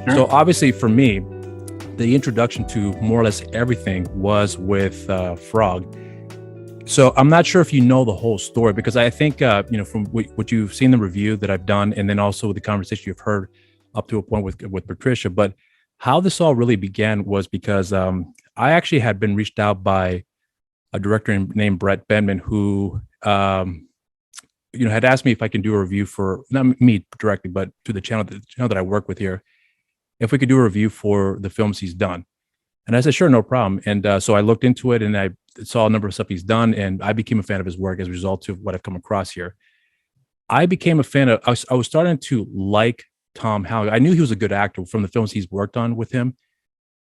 So obviously for me, the introduction to more or less everything was with Frog. So I'm not sure if you know the whole story, because I think from what you've seen, the review that I've done, and then also the conversation you've heard up to a point with Patricia. But how this all really began was because I actually had been reached out by a director named Brett Benman, who had asked me if I can do a review for, not me directly, but to the channel that I work with here, if we could do a review for the films he's done. And I said, sure, no problem. And so I looked into it and I saw a number of stuff he's done, and I became a fan of his work as a result of what I've come across here. I became a fan of, I was starting to like Tom Hanks. I knew he was a good actor from the films he's worked on with him,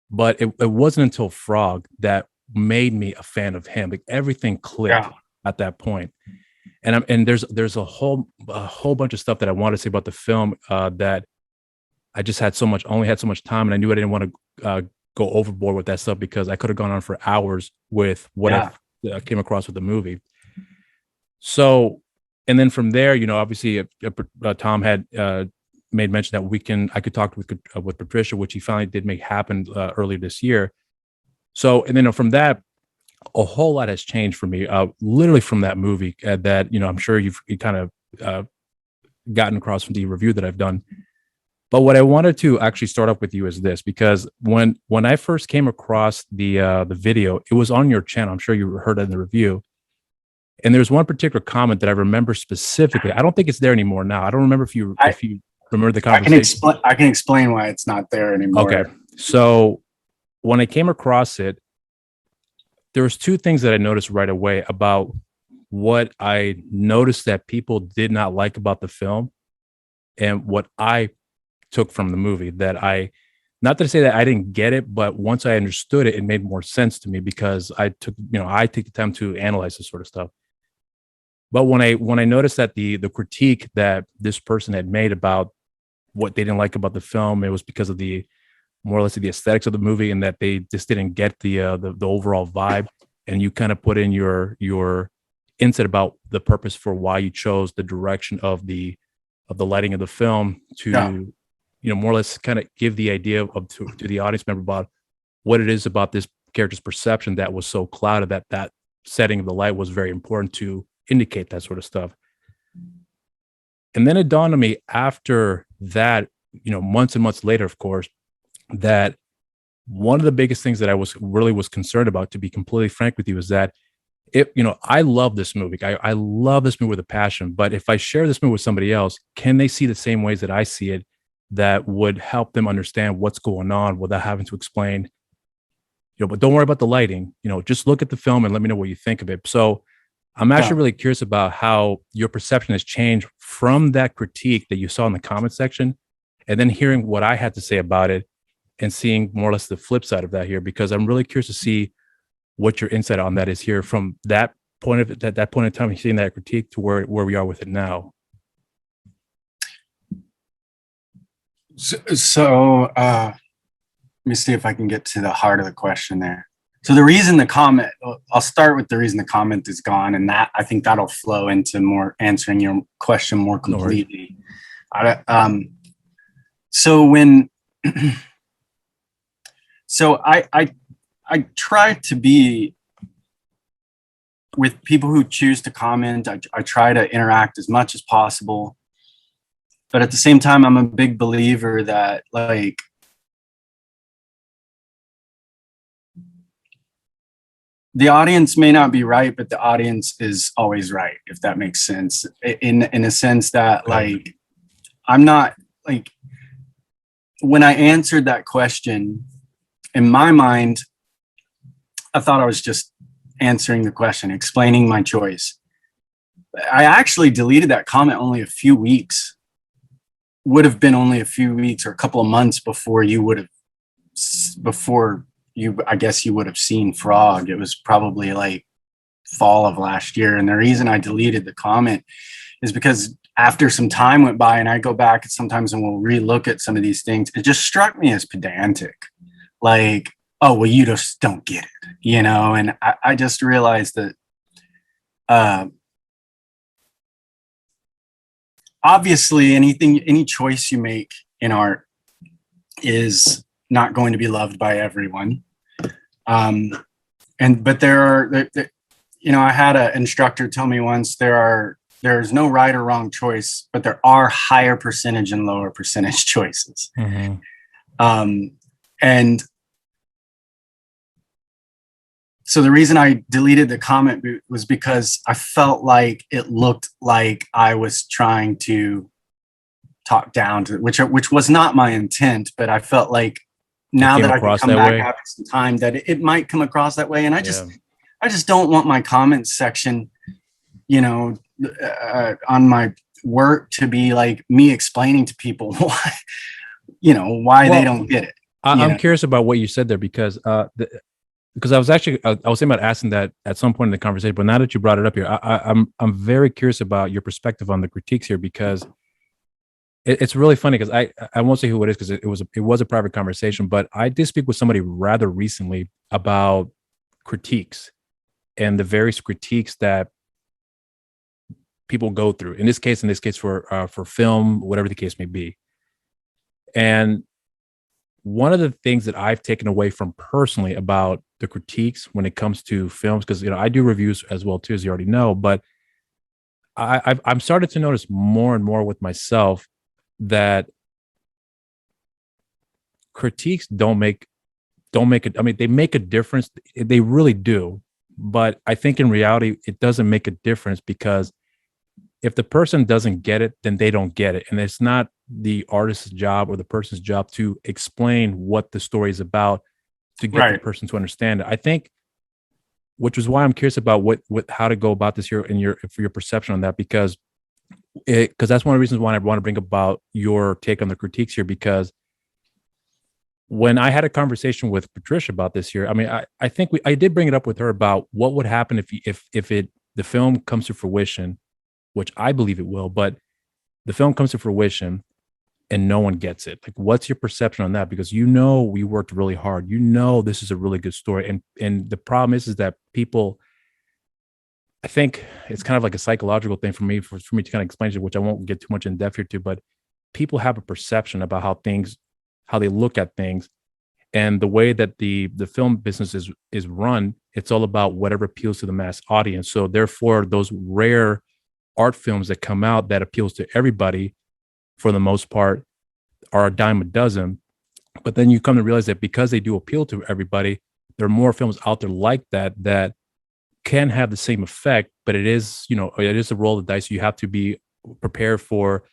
but it wasn't until Frog that made me a fan of him. Like everything clicked at that point. And there's a whole bunch of stuff that I want to say about the film that I just only had so much time, and I knew I didn't want to go overboard with that stuff because I could have gone on for hours with what I came across with the movie. So, and then from there, obviously Tom had made mention that I could talk with Patricia, which he finally did make happen earlier this year. So, and then from that, a whole lot has changed for me, literally from that movie that, I'm sure you kind of gotten across from the review that I've done. But what I wanted to actually start off with you is this, because when I first came across the video, it was on your channel. I'm sure you heard it in the review. And there's one particular comment that I remember specifically. I don't think it's there anymore now. I don't remember if you remember the conversation. I can explain why it's not there anymore. Okay. So when I came across it, there was two things that I noticed right away about what I noticed that people did not like about the film and what I took from the movie. Not to say that I didn't get it, but once I understood it, it made more sense to me because I take the time to analyze this sort of stuff. But when I noticed that the critique that this person had made about what they didn't like about the film, it was because of more or less the aesthetics of the movie, and that they just didn't get the overall vibe. And you kind of put in your insight about the purpose for why you chose the direction of the lighting of the film to, more or less kind of give the idea to the audience member about what it is about this character's perception that was so clouded that setting of the light was very important to indicate that sort of stuff. And then it dawned on me after that, months and months later, of course, that one of the biggest things that I was concerned about, to be completely frank with you, is that I love this movie. I love this movie with a passion, but if I share this movie with somebody else, can they see the same ways that I see it that would help them understand what's going on without having to explain, but don't worry about the lighting, just look at the film and let me know what you think of it. So I'm actually really curious about how your perception has changed from that critique that you saw in the comment section, and then hearing what I had to say about it and seeing more or less the flip side of that here, because I'm really curious to see what your insight on that is here from that point in time, seeing that critique to where we are with it now. So let me see if I can get to the heart of the question there. So the reason I'll start with the reason the comment is gone, and that I think that'll flow into more answering your question more completely. So I try to be with people who choose to comment. I try to interact as much as possible, but at the same time, I'm a big believer that the audience may not be right, but the audience is always right, if that makes sense. In a sense that I'm not when I answered that question, in my mind, I thought I was just answering the question, explaining my choice. I actually deleted that comment only a few weeks, would have been only a few weeks or a couple of months before I guess you would have seen Frog. It was probably fall of last year. And the reason I deleted the comment is because after some time went by and I go back sometimes and we'll relook at some of these things, it just struck me as pedantic. Oh, well, you just don't get it, and I just realized that obviously any choice you make in art is not going to be loved by everyone. But I had an instructor tell me once, there's no right or wrong choice, but there are higher percentage and lower percentage choices. Mm-hmm. And so the reason I deleted the comment was because I felt like it looked like I was trying to talk down to, which was not my intent, but I felt like now that I can come back after some time that it might come across that way. And I just don't want my comments section, on my work to be like me explaining to people why, they don't get it. I'm curious about what you said there because I was actually I was thinking about asking that at some point in the conversation, but now that you brought it up here, I'm very curious about your perspective on the critiques here because it's really funny because I won't say who it is because it was a private conversation, but I did speak with somebody rather recently about critiques and the various critiques that people go through. In this case for film, whatever the case may be, and one of the things that I've taken away from personally about the critiques when it comes to films, because I do reviews as well too, as you already know, but I'm starting to notice more and more with myself that critiques don't make it. I mean, they make a difference. They really do. But I think in reality, it doesn't make a difference because if the person doesn't get it, then they don't get it. And it's not the artist's job or the person's job to explain what the story is about to get the person to understand it. I think, which is why I'm curious about how to go about this here for your perception on that, because that's one of the reasons why I want to bring about your take on the critiques here, because when I had a conversation with Patricia about this here, I mean, I think I did bring it up with her about what would happen if the film comes to fruition, which I believe it will, but the film comes to fruition and no one gets it. Like, what's your perception on that? Because we worked really hard. This is a really good story, and the problem is that people, I think it's kind of like a psychological thing for me to kind of explain it, which I won't get too much in depth here too, but people have a perception about how they look at things, and the way that the film business is run. It's all about whatever appeals to the mass audience. So therefore, those rare art films that come out that appeals to everybody, for the most part, are a dime a dozen. But then you come to realize that because they do appeal to everybody, there are more films out there like that can have the same effect, but it is a roll of the dice. You have to be prepared for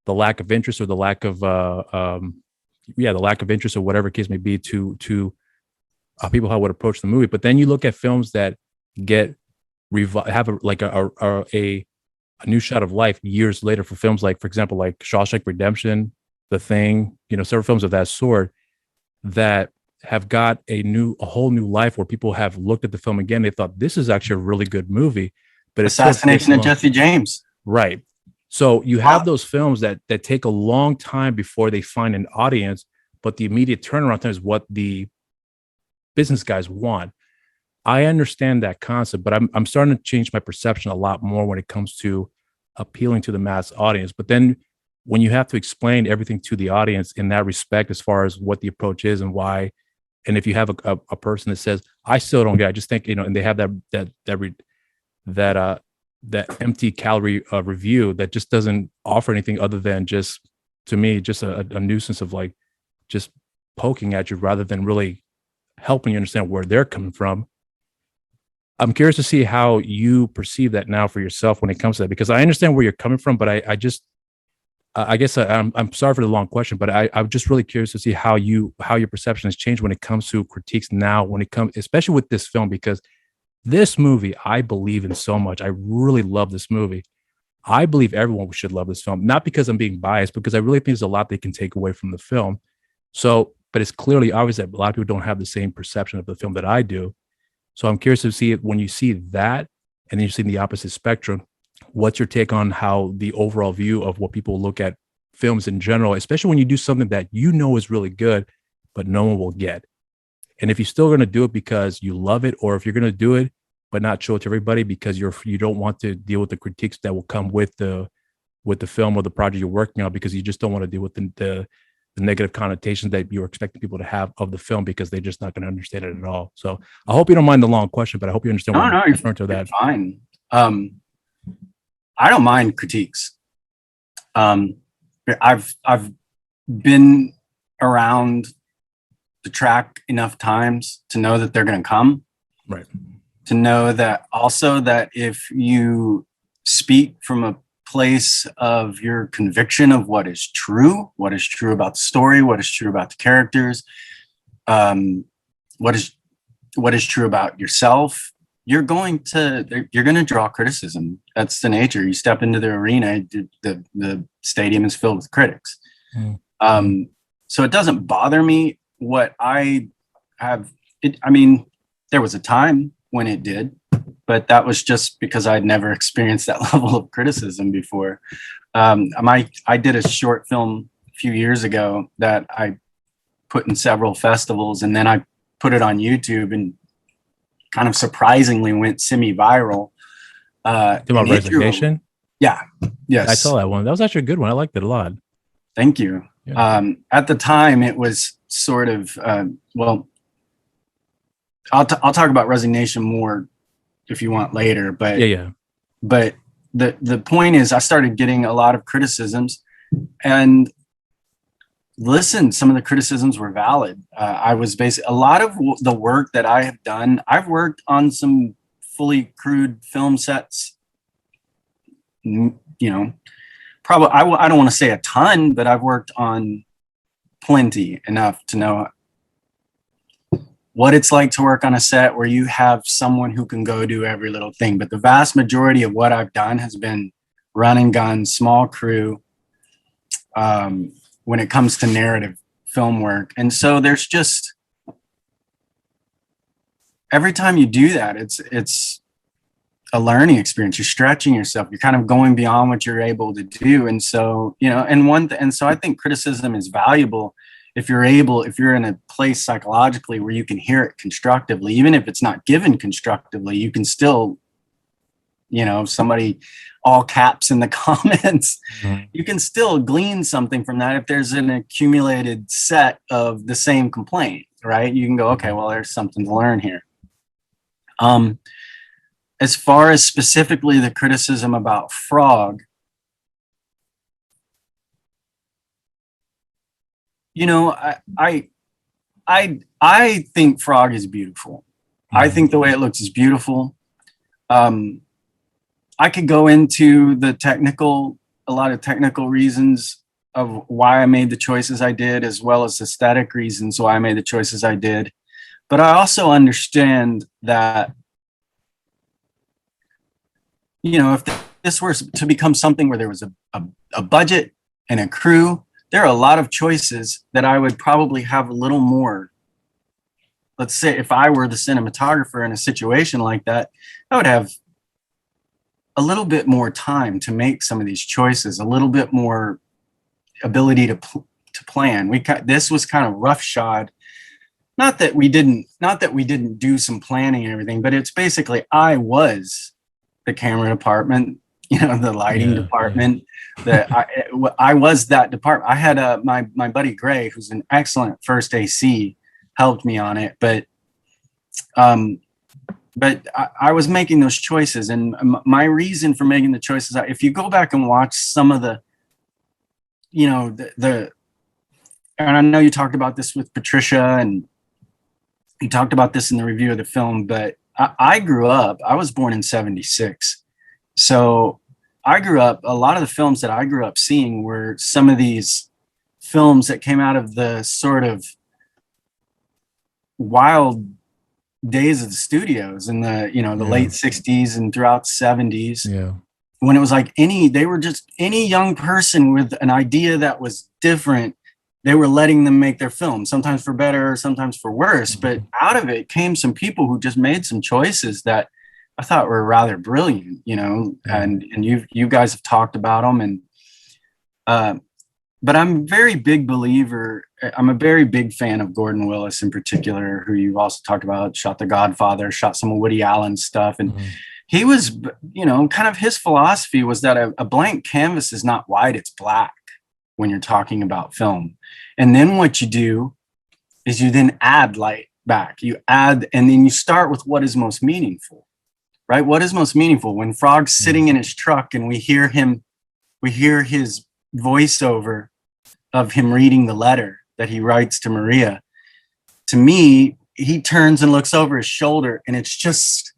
the lack of interest or the lack of interest or whatever case may be to people how would approach the movie. But then you look at films that have a new shot of life years later, for films like, for example, like Shawshank Redemption, The Thing, several films of that sort that have got a whole new life where people have looked at the film again. They thought this is actually a really good movie, but Assassination of Jesse James. Right. So you have those films that take a long time before they find an audience, but the immediate turnaround time is what the business guys want. I understand that concept, but I'm starting to change my perception a lot more when it comes to appealing to the mass audience. But then when you have to explain everything to the audience in that respect, as far as what the approach is and why, and if you have a person that says, I still don't get it, I just think, and they have that empty calorie review that just doesn't offer anything other than just, to me, just a nuisance of like just poking at you rather than really helping you understand where they're coming from. I'm curious to see how you perceive that now for yourself when it comes to that, because I understand where you're coming from, but I guess I'm sorry for the long question, but I'm just really curious to see how your perception has changed when it comes to critiques now, especially with this film, because this movie I believe in so much. I really love this movie. I believe everyone should love this film, not because I'm being biased, because I really think there's a lot they can take away from the film. So, but it's clearly obvious that a lot of people don't have the same perception of the film that I do. So I'm curious to see it when you see that, and then you see the opposite spectrum. What's your take on how the overall view of what people look at films in general, especially when you do something that is really good, but no one will get? And if you're still going to do it because you love it, or if you're going to do it but not show it to everybody because you don't want to deal with the critiques that will come with the film or the project you're working on, because you just don't want to deal with the the negative connotations that you're expecting people to have of the film because they're just not going to understand it at all. So I hope you don't mind the long question, but I hope you understand what I'm referring to that. Fine. I don't mind critiques. I've been around the track enough times to know that they're going to come. Right. To know that also that if you speak from a place of your conviction of what is true about the story, what is true about the characters, what is true about yourself, you're going to draw criticism. That's the nature. You step into the arena, the stadium is filled with critics. So it doesn't bother me. What I have, there was a time when it did, but that was just because I'd never experienced that level of criticism before. I did a short film a few years ago that I put in several festivals, and then I put it on YouTube and kind of surprisingly went semi-viral. About Resignation? Yeah. Yes. I saw that one. That was actually a good one. I liked it a lot. Thank you. Yeah. At the time, it was sort of, I'll talk about Resignation more if you want later, but but the point is I started getting a lot of criticisms, and listen, some of the criticisms were valid. I was basically, a lot of the work that I have done, I've worked on some fully crewed film sets, probably, I don't want to say a ton, but I've worked on plenty enough to know what it's like to work on a set where you have someone who can go do every little thing. But the vast majority of what I've done has been run and gun, small crew, when it comes to narrative film work. And so there's just, every time you do that, it's a learning experience. You're stretching yourself. You're kind of going beyond what you're able to do. And so, and so I think criticism is valuable if you're in a place psychologically where you can hear it constructively, even if it's not given constructively, you can still, if somebody all caps in the comments, you can still glean something from that. If there's an accumulated set of the same complaint, right? You can go, okay, well, there's something to learn here. As far as specifically the criticism about Frog, I think Frog is beautiful. I think the way it looks is beautiful. I could go into a lot of technical reasons of why I made the choices I did, as well as aesthetic reasons why I made the choices I did. But I also understand that, if this were to become something where there was a budget and a crew, there are a lot of choices that I would probably have a little more. Let's say if I were the cinematographer in a situation like that, I would have a little bit more time to make some of these choices, a little bit more ability to plan. This was kind of roughshod. Not that we didn't do some planning and everything, but it's basically I was the camera department, the lighting department. I was that department. I had my buddy Gray, who's an excellent first AC, helped me on it, but I was making those choices, and my reason for making the choices, if you go back and watch some of the, and I know you talked about this with Patricia, and you talked about this in the review of the film, but I was born in 76. So I grew up, a lot of the films that I grew up seeing were some of these films that came out of the sort of wild days of the studios in the, the late 60s and throughout the 70s. Yeah. When it was like they were just any young person with an idea that was different, they were letting them make their film, sometimes for better, sometimes for worse. But out of it came some people who just made some choices that I thought were rather brilliant, and you guys have talked about them. And, but I'm a very big fan of Gordon Willis in particular, who you also talked about, shot The Godfather, shot some of Woody Allen's stuff. And he was, kind of his philosophy was that a blank canvas is not white, it's black. when you're talking about film. And then what you do is you then add light back. You add, and then you start with what is most meaningful, right? What is most meaningful? When Frog's sitting in his truck and we hear his voiceover of him reading the letter that he writes to Maria. To me, he turns and looks over his shoulder, and it's just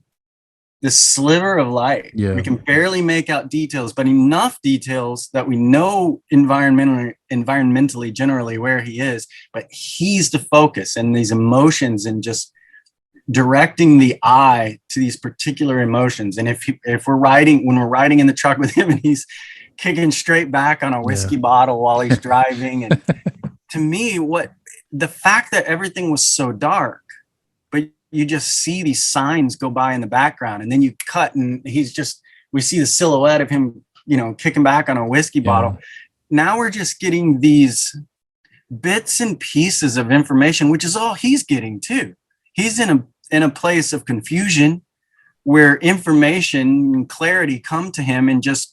this sliver of light. Yeah. We can barely make out details, but enough details that we know environmentally generally where he is, but he's the focus, and these emotions, and just directing the eye to these particular emotions. And if we're riding in the truck with him and he's kicking straight back on a whiskey bottle while he's driving, and to me, the fact that everything was so dark, but you just see these signs go by in the background, and then you cut and we see the silhouette of him, kicking back on a whiskey bottle. Now we're just getting these bits and pieces of information, which is all he's getting too. He's in a place of confusion where information and clarity come to him and just,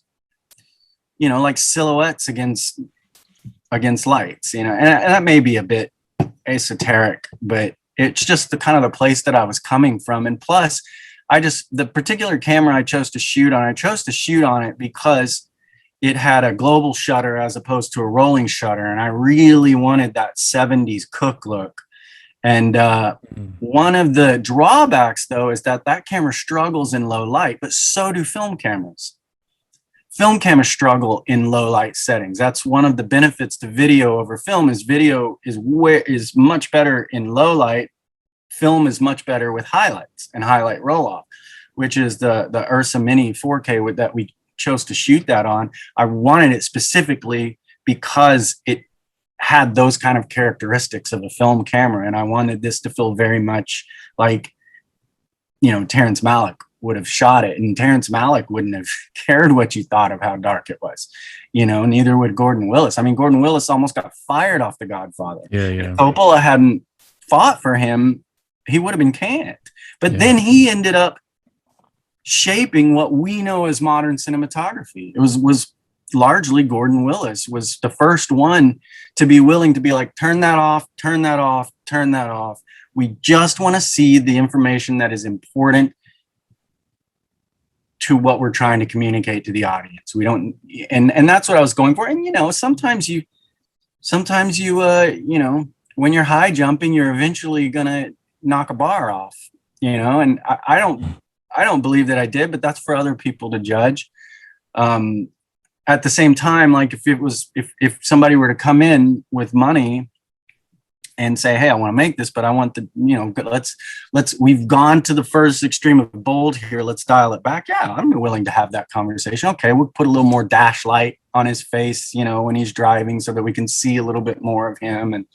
like silhouettes against lights, and that may be a bit esoteric, but it's just the kind of the place that I was coming from. And plus, the particular camera I chose to shoot on it because it had a global shutter as opposed to a rolling shutter. And I really wanted that 70s Cook look. And one of the drawbacks, though, is that camera struggles in low light, but so do film cameras. Film cameras struggle in low light settings. That's one of the benefits to video over film. Is video is much better in low light. Film is much better with highlights and highlight roll off, which is the Ursa Mini 4K that we chose to shoot that on. I wanted it specifically because it had those kind of characteristics of a film camera, and I wanted this to feel very much like, Terrence Malick would have shot it, and Terrence Malick wouldn't have cared what you thought of how dark it was. Neither would Gordon Willis. I mean, Gordon Willis almost got fired off The Godfather. If Coppola hadn't fought for him, he would have been canned. But then he ended up shaping what we know as modern cinematography. It was largely Gordon Willis was the first one to be willing to be like, turn that off, turn that off, turn that off. We just want to see the information that is important to what we're trying to communicate to the audience. We don't, and that's what I was going for. And, sometimes you, when you're high jumping, you're eventually going to knock a bar off, and I don't believe that I did, but that's for other people to judge. At the same time, like if somebody were to come in with money and say, hey, I want to make this, but I want we've gone to the first extreme of bold here. Let's dial it back. Yeah, I'm willing to have that conversation. Okay, we'll put a little more dash light on his face, when he's driving so that we can see a little bit more of him.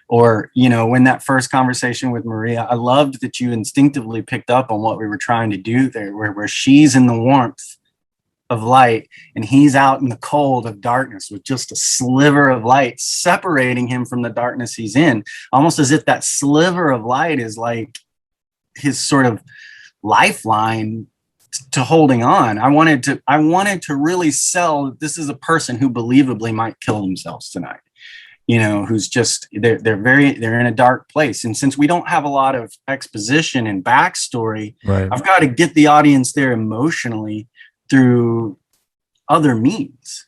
Or when that first conversation with Maria, I loved that you instinctively picked up on what we were trying to do there, where she's in the warmth of light and he's out in the cold of darkness with just a sliver of light separating him from the darkness he's in, almost as if that sliver of light is like his sort of lifeline to holding on. I wanted to really sell that this is a person who believably might kill themselves tonight, who's just they're in a dark place. And since we don't have a lot of exposition and backstory, right, I've got to get the audience there emotionally through other means,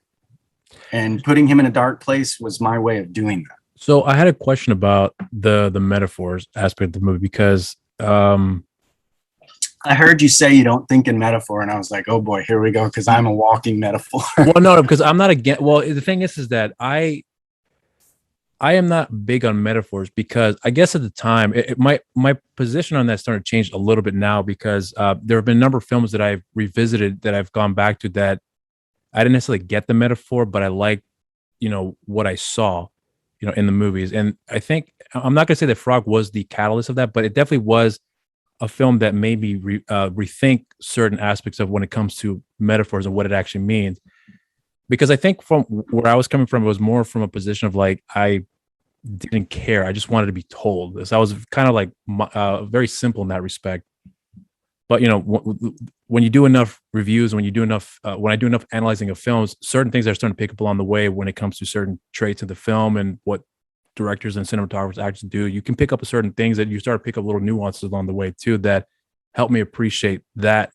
and putting him in a dark place was my way of doing that. So I had a question about the metaphors aspect of the movie, because I heard you say you don't think in metaphor, and I was like, oh boy, here we go, because I'm a walking metaphor. Well, no, because I'm not against. Well, the thing is that I am not big on metaphors, because I guess at the time, my position on that started to change a little bit now, because there have been a number of films that I've revisited that I've gone back to that I didn't necessarily get the metaphor, but I liked, what I saw, in the movies. And I think I'm not going to say that Frog was the catalyst of that, but it definitely was a film that made me rethink certain aspects of when it comes to metaphors and what it actually means. Because I think from where I was coming from, it was more from a position of like, I didn't care. I just wanted to be told this. I was kind of like very simple in that respect. But when you do enough reviews, when I do enough analyzing of films, certain things are starting to pick up along the way when it comes to certain traits of the film and what directors and cinematographers actually do. You can pick up certain things that you start to pick up little nuances along the way too that help me appreciate that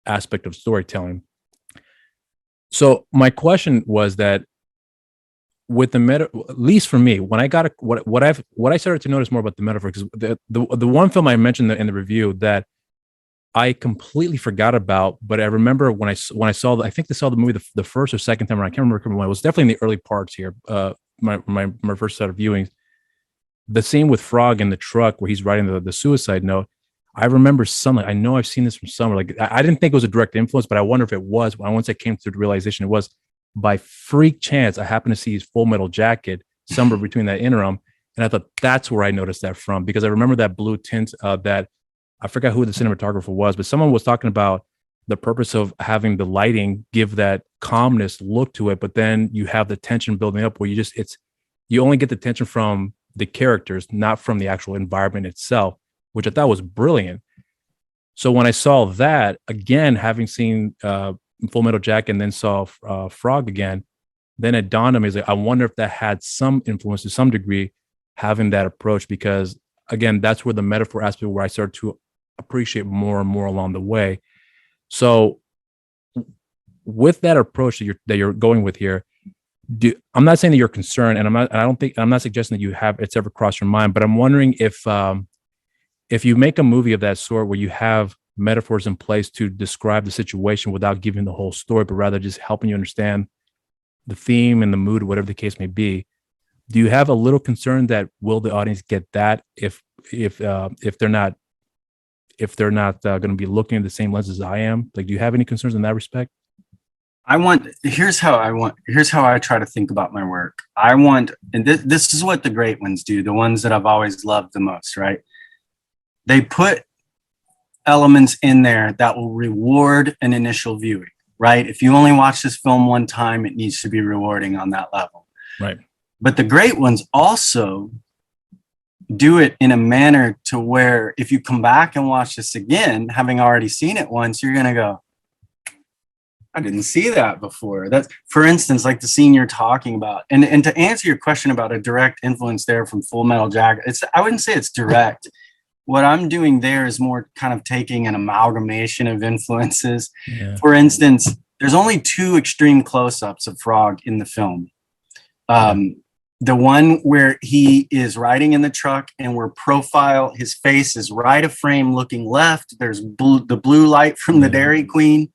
aspect of storytelling. So my question was that with the meta, at least for me, when I got what I started to notice more about the metaphor, because the one film I mentioned in the review that I completely forgot about, but I remember when I saw I think I saw the movie the first or second time around. I can't remember when. It was definitely in the early parts here. My first set of viewings. The scene with Frog in the truck where he's writing the suicide note. I remember something. I know I've seen this from somewhere. Like I didn't think it was a direct influence, but I wonder if it was. Once I came to the realization it was, by freak chance, I happened to see his Full Metal Jacket somewhere between that interim, and I thought that's where I noticed that from, because I remember that blue tint that I forgot who the cinematographer was, but someone was talking about the purpose of having the lighting give that calmness look to it, but then you have the tension building up where you only get the tension from the characters, not from the actual environment itself, which I thought was brilliant. So when I saw that again, having seen Full Metal Jacket and then saw Frog again, then it dawned on me, like, I wonder if that had some influence to some degree, having that approach, because again, that's where the metaphor aspect, where I started to appreciate more and more along the way. So with that approach that you're going with here, I'm not saying that you're concerned, and I'm not suggesting that it's ever crossed your mind, but I'm wondering if you make a movie of that sort where you have metaphors in place to describe the situation without giving the whole story, but rather just helping you understand the theme and the mood, whatever the case may be, do you have a little concern that will the audience get that if they're not going to be looking at the same lens as I am? Like, do you have any concerns in that respect? Here's how I try to think about my work. And this is what the great ones do, the ones that I've always loved the most, right? They put elements in there that will reward an initial viewing, right? If you only watch this film one time, it needs to be rewarding on that level. Right. But the great ones also do it in a manner to where if you come back and watch this again, having already seen it once, you're going to go, I didn't see that before. That's, for instance, like the scene you're talking about. And to answer your question about a direct influence there from Full Metal Jacket, I wouldn't say it's direct. What I'm doing there is more kind of taking an amalgamation of influences. Yeah. For instance, there's only 2 extreme close-ups of Frog in the film. The one where he is riding in the truck and where his face is right of frame looking left. There's the blue light from the Dairy Queen.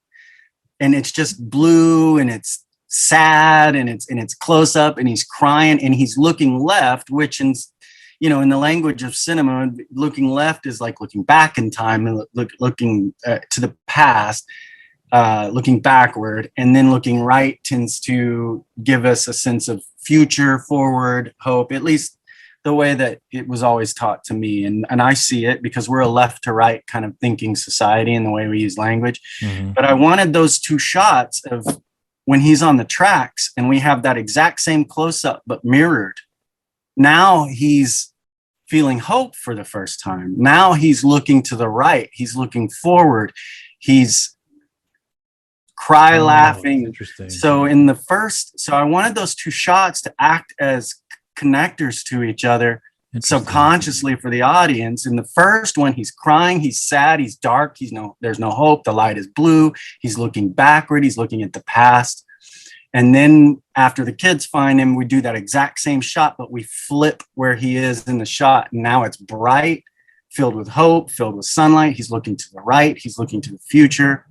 And it's just blue and it's sad and it's close up and he's crying and he's looking left, which in the language of cinema, looking left is like looking back in time and looking to the past, looking backward, and then looking right tends to give us a sense of future, forward, hope, at least the way that it was always taught to me. And I see it because we're a left to right kind of thinking society in the way we use language. Mm-hmm. But I wanted those 2 shots of when he's on the tracks and we have that exact same close up, but mirrored. Now he's feeling hope for the first time. Now he's looking to the right. He's looking forward. He's laughing. Interesting. So I wanted those 2 shots to act as connectors to each other subconsciously for the audience. In the first one, he's crying, he's sad, he's dark, there's no hope, the light is blue, he's looking backward, he's looking at the past. And then after the kids find him, we do that exact same shot, but we flip where he is in the shot. And now it's bright, filled with hope, filled with sunlight. He's looking to the right, he's looking to the future.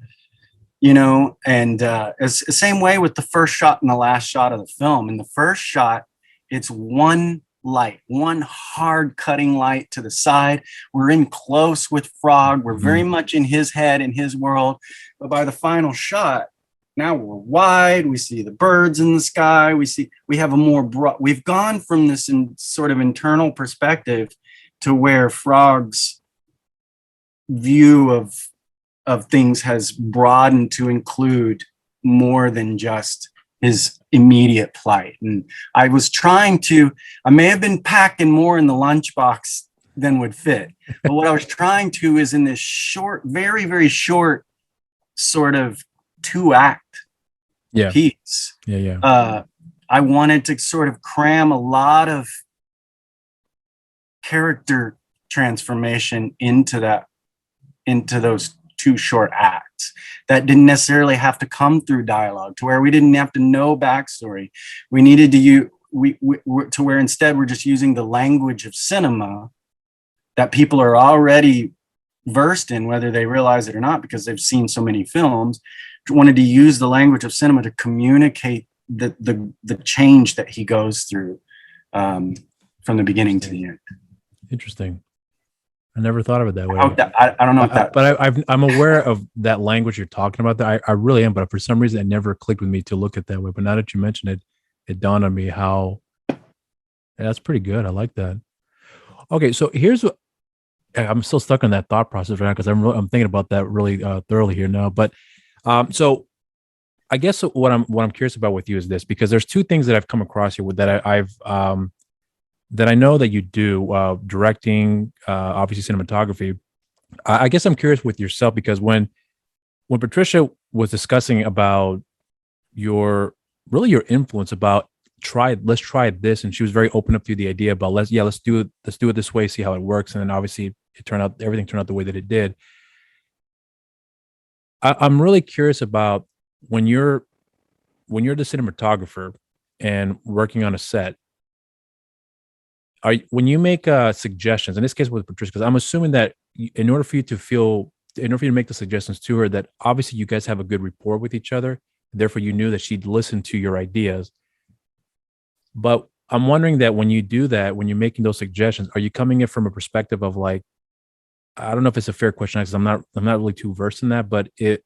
And it's the same way with the first shot and the last shot of the film. In the first shot, it's one light, one hard cutting light to the side. We're in close with Frog. We're very much in his head, in his world. But by the final shot, now we're wide. We see the birds in the sky. We have a more broad, we've gone from this sort of internal perspective to where Frog's view of things has broadened to include more than just his immediate plight. And I may have been packing more in the lunchbox than would fit. But what I was trying to is in this short, very, very short sort of 2-act piece. I wanted to sort of cram a lot of character transformation into those 2 short acts that didn't necessarily have to come through dialogue, to where we didn't have to know backstory. We needed to to where instead we're just using the language of cinema that people are already versed in, whether they realize it or not, because they've seen so many films. Wanted to use the language of cinema to communicate the change that he goes through from the beginning to the end. Interesting. I never thought of it that way. I don't know if that, but I'm aware of that language you're talking about. That I really am, but for some reason it never clicked with me to look at that way. But now that you mention it, it dawned on me how that's pretty good. I like that. Okay, so here's what I'm still stuck on that thought process right now because I'm thinking about that really thoroughly here now. But so I guess what I'm curious about with you is this, because there's 2 things that I've come across here with that I've that I know that you do, directing, obviously cinematography. I guess I'm curious with yourself, because when Patricia was discussing about your influence about let's try this, and she was very open up to the idea about let's do it this way, see how it works, and then obviously everything turned out the way that it did. I'm really curious about when you're the cinematographer and working on a set. When you make suggestions, in this case with Patricia, because I'm assuming that in order for you to make the suggestions to her, that obviously you guys have a good rapport with each other, therefore you knew that she'd listen to your ideas. But I'm wondering that when you do that, when you're making those suggestions, are you coming in from a perspective of like, I don't know if it's a fair question because I'm not really too versed in that, but is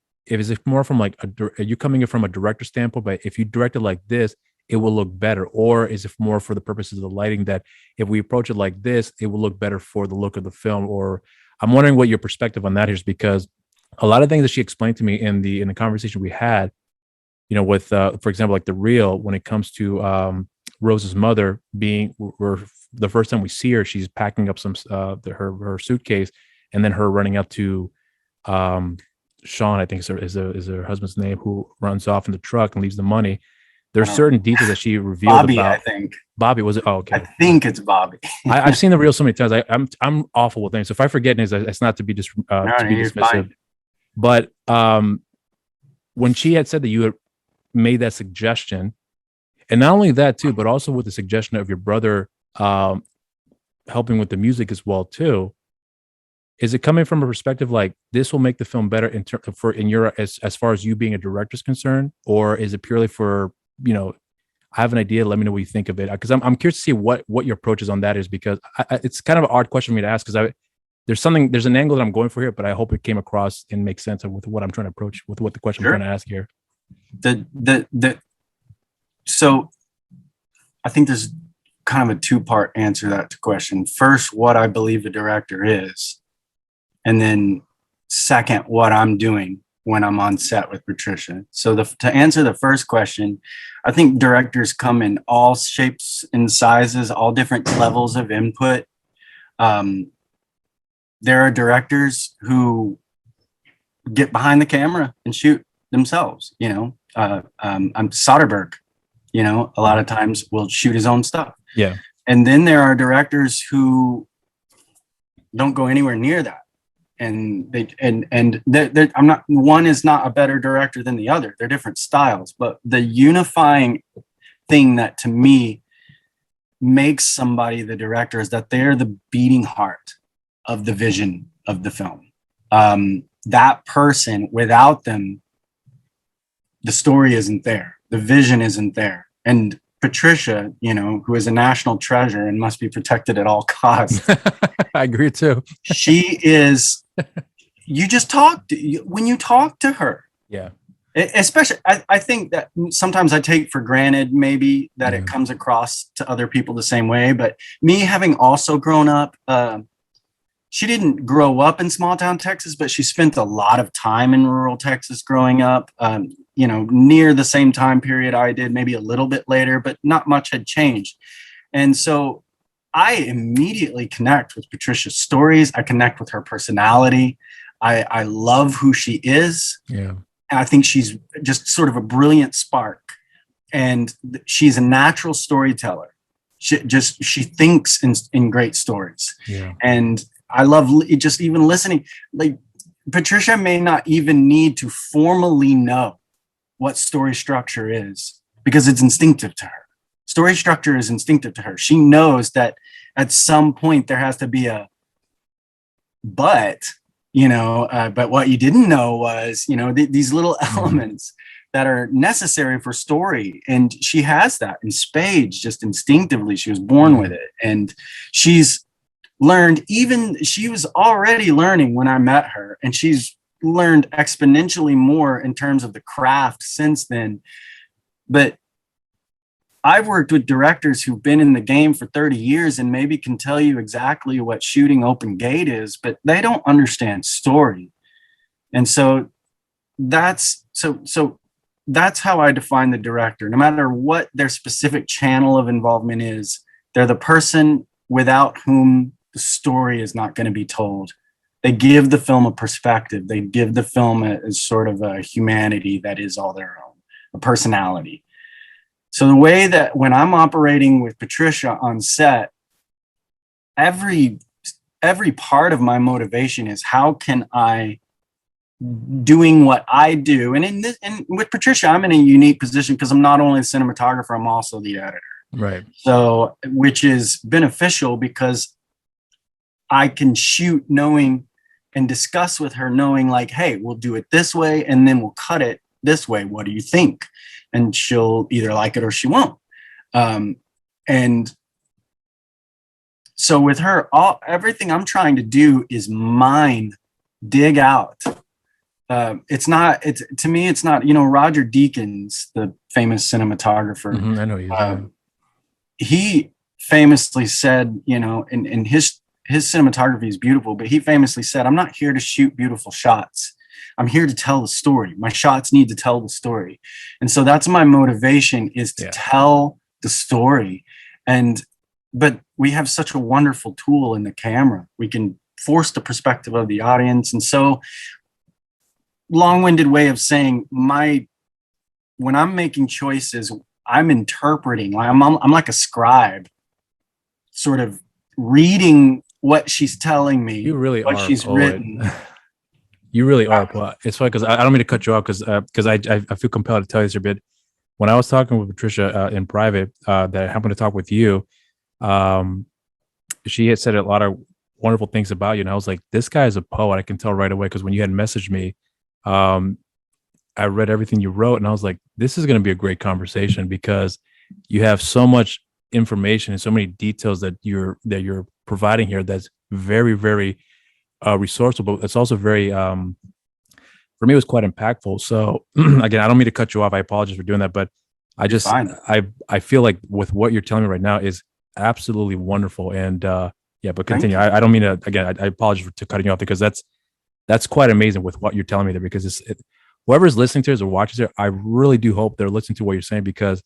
it more from like are you coming in from a director standpoint? But if you direct it like this, it will look better, or is it more for the purposes of the lighting that if we approach it like this, it will look better for the look of the film? Or I'm wondering what your perspective on that is, because a lot of things that she explained to me in the conversation we had, with for example, like the reel, when it comes to Rose's mother being, where the first time we see her, she's packing up her suitcase, and then her running up to Sean, I think is her husband's name, who runs off in the truck and leaves the money. There's certain details that she revealed Bobby, about. I think Bobby, was it? Oh, okay. I think it's Bobby. I've seen the reel so many times. I'm awful with names. So if I forget names, it's not to be dismissive. Fine. But when she had said that you had made that suggestion, and not only that too, but also with the suggestion of your brother helping with the music as well too, is it coming from a perspective like this will make the film better as far as you being a director is concerned, or is it purely for, I have an idea, let me know what you think of it? Because I'm curious to see what your approach is on that is, because it's kind of an odd question for me to ask, because there's an angle that I'm going for here, but I hope it came across and makes sense with what I'm trying to approach with what the question I'm trying to ask here. So I think there's kind of a 2-part answer to that question. First, what I believe the director is, and then second, what I'm doing when I'm on set with Patricia. So to answer the first question, I think directors come in all shapes and sizes, all different levels of input. There are directors who get behind the camera and shoot themselves. I'm Soderbergh, a lot of times will shoot his own stuff. Yeah. And then there are directors who don't go anywhere near that. And one is not a better director than the other. They're different styles, but the unifying thing that to me makes somebody the director is that they're the beating heart of the vision of the film. That person, without them, the story isn't there. The vision isn't there. And Patricia, who is a national treasure and must be protected at all costs. I agree too. She is, when you talk to her. Yeah. Especially, I think that sometimes I take for granted maybe that it comes across to other people the same way, but me having also grown up, she didn't grow up in small town Texas, but she spent a lot of time in rural Texas growing up, near the same time period I did, maybe a little bit later, but not much had changed. And so I immediately connect with Patricia's stories. I connect with her personality. I love who she is. Yeah. And I think she's just sort of a brilliant spark. And she's a natural storyteller. She thinks in great stories. Yeah. And I love just even listening. Like, Patricia may not even need to formally know what story structure is, because it's instinctive to her. Story structure is instinctive to her. She knows that at some point there has to be a but, but what you didn't know was, these little elements that are necessary for story. And she has that in spades, just instinctively. She was born with it. And she's learned, she was already learning when I met her, and she's learned exponentially more in terms of the craft since then. But I've worked with directors who've been in the game for 30 years and maybe can tell you exactly what shooting open gate is, but they don't understand story. And so that's how I define the director. No matter what their specific channel of involvement is, they're the person without whom the story is not going to be told. They give the film a perspective. They give the film a sort of a humanity that is all their own, a personality. So the way that when I'm operating with Patricia on set, every part of my motivation is, how can I, doing what I do, and with Patricia, I'm in a unique position because I'm not only the cinematographer, I'm also the editor. Right. So, which is beneficial because I can shoot knowing and discuss with her knowing, like, hey, we'll do it this way and then we'll cut it this way. What do you think? And she'll either like it or she won't. And so with her, everything I'm trying to do is dig out. It's not, Roger Deakins, the famous cinematographer. I know he famously said, in his cinematography is beautiful, but he famously said, I'm not here to shoot beautiful shots. I'm here to tell the story. My shots need to tell the story. And so that's my motivation, is to tell the story. But we have such a wonderful tool in the camera. We can force the perspective of the audience. And so, long-winded way of saying, when I'm making choices, I'm interpreting. I'm like a scribe, sort of reading what she's telling me. You really what are she's written. You really are. But it's funny because I don't mean to cut you off, because I feel compelled to tell you this a bit. When I was talking with Patricia in private, that I happened to talk with you, she had said a lot of wonderful things about you, and I was like, this guy is a poet. I can tell right away, because when you had messaged me, I read everything you wrote, and I was like, this is going to be a great conversation, because you have so much information and so many details that you're providing here. That's very, very resourceful, but it's also very, for me, it was quite impactful. So again, I don't mean to cut you off. I apologize for doing that, but I feel like with what you're telling me right now is absolutely wonderful. And but continue. I don't mean to, again, I apologize for cutting you off, because that's quite amazing with what you're telling me there, because whoever's listening to this or watches it, I really do hope they're listening to what you're saying, because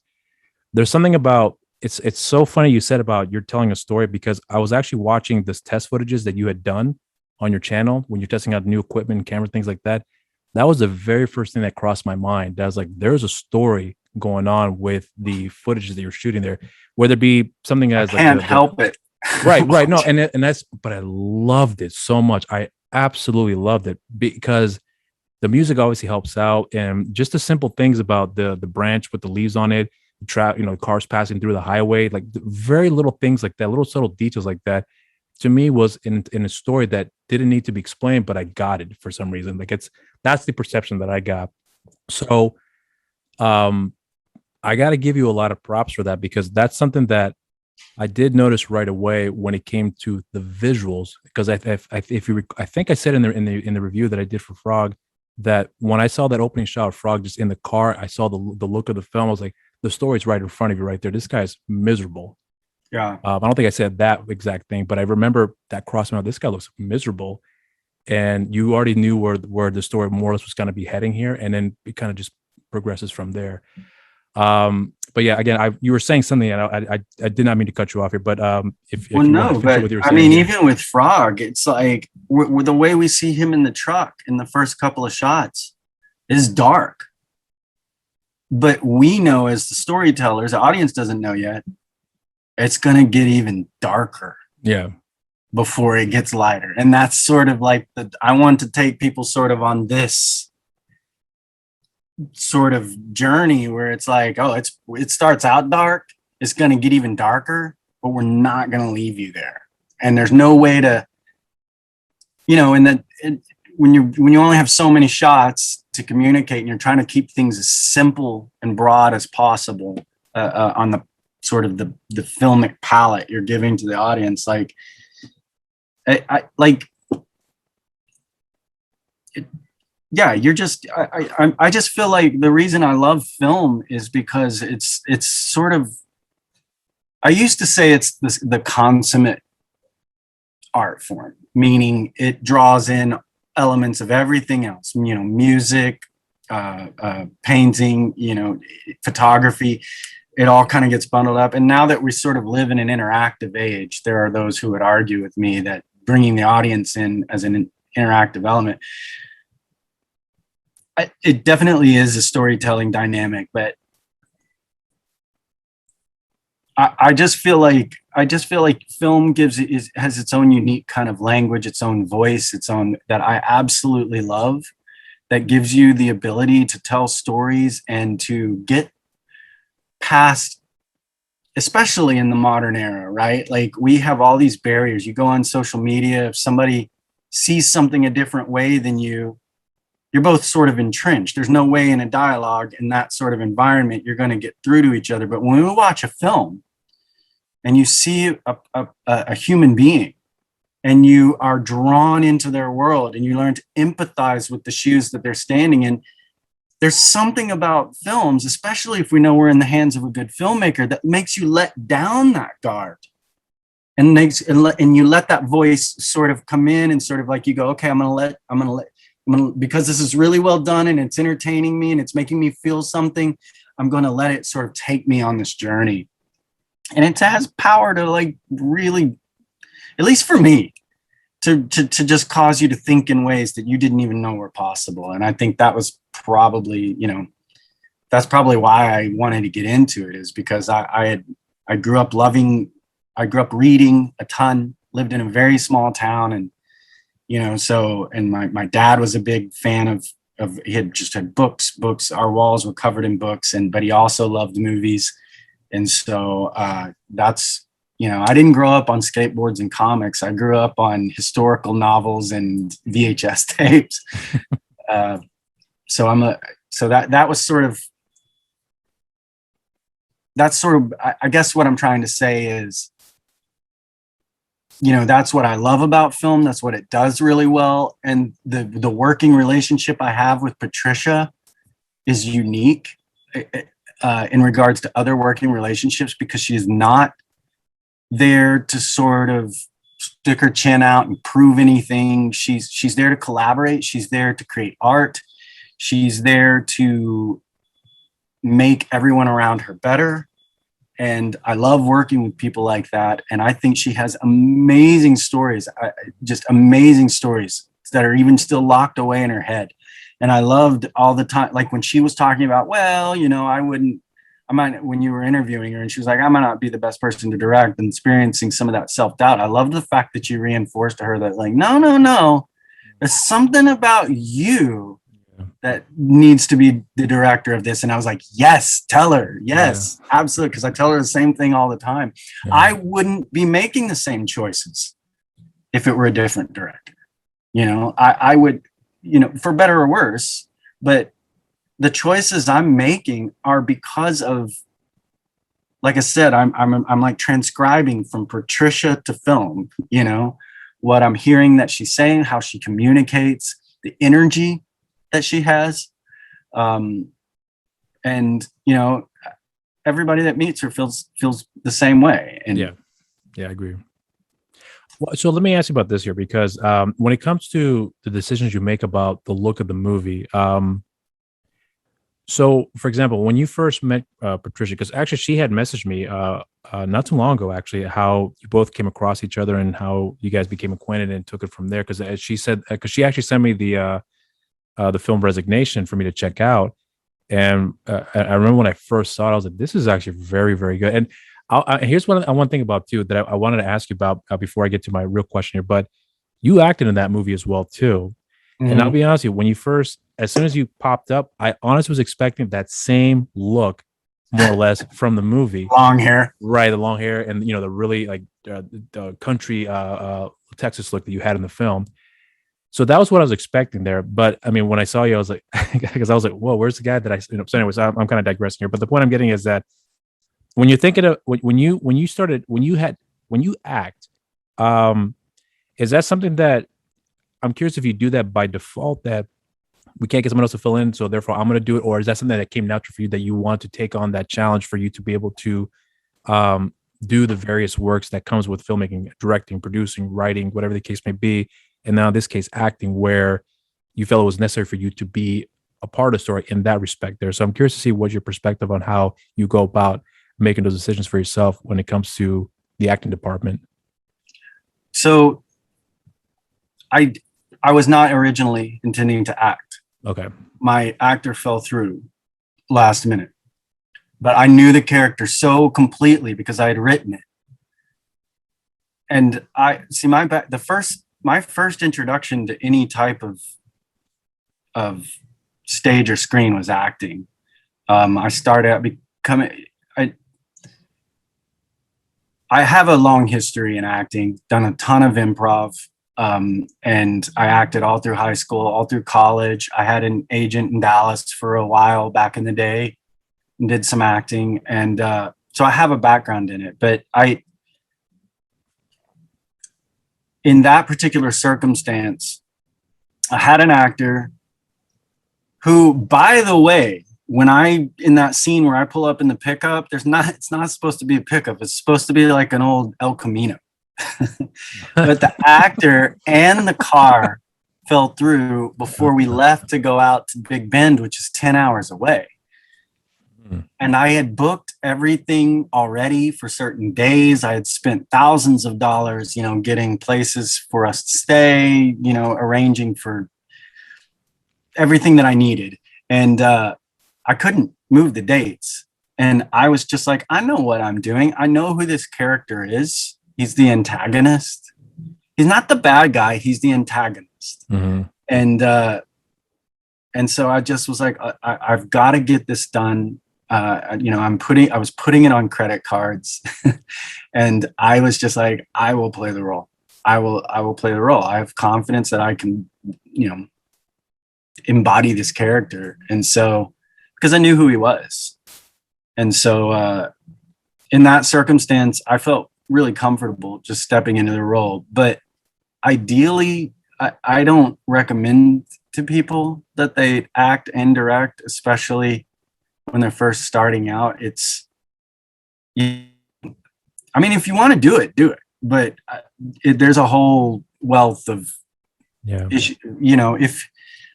there's something about, it's so funny you said about you're telling a story, because I was actually watching this test footages that you had done on your channel when you're testing out new equipment and camera, things like that. That was the very first thing that crossed my mind. I was like, there's a story going on with the footages that you're shooting there, whether it be something as I can't help it. Right. No, and that's, but I loved it so much. I absolutely loved it, because the music obviously helps out, and just the simple things about the branch with the leaves on it, cars passing through the highway, like very little things like that, little subtle details like that, to me was in a story that didn't need to be explained, but I got it for some reason. Like that's the perception that I got. So, I got to give you a lot of props for that, because that's something that I did notice right away when it came to the visuals. Because I think I said in the review that I did for Frog, that when I saw that opening shot of Frog just in the car, I saw the look of the film. I was like, the story's right in front of you right there. This guy's miserable. Yeah. I don't think I said that exact thing, but I remember that crossing out. This guy looks miserable, and you already knew where the story more or less was going to be heading here, and then it kind of just progresses from there. But yeah, again, you were saying something, and I did not mean to cut you off here, but if Well, you want to no, finish but what you were I saying, mean, yeah. even with Frog, it's like the way we see him in the truck in the first couple of shots is dark. But we know as the storytellers, the audience doesn't know yet, it's going to get even darker Yeah. before it gets lighter. And that's sort of like I want to take people sort of on this sort of journey where it's like, oh, it starts out dark, it's going to get even darker, but we're not going to leave you there. And there's no way to, when you only have so many shots to communicate and you're trying to keep things as simple and broad as possible on the sort of the filmic palette you're giving to the audience, like I just feel like the reason I love film is because it's sort of, I used to say it's the consummate art form, meaning it draws in elements of everything else, music, painting, photography. It all kind of gets bundled up. And now that we sort of live in an interactive age, there are those who would argue with me that bringing the audience in as an interactive element, it definitely is a storytelling dynamic, but I just feel like film has its own unique kind of language, its own voice, its own, that I absolutely love, that gives you the ability to tell stories and to get past, especially in the modern era, right? Like we have all these barriers. You go on social media, if somebody sees something a different way than you're both sort of entrenched. There's no way in a dialogue in that sort of environment you're going to get through to each other. But when we watch a film and you see a human being and you are drawn into their world and you learn to empathize with the shoes that they're standing in, there's something about films, especially if we know we're in the hands of a good filmmaker, that makes you let down that guard and you let that voice sort of come in and sort of like you go, okay, I'm gonna because this is really well done and it's entertaining me and it's making me feel something, I'm going to let it sort of take me on this journey. And it has power to like really, at least for me, to just cause you to think in ways that you didn't even know were possible. And I think that was probably, that's probably why I wanted to get into it, is because I grew up reading a ton, lived in a very small town, and and my dad was a big fan of he had just had books. Our walls were covered in books, but he also loved movies. And so that's, I didn't grow up on skateboards and comics. I grew up on historical novels and VHS tapes. That was sort of, I guess what I'm trying to say is, that's what I love about film. That's what it does really well. And the working relationship I have with Patricia is unique in regards to other working relationships, because she is not there to sort of stick her chin out and prove anything. She's there to collaborate. She's there to create art. She's there to make everyone around her better. And I love working with people like that. And I think she has amazing stories, just amazing stories that are even still locked away in her head. And I loved all the time, like when she was talking about, well, when you were interviewing her and she was like, I might not be the best person to direct, and experiencing some of that self-doubt. I loved the fact that you reinforced to her that like, no, there's something about you that needs to be the director of this. And I was like, yes, tell her. Yes, absolutely. Because I tell her the same thing all the time. Yeah. I wouldn't be making the same choices if it were a different director. I would, for better or worse, but the choices I'm making are because of, like I said, I'm like transcribing from Patricia to film, what I'm hearing that she's saying, how she communicates, the energy that she has. And everybody that meets her feels the same way. And yeah, I agree. Well, so let me ask you about this here, because when it comes to the decisions you make about the look of the movie, So, for example, when you first met Patricia, because actually she had messaged me not too long ago, actually, how you both came across each other and how you guys became acquainted and took it from there. Because she said, because she actually sent me the film Resignation for me to check out, and I remember when I first saw it, I was like, "This is actually very, very good." And here's one thing about too that I wanted to ask you about before I get to my real question here. But you acted in that movie as well too. And I'll Mhm. be honest with you, when you first, as soon as you popped up, I honestly was expecting that same look, more or less, from the movie. Long hair. Right, the long hair and the really like the country Texas look that you had in the film. So that was what I was expecting there. But I mean, when I saw you, I was like, because I was like, whoa, where's the guy that So, anyways, I'm kind of digressing here. But the point I'm getting is that when you're thinking of when you act, um, is that something that I'm curious if you do that by default that we can't get someone else to fill in, so therefore I'm going to do it, or is that something that came natural for you that you want to take on that challenge for you to be able to um, do the various works that comes with filmmaking, directing, producing, writing, whatever the case may be, and now in this case acting, where you felt it was necessary for you to be a part of the story in that respect there. So I'm curious to see what your perspective on how you go about making those decisions for yourself when it comes to the acting department. So I I was not originally intending to act. Okay. My actor fell through last minute, but I knew the character so completely because I had written it. And I see my first introduction to any type of stage or screen was acting. I started out becoming I have a long history in acting, done a ton of improv, and I acted all through high school, all through college. I had an agent in Dallas for a while back in the day and did some acting. And so I have a background in it. But in that particular circumstance, I had an actor who, by the way, when in that scene where I pull up in the pickup, it's not supposed to be a pickup. It's supposed to be like an old El Camino. But the actor and the car fell through before we left to go out to Big Bend, which is 10 hours away. And I had booked everything already for certain days. I had spent thousands of dollars, getting places for us to stay, arranging for everything that I needed. And I couldn't move the dates. And I was just like, I know what I'm doing. I know who this character is. He's the antagonist. He's not the bad guy. He's the antagonist. Mm-hmm. And so I just was like, I've got to get this done. I was putting it on credit cards, and I was just like, I will play the role. I will play the role. I have confidence that I can, embody this character. And so, because I knew who he was. And so, in that circumstance, I felt really comfortable just stepping into the role. But ideally, I don't recommend to people that they act and direct, especially when they're first starting out. If you want to do it, do it. But there's a whole wealth of issue. If,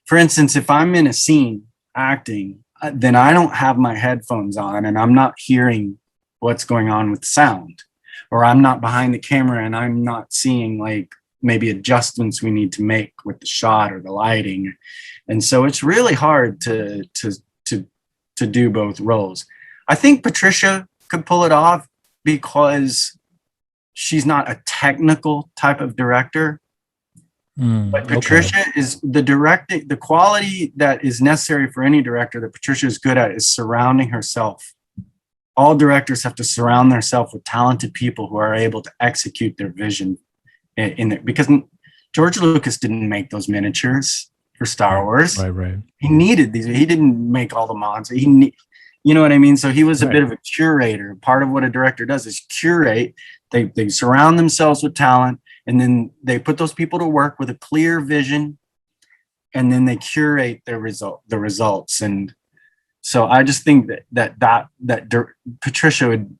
for instance, if I'm in a scene acting, then I don't have my headphones on and I'm not hearing what's going on with sound, or I'm not behind the camera and I'm not seeing like maybe adjustments we need to make with the shot or the lighting. And so it's really hard to do both roles. I think Patricia could pull it off because she's not a technical type of director. But Patricia is the quality that is necessary for any director that Patricia is good at is surrounding herself. All directors have to surround themselves with talented people who are able to execute their vision because George Lucas didn't make those miniatures for Star Wars. Right. He needed these. He didn't make all the monsters. You know what I mean? So he was a bit of a curator. Part of what a director does is curate. They surround themselves with talent, and then they put those people to work with a clear vision, and then they curate the results. And so I just think that Patricia would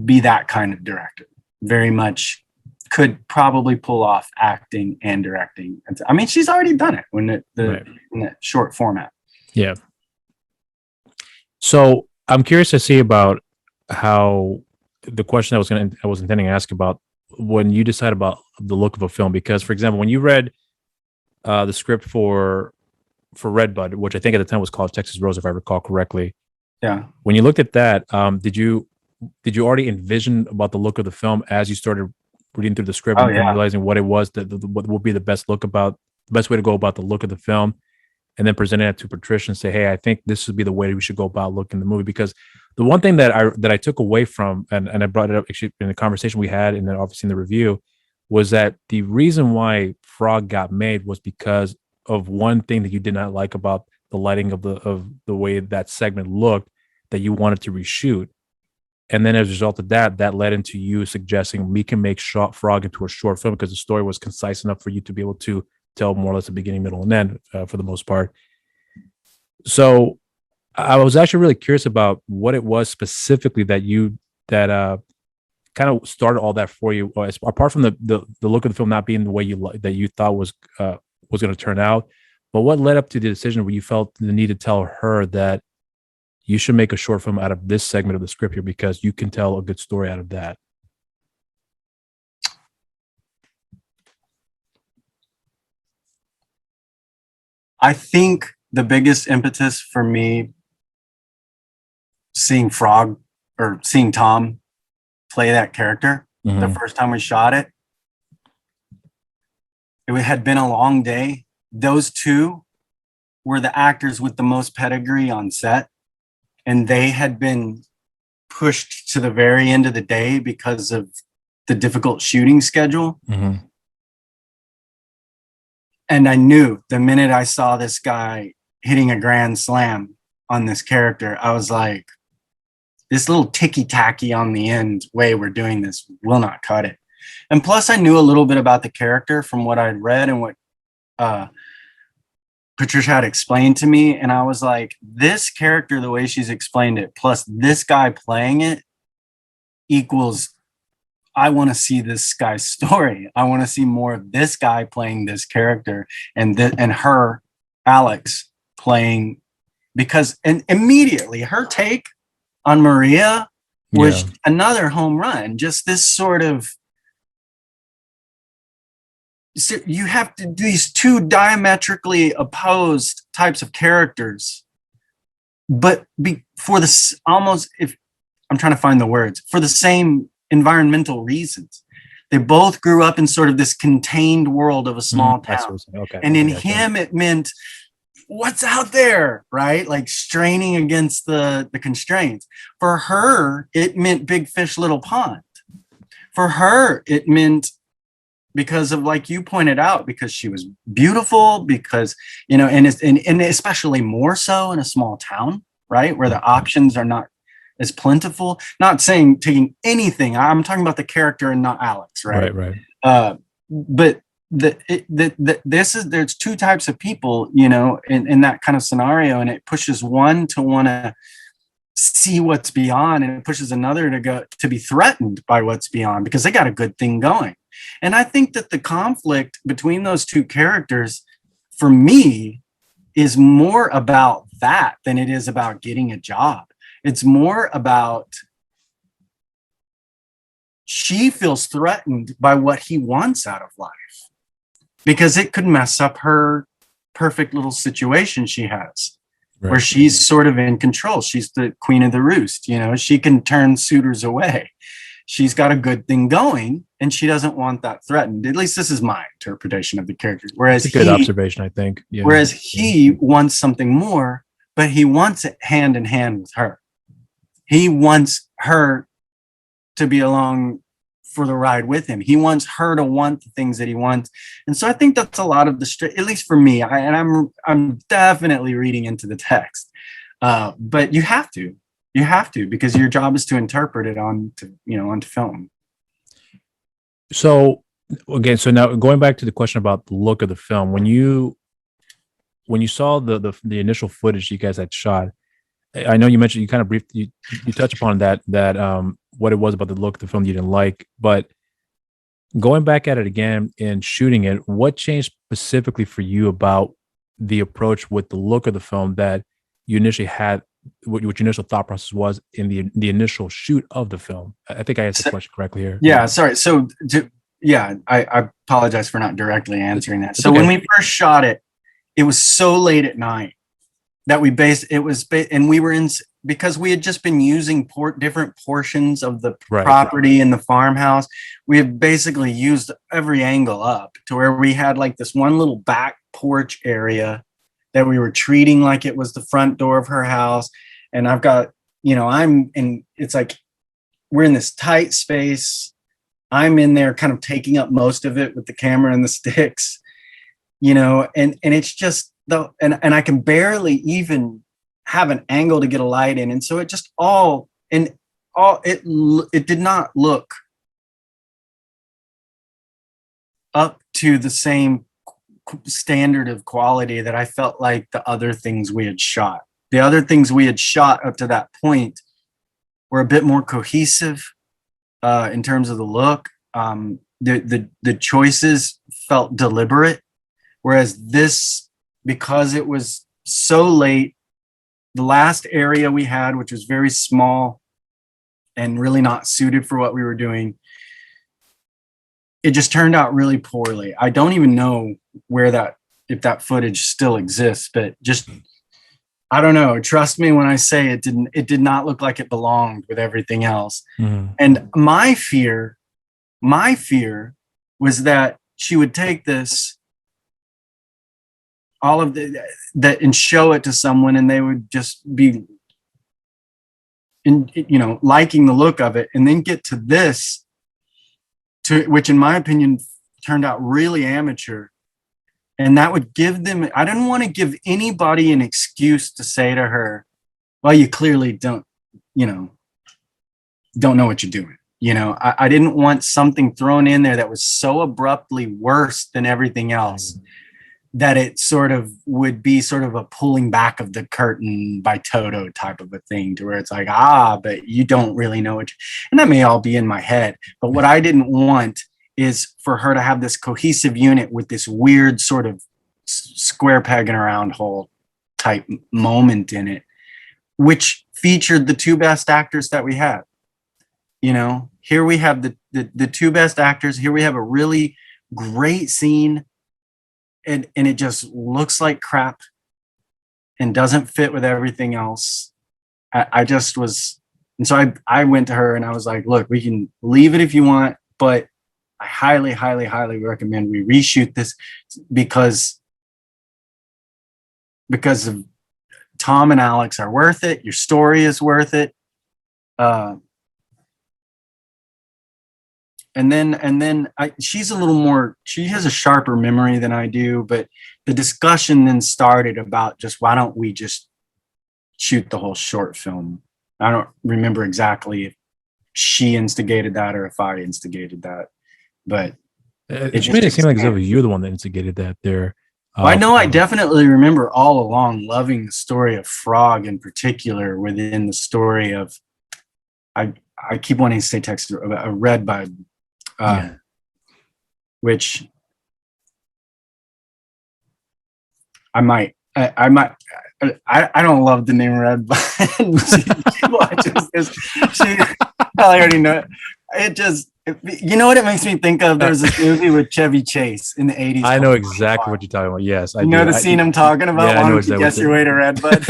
be that kind of director. Very much could probably pull off acting and directing. I mean, she's already done it in that short format. Yeah. So I'm curious to see about how the question I was intending to ask about when you decide about the look of a film. Because, for example, when you read the script for Redbud, which I think at the time was called Texas Rose, if I recall correctly, Yeah. when you looked at that, did you already envision about the look of the film as you started reading through the script Oh and yeah. realizing what it was that what would be the best way to go about the look of the film, and then presenting it to Patricia and say, "Hey, I think this would be the way we should go about looking the movie." Because the one thing that I took away from, and I brought it up actually in the conversation we had, and then obviously in the review, was that the reason why Frog got made was because of one thing that you did not like about the lighting of the way that segment looked, that you wanted to reshoot. And then as a result of that, that led into you suggesting we can make Short Frog into a short film because the story was concise enough for you to be able to tell more or less the beginning, middle, and end for the most part. So I was actually really curious about what it was specifically that kind of started all that for you, apart from the look of the film not being the way that you thought was going to turn out. But what led up to the decision where you felt the need to tell her that you should make a short film out of this segment of the script here because you can tell a good story out of that? I think the biggest impetus for me seeing Frog or seeing Tom play that character the first time we shot it, it had been a long day. Those two were the actors with the most pedigree on set, and they had been pushed to the very end of the day because of the difficult shooting schedule. Mm-hmm. And I knew the minute I saw this guy hitting a grand slam on this character, I was like, this little ticky tacky on the end way we're doing this will not cut it. And plus, I knew a little bit about the character from what I'd read and what Patricia had explained to me. And I was like, this character, the way she's explained it, plus this guy playing it equals, I want to see this guy's story. I want to see more of this guy playing this character and her, Alex, playing, because and immediately her take on Maria was another home run. Just this sort of, so you have to do these two diametrically opposed types of characters, but for this almost, if I'm trying to find the words, for the same environmental reasons. They both grew up in sort of this contained world of a small town. Okay. And in him, it meant what's out there, right? Like straining against the constraints. For her, it meant big fish, little pond. For her, it meant, because of, like you pointed out, because she was beautiful, because, you know, and especially more so in a small town, right? Where the options are not as plentiful. Not saying taking anything, I'm talking about the character and not Alex, right? Right. But there's two types of people, you know, in that kind of scenario, and it pushes one to want to see what's beyond, and it pushes another to be threatened by what's beyond because they got a good thing going. And I think that the conflict between those two characters, for me, is more about that than it is about getting a job. It's more about, she feels threatened by what he wants out of life because it could mess up her perfect little situation she has, where she's sort of in control. She's the queen of the roost, you know, she can turn suitors away. She's got a good thing going and she doesn't want that threatened. At least this is my interpretation of the character. Whereas good observation, I think. Yeah. Whereas he wants something more, but he wants it hand in hand with her. He wants her to be along for the ride with him. He wants her to want the things that he wants. And so I think that's a lot of at least for me, I'm definitely reading into the text. But you have to, because your job is to interpret it onto film. So again, so now going back to the question about the look of the film, when you saw the initial footage you guys had shot, I know you mentioned, you kind of briefed, you touched upon that what it was about the look of the film you didn't like, but going back at it again and shooting it, what changed specifically for you about the approach with the look of the film that you initially had what your initial thought process was in the initial shoot of the film. I think I answered the question correctly here. Yeah, sorry. So, I apologize for not directly answering that. So okay. when we first shot it, it was so late at night that and we were in, because we had just been using different portions of the property in the farmhouse. We had basically used every angle up to where we had like this one little back porch area that we were treating like it was the front door of her house. And I've got, it's like, we're in this tight space. I'm in there kind of taking up most of it with the camera and the sticks, and it's just and I can barely even have an angle to get a light in. And so it just it did not look up to the same standard of quality that I felt like the other things we had shot. The other things we had shot up to that point were a bit more cohesive in terms of the look. The choices felt deliberate, whereas this, because it was so late, the last area we had, which was very small and really not suited for what we were doing, it just turned out really poorly. I don't even know if that footage still exists, but just, I don't know. Trust me when I say it did not look like it belonged with everything else. Mm-hmm. And my fear was that she would take this, all of that, and show it to someone, and they would just be liking the look of it, and then get to this, which in my opinion turned out really amateur. And that would give them, I didn't want to give anybody an excuse to say to her, well, you clearly don't know what you're doing. I didn't want something thrown in there that was so abruptly worse than everything else that it sort of would be sort of a pulling back of the curtain by Toto type of a thing, to where it's like, but you don't really know it. And that may all be in my head. But what I didn't want is for her to have this cohesive unit with this weird sort of square peg in a round hole type moment in it, which featured the two best actors that we had. Here we have the two best actors. Here we have a really great scene, and it just looks like crap and doesn't fit with everything else. I just was, and so I went to her and I was like, look, we can leave it if you want, but I highly, highly, highly recommend we reshoot this because of Tom and Alex are worth it. Your story is worth it. And then she's a little more, she has a sharper memory than I do, but the discussion then started about just, why don't we just shoot the whole short film? I don't remember exactly if she instigated that or if I instigated that, but it made it seem like as if you're the one that instigated that there. Well, I know I definitely remember all along loving the story of Frog in particular, within the story of, I keep wanting to say text, a Redbud, which I don't love the name Redbud. She watches this. She probably already know it. It just, you know what it makes me think of? There's this movie with Chevy Chase in the 80s. I know exactly what you're talking about. Yes, I know the scene I'm talking about. Yeah, I know exactly. Guess your way to Redbud.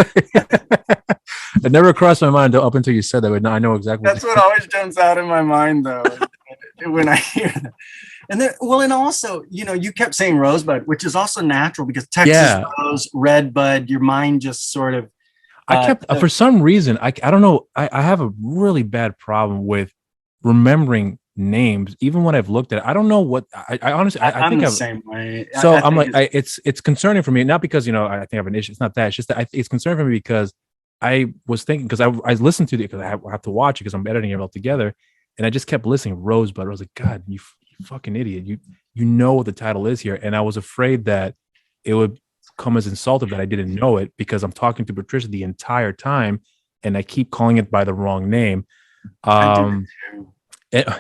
It never crossed my mind up until you said that. But I know exactly. That's what always jumps out in my mind, though, when I hear that. And then, and also, you kept saying Rosebud, which is also natural because Texas Rose, Redbud, your mind just sort of. I kept, for some reason, I don't know. I have a really bad problem with remembering names, even when I've looked at it. I don't know what I honestly, I think I'm the same way. So I'm like, it's concerning for me, not because, I think I have an issue. It's not that. It's just that it's concerning for me because I was thinking, because I listened to it because I have to watch it because I'm editing it all together. And I just kept listening, Rosebud. I was like, God, you fucking idiot. You know what the title is here. And I was afraid that it would come as insultive that I didn't know it because I'm talking to Patricia the entire time and I keep calling it by the wrong name.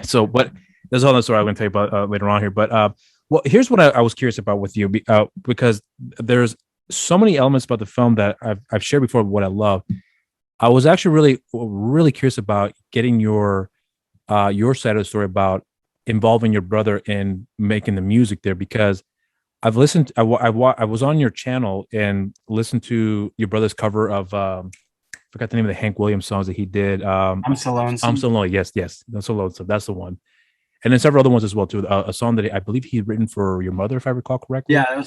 So, but there's all the story I'm going to tell you about later on here. But well, here's what I was curious about with you because there's so many elements about the film that I've shared before what I love. I was actually really curious about getting your side of the story about involving your brother in making the music there, because I've listened. I was on your channel and listened to your brother's cover of forgot the name of the Hank Williams songs that he did. I'm so I'm lonesome. so lonely. Yes, I'm so lonesome. That's the one. And then several other ones as well too. A song that I believe he'd written for your mother, if I recall correctly. Yeah, that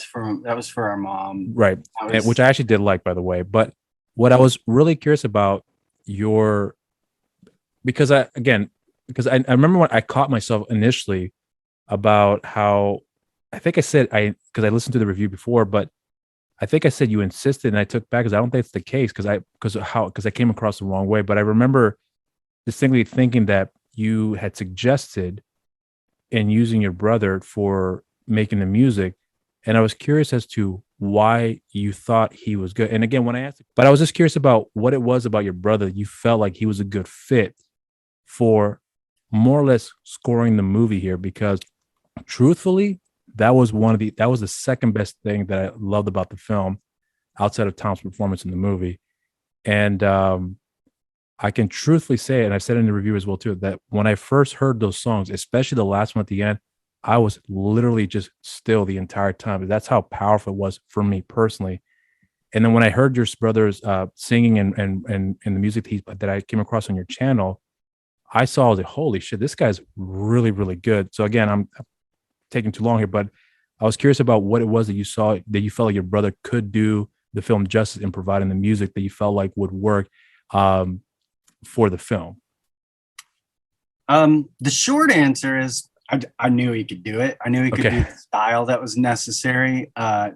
was for our mom. Right, That and, which was I actually did like, by the way. But what I was really curious about your because I remember when I caught myself initially about how I think I said I because I listened to the review before, but I think I said you insisted, and I took back because I don't think it's the case because I came across the wrong way. But I remember distinctly thinking that you had suggested in using your brother for making the music, and I was curious as to why you thought he was good. And again, when I asked, but I was just curious about what it was about your brother you felt like he was a good fit for more or less scoring the movie here, because truthfully, that was the second best thing that I loved about the film outside of Tom's performance in the movie. And I can truthfully say, and I said in the review as well too, that when I first heard those songs, especially the last one at the end, I was literally just still the entire time. That's how powerful it was for me personally. And then when I heard your brothers singing and the music that I came across on your channel, I saw, I was like, holy shit, this guy's really good. So again, I'm taking too long here, but I was curious about what it was that you saw that you felt like your brother could do the film justice in providing the music that you felt like would work um, for the film. the short answer is I knew he could do it. I knew he could do Okay. the style that was necessary. I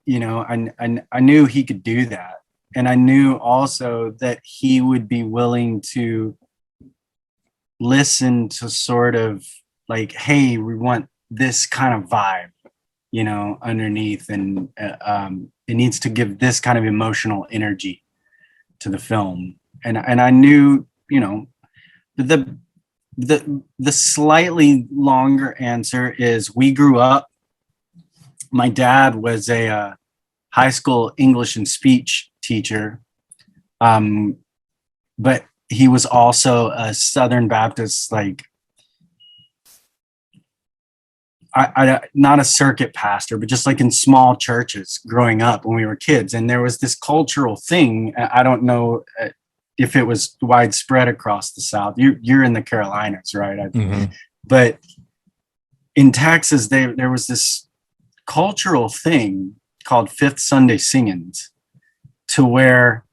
knew he could do that. And I knew also that he would be willing to listen to sort of like, hey, we want this kind of vibe, underneath, and it needs to give this kind of emotional energy to the film. And I knew, the the slightly longer answer is we grew up. My dad was a high school English and speech teacher, um, but he was also a Southern Baptist, like not a circuit pastor, but just like in small churches growing up when we were kids. And there was this cultural thing. I don't know if it was widespread across the South. You're in the Carolinas, right? Mm-hmm. But in Texas, there was this cultural thing called Fifth Sunday Singings, to where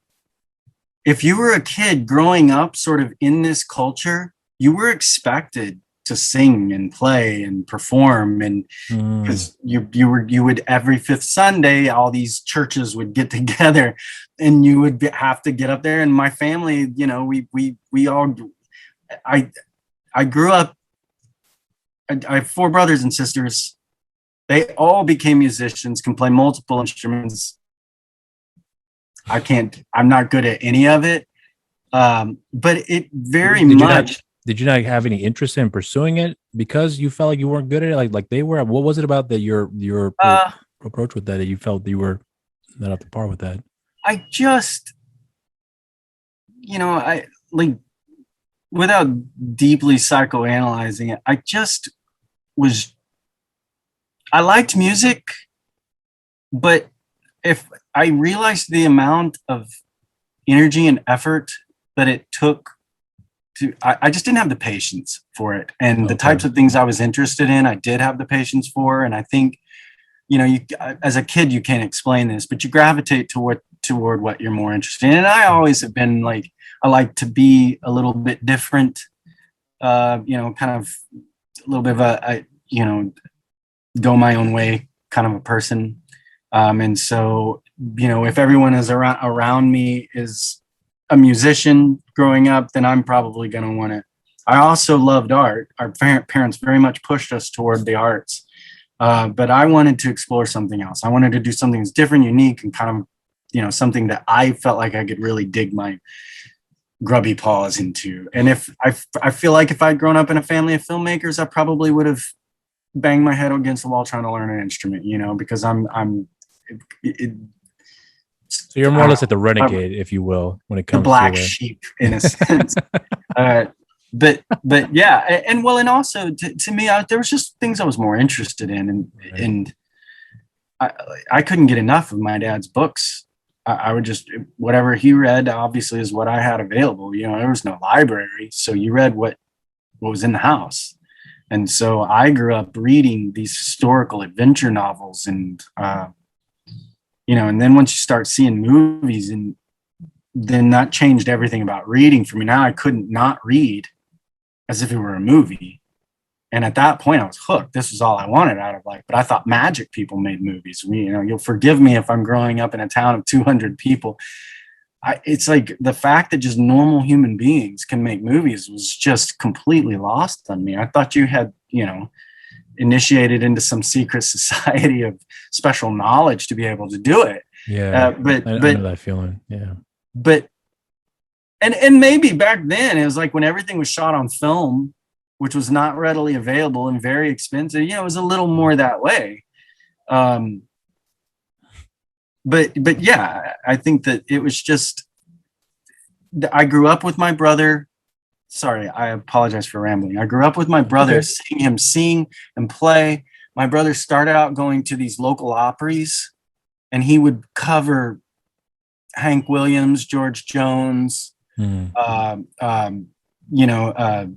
if you were a kid growing up sort of in this culture, you were expected to sing and play and perform, and Mm. because you would every fifth Sunday, all these churches would get together, and you would have to get up there. And my family, we all, I I grew up. I have four brothers and sisters. They all became musicians, can play multiple instruments. I'm not good at any of it. But it very Did you not much, did you not have any interest in pursuing it because you felt like you weren't good at it, like they were? What was it about that your uh, approach with that you felt you were not up to par with that? I just, I like, without deeply psychoanalyzing it, I just was, I liked music, but if I realized the amount of energy and effort that it took I just didn't have the patience for it. And the Okay. types of things I was interested in, I did have the patience for. And I think, as a kid, you can't explain this, but you gravitate toward what you're more interested in. And I always have been like, I like to be a little bit different, kind of a little bit of go my own way kind of a person. And so, if everyone is around me is a musician growing up, then I'm probably going to want to. I also loved art. Our parents very much pushed us toward the arts. But I wanted to explore something else. I wanted to do something that's different, unique, and kind of, something that I felt like I could really dig my grubby paws into. And if I feel like if I'd grown up in a family of filmmakers, I probably would have banged my head against the wall trying to learn an instrument, because it, So you're more or less like the renegade, if you will, when it the comes black to sheep in a sense. But yeah, and well, and also to me, there was just things I was more interested in, and I couldn't get enough of my dad's books. I would just, whatever he read, obviously, is what I had available. You know, there was no library, so you read what was in the house. And so I grew up reading these historical adventure novels, and you know, and then once you start seeing movies, and then that changed everything about reading for me. Now I couldn't not read as if it were a movie. And at that point, I was hooked. This was all I wanted out of life. But I thought magic people made movies. You know, you'll forgive me if I'm growing up in a town of 200 people. It's like the fact that just normal human beings can make movies was just completely lost on me. I thought you had, you know, initiated into some secret society of special knowledge to be able to do it. I know that feeling. Yeah. But and maybe back then it was like when everything was shot on film, which was not readily available and very expensive. You know, it was a little more that way. But yeah, I think that it was just, I grew up with my brother. Sorry, I apologize for rambling. I grew up with my brother, seeing him sing and play. My brother started out going to these local opries, and he would cover Hank Williams, George Jones, you know,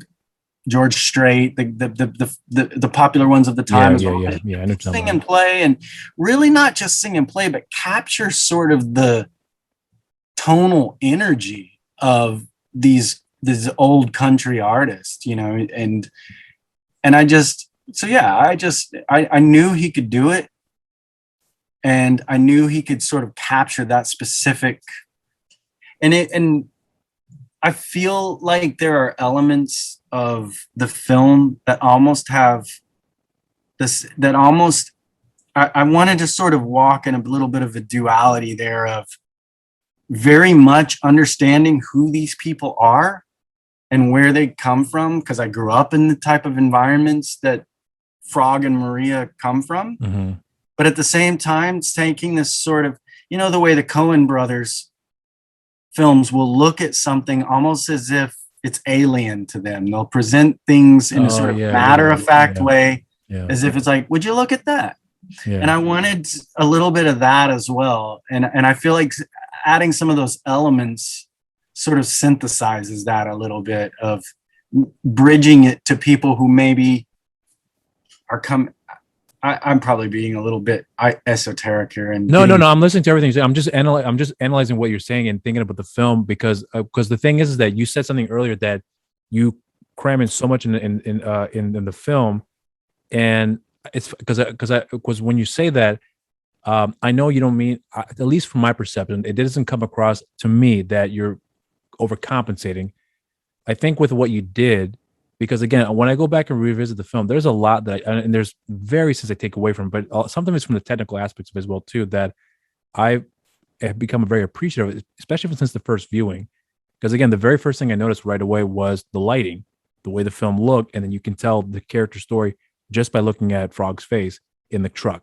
George Strait, the popular ones of the time. Yeah. Sing and play, and really not just sing and play, but capture sort of the tonal energy of these old country artists, you know, and I just, so yeah, I knew he could do it, and I knew he could sort of capture that specific, and I feel like there are elements of the film that almost have this, that almost, I wanted to sort of walk in a little bit of a duality there of very much understanding who these people are and where they come from, because I grew up in the type of environments that Frog and Maria come from. Mm-hmm. But at the same time, taking this sort of, you know, the way the Coen brothers films will look at something almost as if it's alien to them. They'll present things in a sort of matter-of-fact way, as if it's like, would you look at that? And I wanted a little bit of that as well. And I feel like adding some of those elements sort of synthesizes that a little bit, of bridging it to people who maybe are I'm probably being a little bit esoteric here. And no. I'm listening to everything. I'm just analyzing what you're saying and thinking about the film, because the thing is that you said something earlier that you cram in so much in the film, and it's because when you say that, I know you don't mean, at least from my perception, it doesn't come across to me that you're overcompensating. I think with what you did, because again, when I go back and revisit the film, there's a lot and there's very things I take away from, but something is from the technical aspects of it as well too, that I have become very appreciative of, especially since the first viewing. Because again, the very first thing I noticed right away was the lighting, the way the film looked, and then you can tell the character story just by looking at Frog's face in the truck.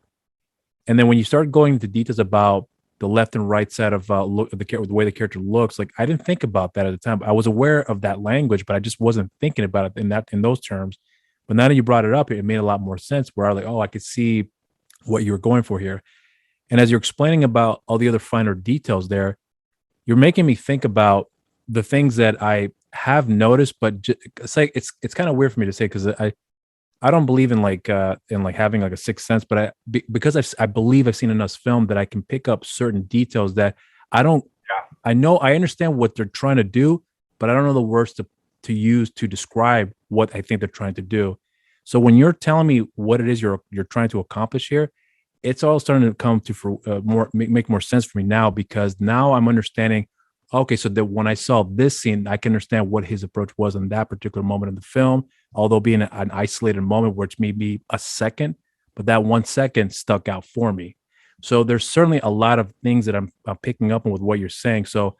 And then when you start going into details about the left and right side of the way the character looks, like I didn't think about that at the time. I was aware of that language, but I just wasn't thinking about it in those terms. But now that you brought it up, it made a lot more sense, where I was like, oh, I could see what you were going for here. And as you're explaining about all the other finer details there, you're making me think about the things that I have noticed, but it's like it's kind of weird for me to say, because I don't believe in having like a sixth sense, but because I believe I've seen enough film that I can pick up certain details that I don't. Yeah. I understand what they're trying to do, but I don't know the words to use to describe what I think they're trying to do. So when you're telling me what it is you're trying to accomplish here, it's all starting to come to make more sense for me now, because now I'm understanding. Okay, so that when I saw this scene, I can understand what his approach was in that particular moment in the film, although being an isolated moment where it's maybe a second, but that 1 second stuck out for me. So there's certainly a lot of things that I'm picking up on with what you're saying. So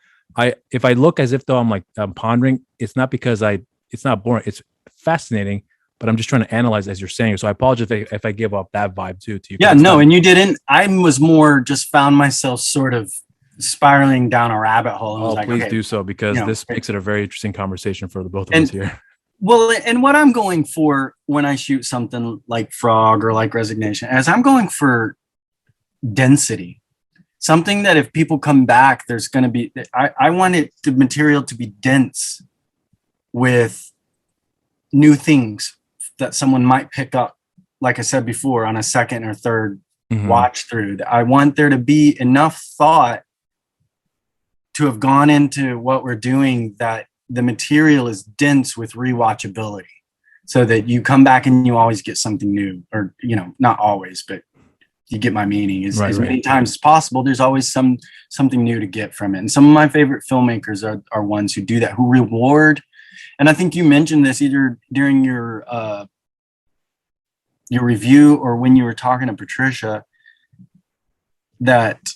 if I look as if though I'm pondering, it's not because it's not boring, it's fascinating, but I'm just trying to analyze as you're saying. So I apologize if I give off that vibe too to you. Yeah, no, and you didn't. I was more just found myself sort of spiraling down a rabbit hole. And was like, please okay, do so, because you know, this makes it a very interesting conversation for the both of and us here. well, and what I'm going for when I shoot something like Frog or like Resignation is I'm going for density. Something that if people come back, there's going to be, I want the material to be dense with new things that someone might pick up, like I said before, on a second or third watch through. I want there to be enough thought to have gone into what we're doing that the material is dense with rewatchability, so that you come back and you always get something new, or, you know, not always, but you get my meaning. As many times as possible, there's always something new to get from it. And some of my favorite filmmakers are ones who do that, who reward. And I think you mentioned this either during your review or when you were talking to Patricia, that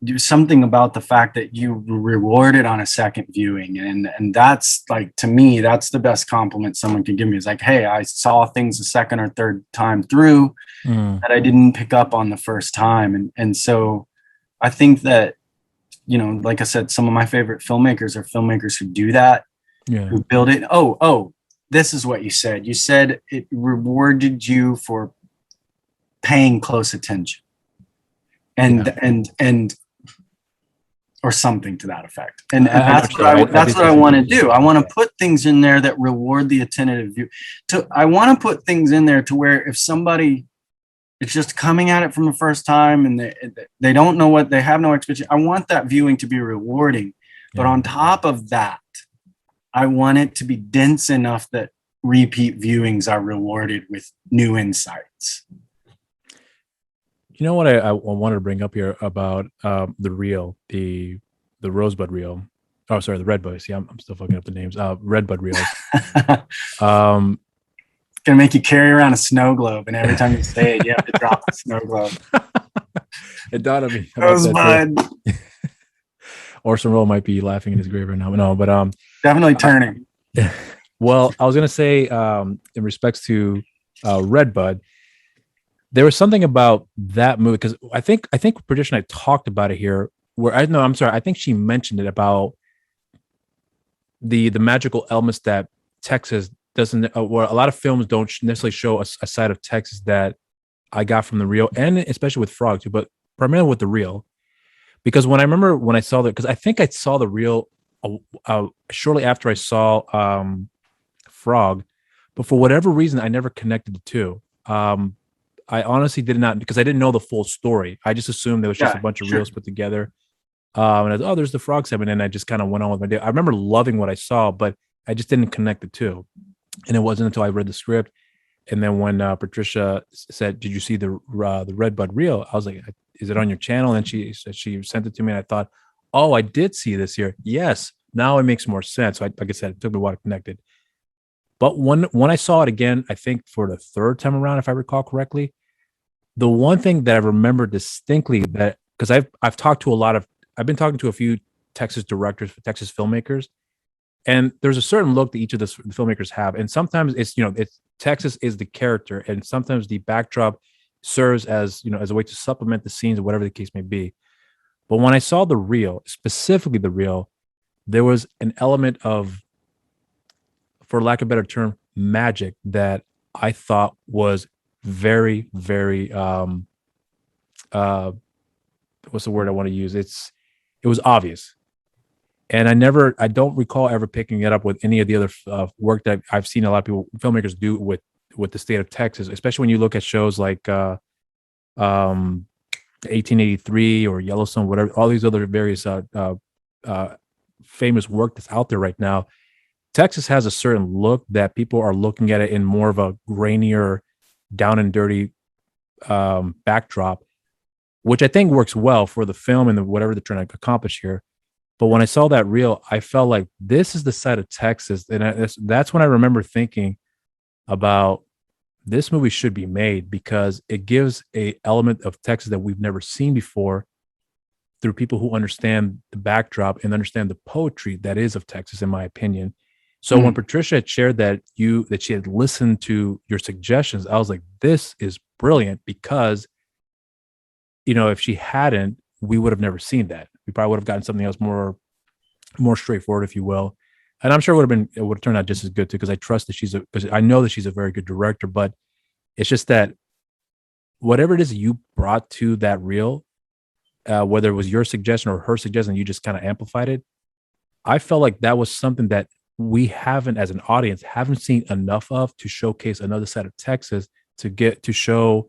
do something about the fact that you reward it on a second viewing. And that's, like, to me, that's the best compliment someone can give me, is like, hey, I saw things a second or third time through that I didn't pick up on the first time. And so I think that, you know, like I said, some of my favorite filmmakers are filmmakers who do that, who build it. Oh, this is what you said. You said it rewarded you for paying close attention, and or something to that effect. And that's what I want to do. I want to put things in there that reward the attentive view. I want to put things in there to where if somebody is just coming at it from the first time and they don't know what, they have no expectation, I want that viewing to be rewarding. But on top of that, I want it to be dense enough that repeat viewings are rewarded with new insights. You know what I wanted to bring up here about the reel, the Rosebud reel. Oh, sorry, the Redbud. See, I'm still fucking up the names. Redbud reels. Gonna make you carry around a snow globe, and every time you say it, you have to drop a snow globe. It dawned on me. Rosebud. Orson Welles might be laughing in his grave right now. No, but definitely turning. Well, I was gonna say, in respects to Redbud, there was something about that movie, because I think Patricia and I talked about it here. I think she mentioned it about the magical elements that Texas doesn't, where a lot of films don't necessarily show a side of Texas that I got from the reel, and especially with Frog too, but primarily with the reel. Because when I saw that, because I think I saw the reel shortly after I saw Frog, but for whatever reason, I never connected the two. I honestly did not, because I didn't know the full story. I just assumed there was just a bunch of reels put together. And I was, there's the Frog segment, and I just kind of went on with my day. I remember loving what I saw, but I just didn't connect the two. And it wasn't until I read the script, and then when Patricia said, "Did you see the Redbud reel?" I was like, "Is it on your channel?" And she said she sent it to me, and I thought, "Oh, I did see this here. Yes, now it makes more sense." So like I said, it took me a while to connect it. But when I saw it again, I think for the third time around, if I recall correctly, the one thing that I remember distinctly, that because I've been talking to a few Texas directors, Texas filmmakers, and there's a certain look that each of the filmmakers have, and sometimes it's Texas is the character, and sometimes the backdrop serves as as a way to supplement the scenes or whatever the case may be. But when I saw the reel, specifically the reel, there was an element of, for lack of a better term, magic that I thought was very, very what's the word I want to use? It was obvious. And I don't recall ever picking it up with any of the other work that I've seen a lot of filmmakers do with the state of Texas, especially when you look at shows like 1883 or Yellowstone, whatever, all these other various famous work that's out there right now. Texas has a certain look that people are looking at it in more of a grainier, down and dirty backdrop, which I think works well for the film and whatever they're trying to accomplish here. But when I saw that reel, I felt like this is the side of Texas, and that's when I remember thinking about this movie should be made, because it gives a element of Texas that we've never seen before through people who understand the backdrop and understand the poetry that is of Texas, in my opinion. So when Patricia had shared that she had listened to your suggestions, I was like, this is brilliant, because if she hadn't, we would have never seen that. We probably would have gotten something else more straightforward, if you will. And I'm sure it would have turned out just as good too, because I trust that because I know that she's a very good director. But it's just that whatever it is you brought to that reel, whether it was your suggestion or her suggestion, you just kind of amplified it. I felt like that was something that we haven't, as an audience, haven't seen enough of to showcase another side of Texas, to show,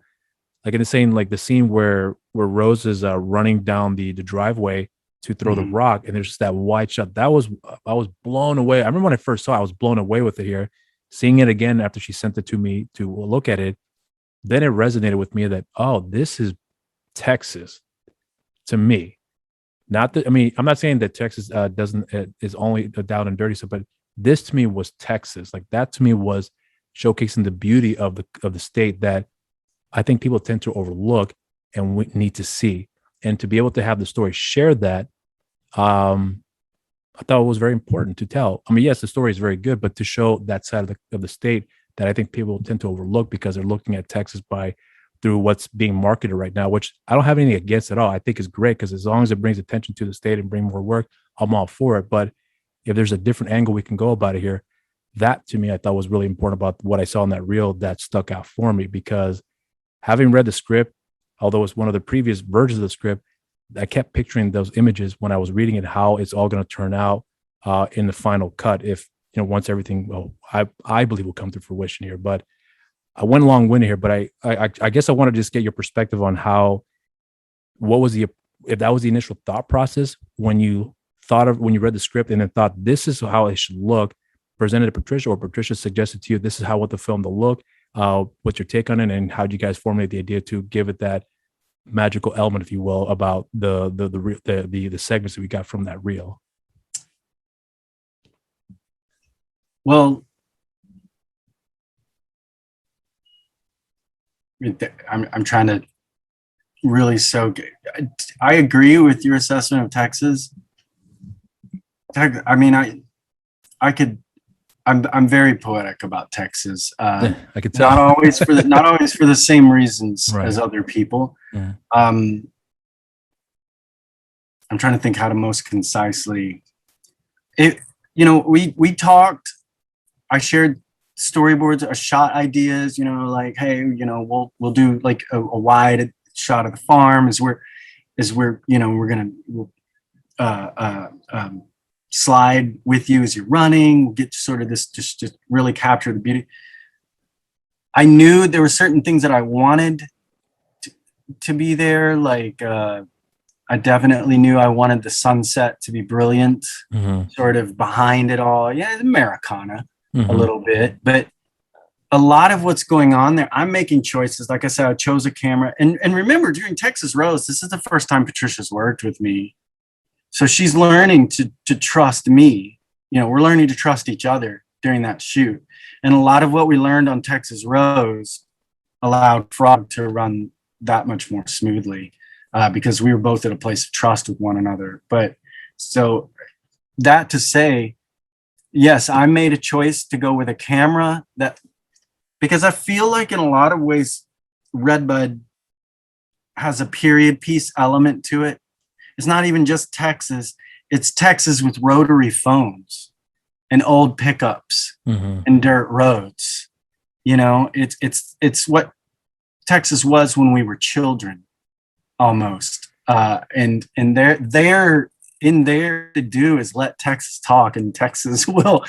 like in the scene where Rose is running down the driveway to throw the rock, and there's just that wide shot. I was blown away. I remember when I first saw it, I was blown away with it here. Seeing it again after she sent it to me to look at it, then it resonated with me that, oh, this is Texas to me. Not that, I mean, I'm not saying that Texas is only down and dirty stuff, but this to me was Texas. Like, that to me was showcasing the beauty of the state that I think people tend to overlook and we need to see. And to be able to have the story share that, I thought it was very important to tell. I mean, yes, the story is very good, but to show that side of the state that I think people tend to overlook because they're looking at Texas through what's being marketed right now, which I don't have anything against at all. I think is great, because as long as it brings attention to the state and bring more work, I'm all for it. But if there's a different angle we can go about it here, that to me, I thought was really important about what I saw in that reel that stuck out for me, because having read the script, although it's one of the previous versions of the script, I kept picturing those images when I was reading it, how it's all going to turn out in the final cut. If, once everything, I believe will come to fruition here. But I went long-winded here, but I guess I want to just get your perspective on if that was the initial thought process when you read the script and then thought, this is how it should look, presented to Patricia, or Patricia suggested to you, this is how I want the film to look. What's your take on it, and how did you guys formulate the idea to give it that magical element, if you will, about the segments that we got from that reel? Well, I'm trying to really soak it. I agree with your assessment of Texas. I mean, I'm very poetic about Texas. I could tell. Not always for the same reasons as other people. Yeah. I'm trying to think how to most concisely. We talked. I shared storyboards, shot ideas. Like, hey, we'll do like a wide shot of the farm as we're gonna slide with you as you're running. We'll get sort of this just really capture the beauty. I knew there were certain things that I wanted to be there. Like I definitely knew I wanted the sunset to be brilliant, sort of behind it all. Yeah, Americana a little bit, but a lot of what's going on there, I'm making choices. Like I said, I chose a camera, and remember, during Texas Rose, this is the first time Patricia's worked with me. So she's learning to trust me. We're learning to trust each other during that shoot. And a lot of what we learned on Texas Rose allowed Frog to run that much more smoothly because we were both at a place of trust with one another. But so that to say, yes, I made a choice to go with a camera because I feel like in a lot of ways, Redbud has a period piece element to it. It's not even just Texas. It's Texas with rotary phones and old pickups and dirt roads. It's what Texas was when we were children, almost. And they're in there to do is let Texas talk, and Texas will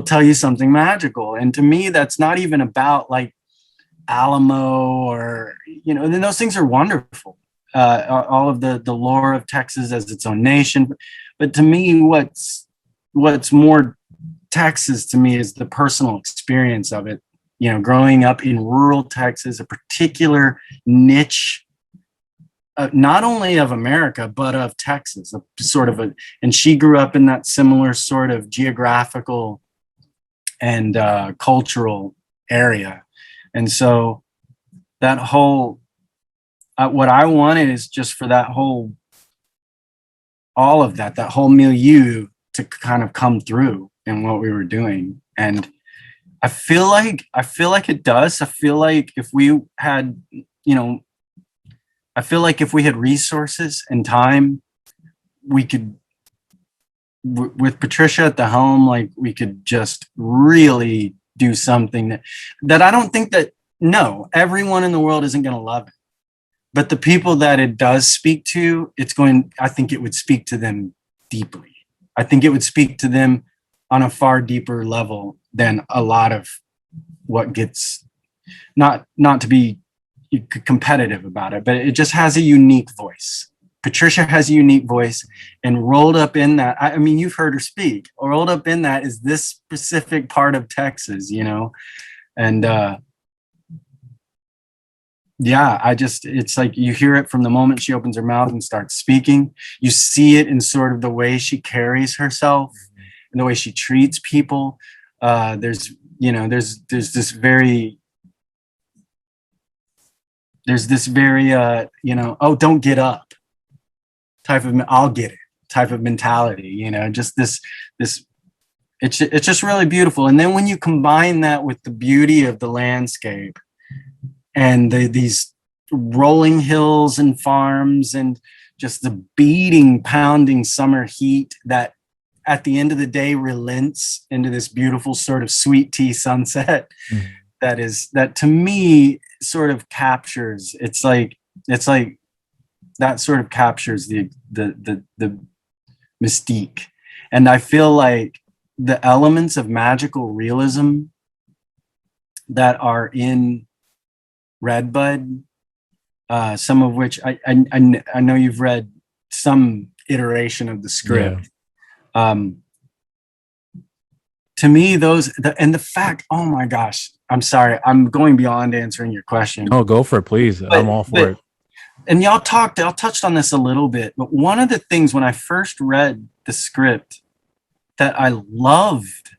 tell you something magical. And to me, that's not even about like Alamo or and those things are wonderful. All of the lore of Texas as its own nation, but to me, what's more Texas to me is the personal experience of it. Growing up in rural Texas, a particular niche, not only of America but of Texas, and she grew up in that similar sort of geographical and cultural area, and so that whole. What I wanted is just for all of that whole milieu to kind of come through in what we were doing. And I feel like it does. I feel like if we had, I feel like if we had resources and time, we could, with Patricia at the helm, like we could just really do something that I don't think that, no, everyone in the world isn't going to love it. But the people that it does speak to, I think it would speak to them deeply. I think it would speak to them on a far deeper level than a lot of what gets, not to be competitive about it, but it just has a unique voice. Patricia has a unique voice, and rolled up in that, I mean, you've heard her speak, rolled up in that is this specific part of Texas, and yeah, it's like you hear it from the moment she opens her mouth and starts speaking. You see it in sort of the way she carries herself and the way she treats people. There's this very, oh, don't get up type of, I'll get it type of mentality, just this, it's just really beautiful. And then when you combine that with the beauty of the landscape and these rolling hills and farms and just the beating, pounding summer heat that at the end of the day relents into this beautiful sort of sweet tea sunset, that to me sort of captures, it's like that sort of captures the mystique. And I feel like the elements of magical realism that are in Redbud, some of which I know you've read some iteration of the script. Yeah. To me, and the fact, oh my gosh, I'm sorry, I'm going beyond answering your question. Oh, go for it, please. I'm all for it. And y'all touched on this a little bit, but one of the things when I first read the script that I loved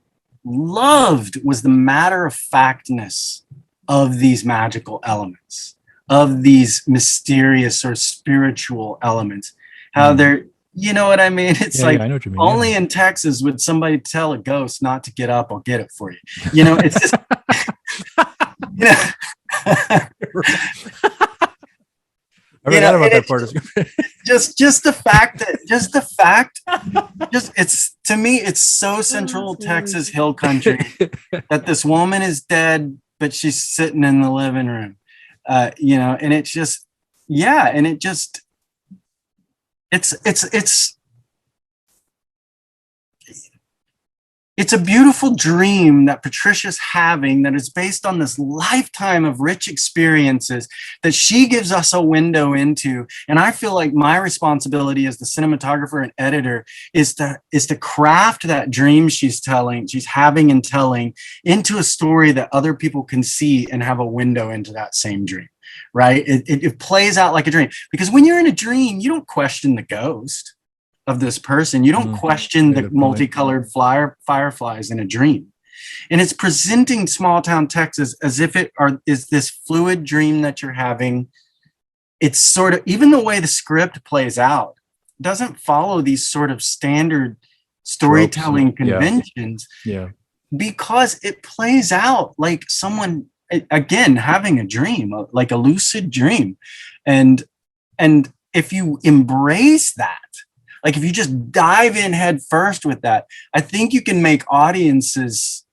was the matter of factness of these magical elements, of these mysterious or spiritual elements, how they're, you know what I mean? It's I know what you mean. Only in Texas would somebody tell a ghost not to get up. I'll get it for you. It's just, I forgot about that part. Just the fact, it's, to me, it's so central Texas hill country that this woman is dead, but she's sitting in the living room, and it's just, yeah. And it just, it's a beautiful dream that Patricia's having that is based on this lifetime of rich experiences that she gives us a window into. And I feel like my responsibility as the cinematographer and editor is to craft that dream she's having and telling into a story that other people can see and have a window into that same dream, right? It plays out like a dream, because when you're in a dream, you don't question the ghost of this person. You don't question the multicolored fireflies in a dream. And it's presenting small town Texas as if is this fluid dream that you're having. It's sort of, even the way the script plays out doesn't follow these sort of standard storytelling conventions. Yeah. Because it plays out like someone, again, having a dream, like a lucid dream. And if you embrace that, like if you just dive in head first with that, I think you can make audiences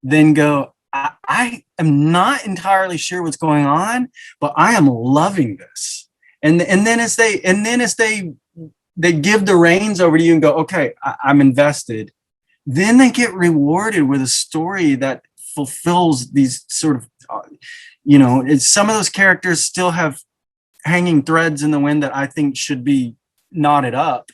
then go, I am not entirely sure what's going on, but I am loving this. And then as they give the reins over to you and go, okay, I'm invested. Then they get rewarded with a story that fulfills these sort of, some of those characters still have hanging threads in the wind that I think should be knotted up.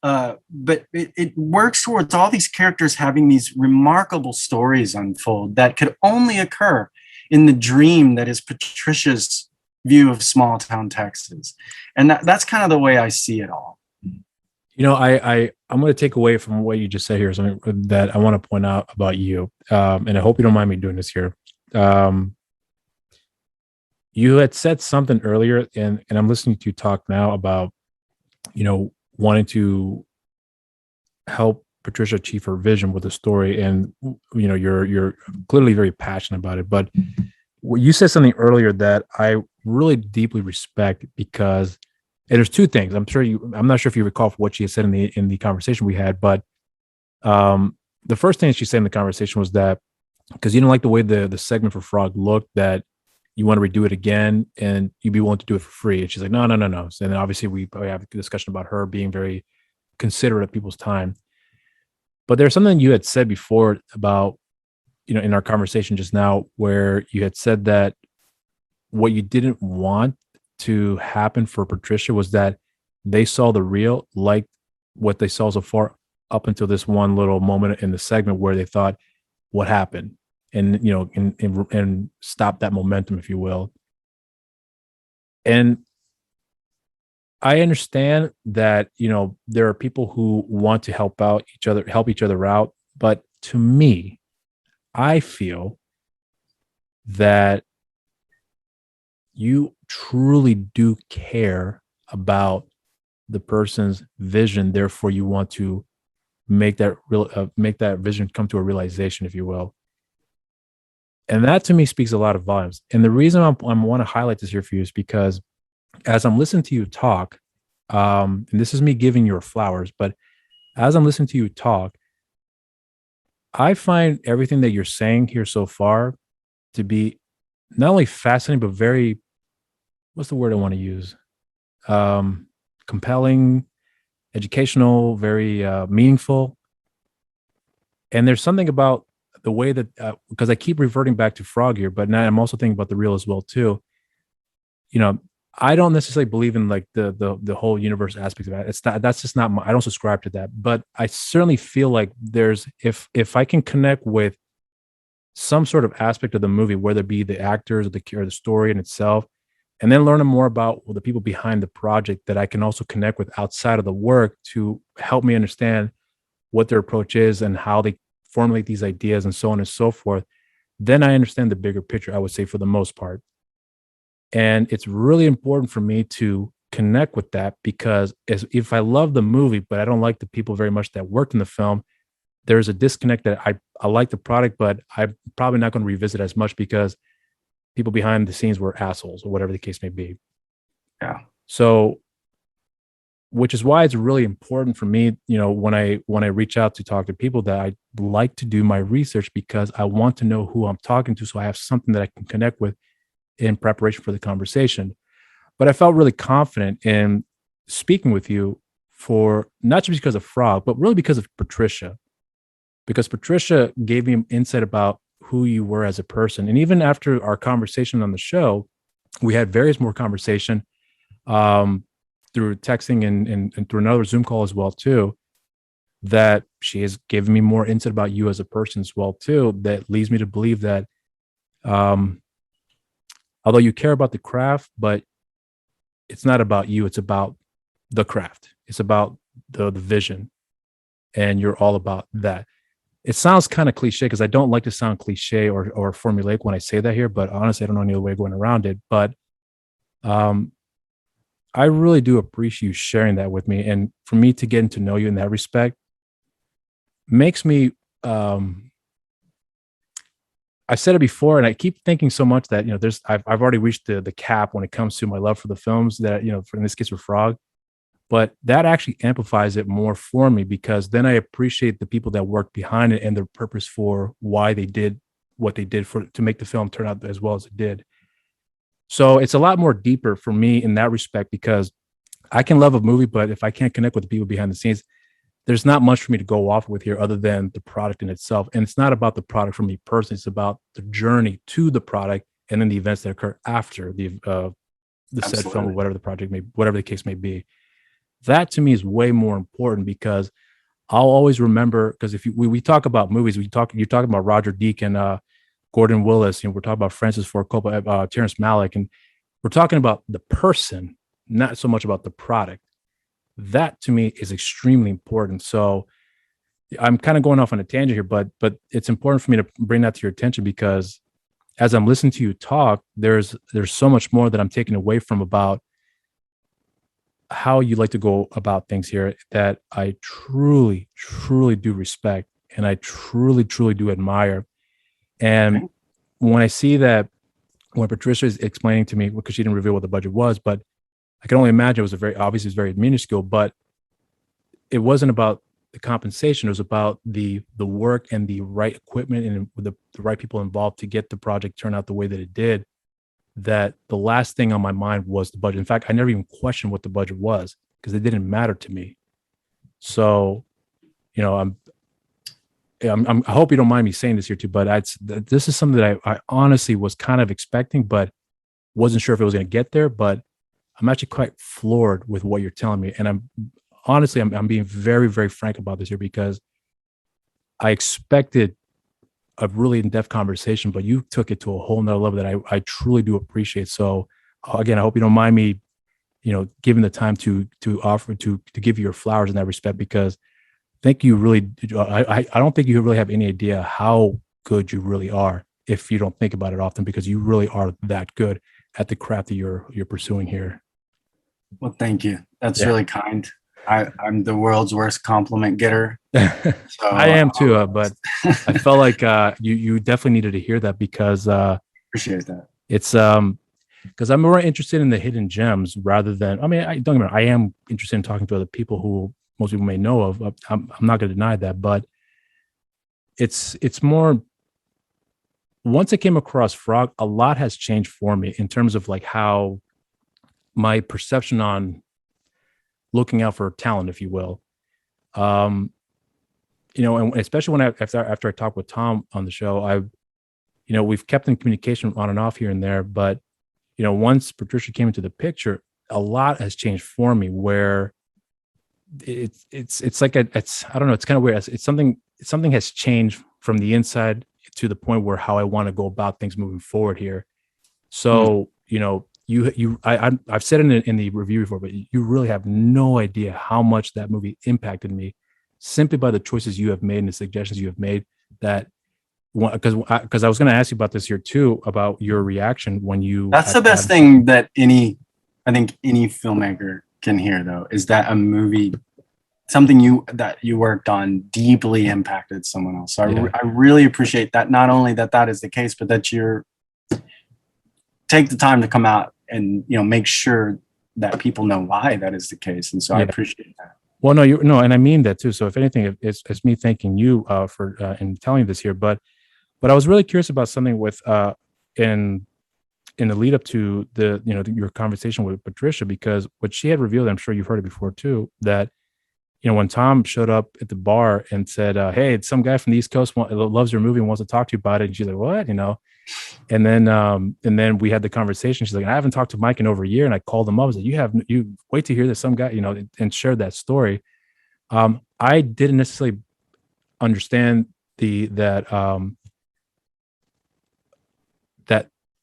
But it works towards all these characters having these remarkable stories unfold that could only occur in the dream that is Patricia's view of small town Texas. And that's kind of the way I see it all. I'm going to take away from what you just said here, something that I want to point out about you. And I hope you don't mind me doing this here. You had said something earlier, and I'm listening to you talk now about, wanting to help Patricia achieve her vision with the story, and you're clearly very passionate about it. But you said something earlier that I really deeply respect because there's two things. I'm not sure if you recall what she had said in the conversation we had, but the first thing she said in the conversation was that because you didn't like the way the segment for Frog looked, that you want to redo it again and you'd be willing to do it for free. And she's like, no, no, no, no. So then obviously we have a discussion about her being very considerate of people's time. But there's something you had said before about, in our conversation just now, where you had said that what you didn't want to happen for Patricia was that they saw the real, like what they saw so far up until this one little moment in the segment where they thought, what happened? And and stop that momentum, if you will. And I understand that there are people who want to help each other out, but to me, I feel that you truly do care about the person's vision. Therefore, you want to make that vision come to a realization, if you will. And that to me speaks a lot of volumes. And the reason I want to highlight this here for you is because as I'm listening to you talk, and this is me giving your flowers, but as I'm listening to you talk, I find everything that you're saying here so far to be not only fascinating, but very, what's the word I want to use? Compelling, educational, very meaningful. And there's something about the way that, because I keep reverting back to Frog here, but now I'm also thinking about the real as well too. I don't necessarily believe in like the whole universe aspect of that. That's just not I don't subscribe to that. But I certainly feel like if I can connect with some sort of aspect of the movie, whether it be the actors or the story in itself, and then learning more about the people behind the project that I can also connect with outside of the work to help me understand what their approach is and how they formulate these ideas and so on and so forth, then I understand the bigger picture, I would say, for the most part. And it's really important for me to connect with that because if I love the movie, but I don't like the people very much that worked in the film, there's a disconnect that I like the product, but I'm probably not going to revisit as much because people behind the scenes were assholes or whatever the case may be. Yeah. So, which is why it's really important for me, when I reach out to talk to people, that I like to do my research because I want to know who I'm talking to, so I have something that I can connect with in preparation for the conversation. But I felt really confident in speaking with you for not just because of Frog, but really because of Patricia. Because Patricia gave me insight about who you were as a person. And even after our conversation on the show, we had various more conversation through texting and through another Zoom call as well, too, that she has given me more insight about you as a person as well, too, that leads me to believe that although you care about the craft, but it's not about you, it's about the craft. It's about the vision. And you're all about that. It sounds kind of cliche because I don't like to sound cliche or formulaic when I say that here, but honestly, I don't know any other way of going around it. But I really do appreciate you sharing that with me. And for me to get to know you in that respect makes me, I said it before, and I keep thinking so much that, I've already reached the cap when it comes to my love for the films that, in this case for Frog, but that actually amplifies it more for me because then I appreciate the people that worked behind it and their purpose for why they did what they did to make the film turn out as well as it did. So it's a lot more deeper for me in that respect because I can love a movie, but if I can't connect with the people behind the scenes, there's not much for me to go off with here other than the product in itself. And it's not about the product for me personally. It's about the journey to the product and then the events that occur after the said film or whatever the case may be. That to me is way more important because I'll always remember, because if we talk about movies, you're talking about Roger Deakins, Gordon Willis, we're talking about Francis Ford Coppola, Terrence Malick, and we're talking about the person, not so much about the product. That to me is extremely important. So I'm kind of going off on a tangent here, but it's important for me to bring that to your attention because as I'm listening to you talk, there's so much more that I'm taking away from about how you like to go about things here that I truly, truly do respect, and I truly, truly do admire. And Okay. when I see that, when Patricia is explaining to me, because she didn't reveal what the budget was, but I can only imagine it was obviously it was very minuscule, but it wasn't about the compensation. It was about the work and the right equipment and the right people involved to get the project turn out the way that it did. That the last thing on my mind was the budget. In fact, I never even questioned what the budget was because it didn't matter to me. So, you know, I hope you don't mind me saying this here too, but this is something that I honestly was kind of expecting, but wasn't sure if it was going to get there. But I'm actually quite floored with what you're telling me, and I'm being very, very frank about this here because I expected a really in-depth conversation, but you took it to a whole nother level that I truly do appreciate. So again, I hope you don't mind me, giving the time to offer to give you your flowers in that respect, because I think you really, I don't think you really have any idea how good you really are if you don't think about it often, because you really are that good at the craft that you're pursuing here. Well, thank you. That's Yeah. really kind. I'm the world's worst compliment getter. I So am too, but I felt like you definitely needed to hear that because appreciate that. it's because I'm more interested in the hidden gems rather than, I mean, I don't get me wrong, I am interested in talking to other people who most people may know of. I'm not going to deny that, but it's more, once I came across Frog, a lot has changed for me in terms of like how my perception on looking out for talent, if you will. Um, and especially when after I talked with Tom on the show, we've kept in communication on and off here and there, but once Patricia came into the picture, a lot has changed for me. Where it's like it's I don't know, it's kind of weird. It's something has changed from the inside to the point where how I want to go about things moving forward here. Mm. So I've said it in the review before, but you really have no idea how much that movie impacted me simply by the choices you have made and the suggestions you have made. That because I was going to ask you about this here too, about your reaction when you That's the best thing that I think any filmmaker can hear, though, is that a movie, something that you worked on, deeply impacted someone else. So Yeah. I really appreciate that. Not only that is the case, but that you're take the time to come out and make sure that people know why that is the case. And so I appreciate that. Well, no, and I mean that too. So if anything, it's me thanking you for in telling this here, but I was really curious about something with in the lead up to your conversation with Patricia, because what she had revealed, I'm sure you've heard it before too, that when Tom showed up at the bar and said, "Hey, it's some guy from the East Coast loves your movie and wants to talk to you about it," and she's like, "What?" And then we had the conversation. She's like, "I haven't talked to Mike in over a year," and I called him up. I was like, "You wait to hear that some guy," and shared that story. I didn't necessarily understand that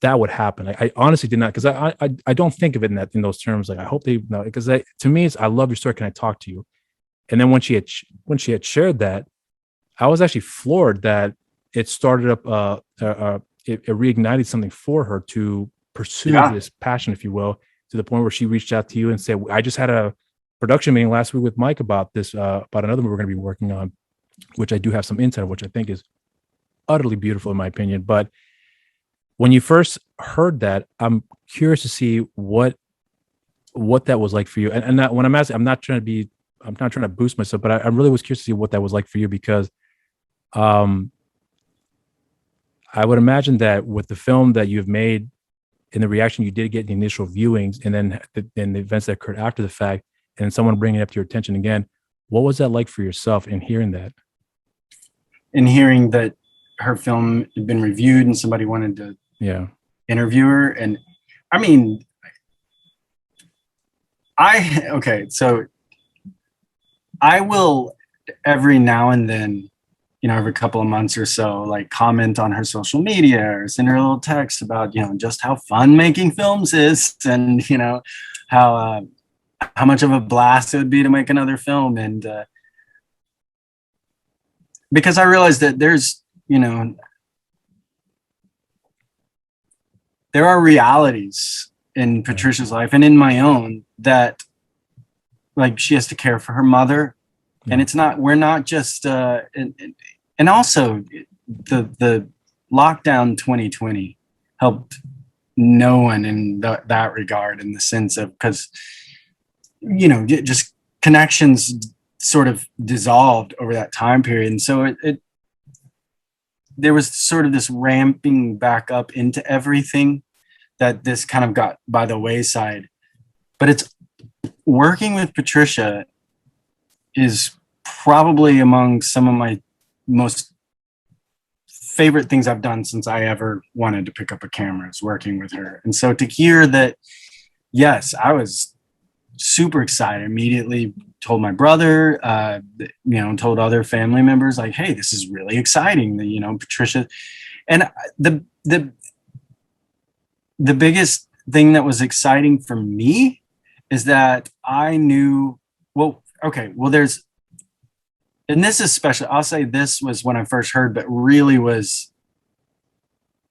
that would happen. I honestly did not, because I don't think of it in those terms. Like, I hope they know, because to me it's, I love your story. Can I talk to you? And then when she had shared that, I was actually floored that it started up it reignited something for her to pursue this passion, if you will, to the point where she reached out to you and said, "I just had a production meeting last week with Mike about this about another movie we're going to be working on," which I do have some insight, which I think is utterly beautiful in my opinion. But when you first heard that, I'm curious to see what that was like for you. And that, when I'm asking, I'm not trying to boost myself, but I really was curious to see what that was like for you, because um, I would imagine that with the film that you've made and the reaction you did get in the initial viewings, and then the events that occurred after the fact, and someone bringing it up to your attention again, what was that like for yourself in hearing that? In hearing that her film had been reviewed and somebody wanted to interview her. And I mean, so I will every now and then, every couple of months or so, like comment on her social media or send her a little text about, just how fun making films is, and, how much of a blast it would be to make another film. And because I realized that there's, there are realities in Patricia's life and in my own that like she has to care for her mother, and it's not, we're not just and also the lockdown 2020 helped no one in that regard, in the sense of, because just connections sort of dissolved over that time period, and so it there was sort of this ramping back up into everything that this kind of got by the wayside. But it's working with Patricia is probably among some of my most favorite things I've done since I ever wanted to pick up a camera, is working with her. And so to hear that, yes, I was super excited, immediately told my brother, told other family members, like, hey, this is really exciting, Patricia. And the biggest thing that was exciting for me is that I knew, there's, and this is special. I'll say this was when I first heard, but really was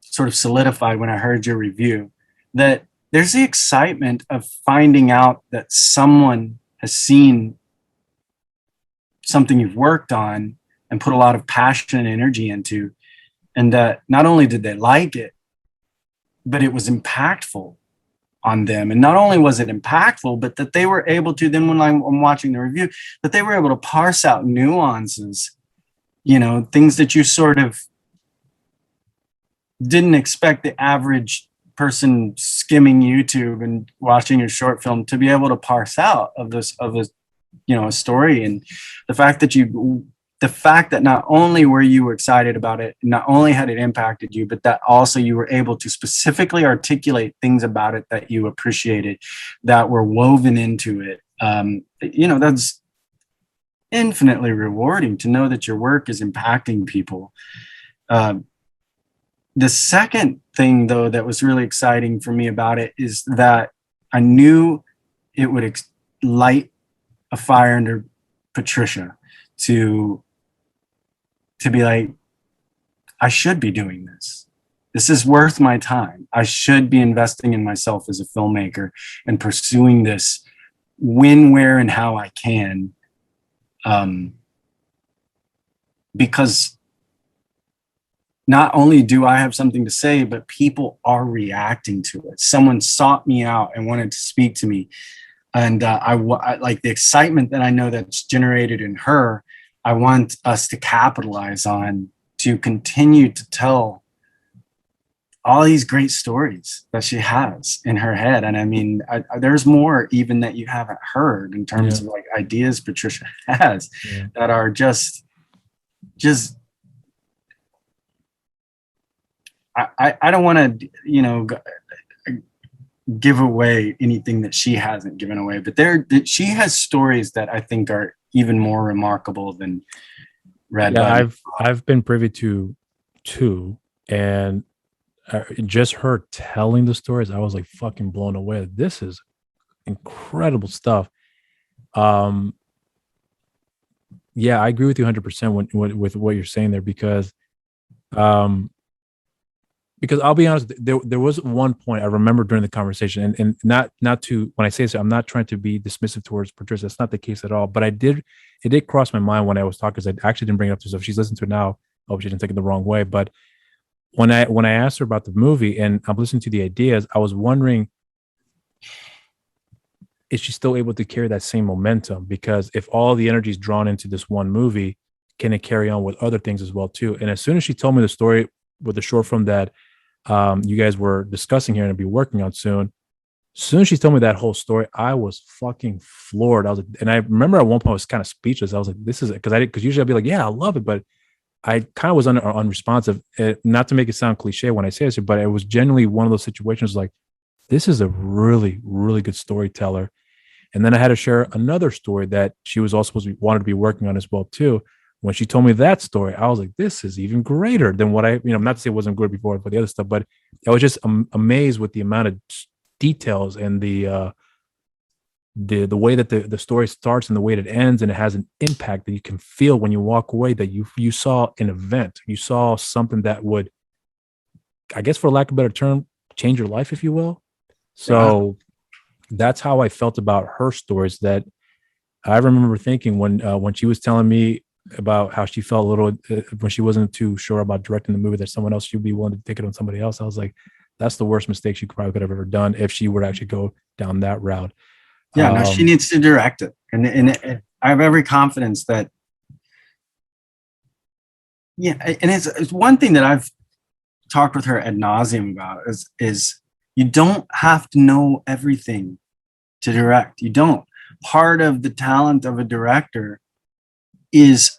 sort of solidified when I heard your review, that there's the excitement of finding out that someone has seen something you've worked on and put a lot of passion and energy into, and that not only did they like it, but it was impactful on them. And not only was it impactful, but that they were able to, then when I'm watching the review, that they were able to parse out nuances, things that you sort of didn't expect the average person skimming YouTube and watching your short film to be able to parse out of a story. And the fact that not only were you excited about it, not only had it impacted you, but that also you were able to specifically articulate things about it that you appreciated, that were woven into it. That's infinitely rewarding to know that your work is impacting people. The second thing, though, that was really exciting for me about it is that I knew it would light a fire under Patricia to be like, I should be doing this. This is worth my time. I should be investing in myself as a filmmaker and pursuing this when, where, and how I can. Because not only do I have something to say, but people are reacting to it. Someone sought me out and wanted to speak to me. And I like the excitement that I know that's generated in her. I want us to capitalize on, to continue to tell all these great stories that she has in her head. And I mean, there's more even that you haven't heard in terms of like ideas Patricia has that are just I don't want to, give away anything that she hasn't given away, but she has stories that I think are even more remarkable than Red. Yeah, I've been privy to two, and just her telling the stories, I was like fucking blown away. This is incredible stuff. Yeah, I agree with you 100% with what you're saying there, because I'll be honest, there was one point I remember during the conversation, and not to, when I say so, I'm not trying to be dismissive towards Patricia. That's not the case at all. But it did cross my mind when I was talking, because I actually didn't bring it up to her. So if she's listening to it now, I hope she didn't take it the wrong way. But when I asked her about the movie and I'm listening to the ideas, I was wondering, is she still able to carry that same momentum? Because if all the energy is drawn into this one movie, can it carry on with other things as well too? And as soon as she told me the story with the short film that you guys were discussing here and be working on soon. As soon as she told me that whole story, I was fucking floored. I was, and I remember at one point I was kind of speechless. I was like, "This is," because usually I'd be like, "Yeah, I love it," but I kind of was unresponsive. Not to make it sound cliche when I say this, but it was genuinely one of those situations like, this is a really, really good storyteller. And then I had to share another story that she was also supposed to wanted to be working on as well too. When she told me that story, I was like, this is even greater than what not to say it wasn't good before for the other stuff, but I was just amazed with the amount of details and the way that the story starts and the way that it ends, and it has an impact that you can feel when you walk away, that you saw an event, you saw something that would, I guess for lack of a better term, change your life, if you will. So that's how I felt about her stories, that I remember thinking when she was telling me about how she felt a little when she wasn't too sure about directing the movie that someone else she'd be willing to take it on somebody else. I was like, that's the worst mistake she probably could have ever done if she were to actually go down that route. Yeah, no, she needs to direct it, and I have every confidence that. Yeah, and it's one thing that I've talked with her ad nauseum about is you don't have to know everything to direct. You don't. Part of the talent of a director is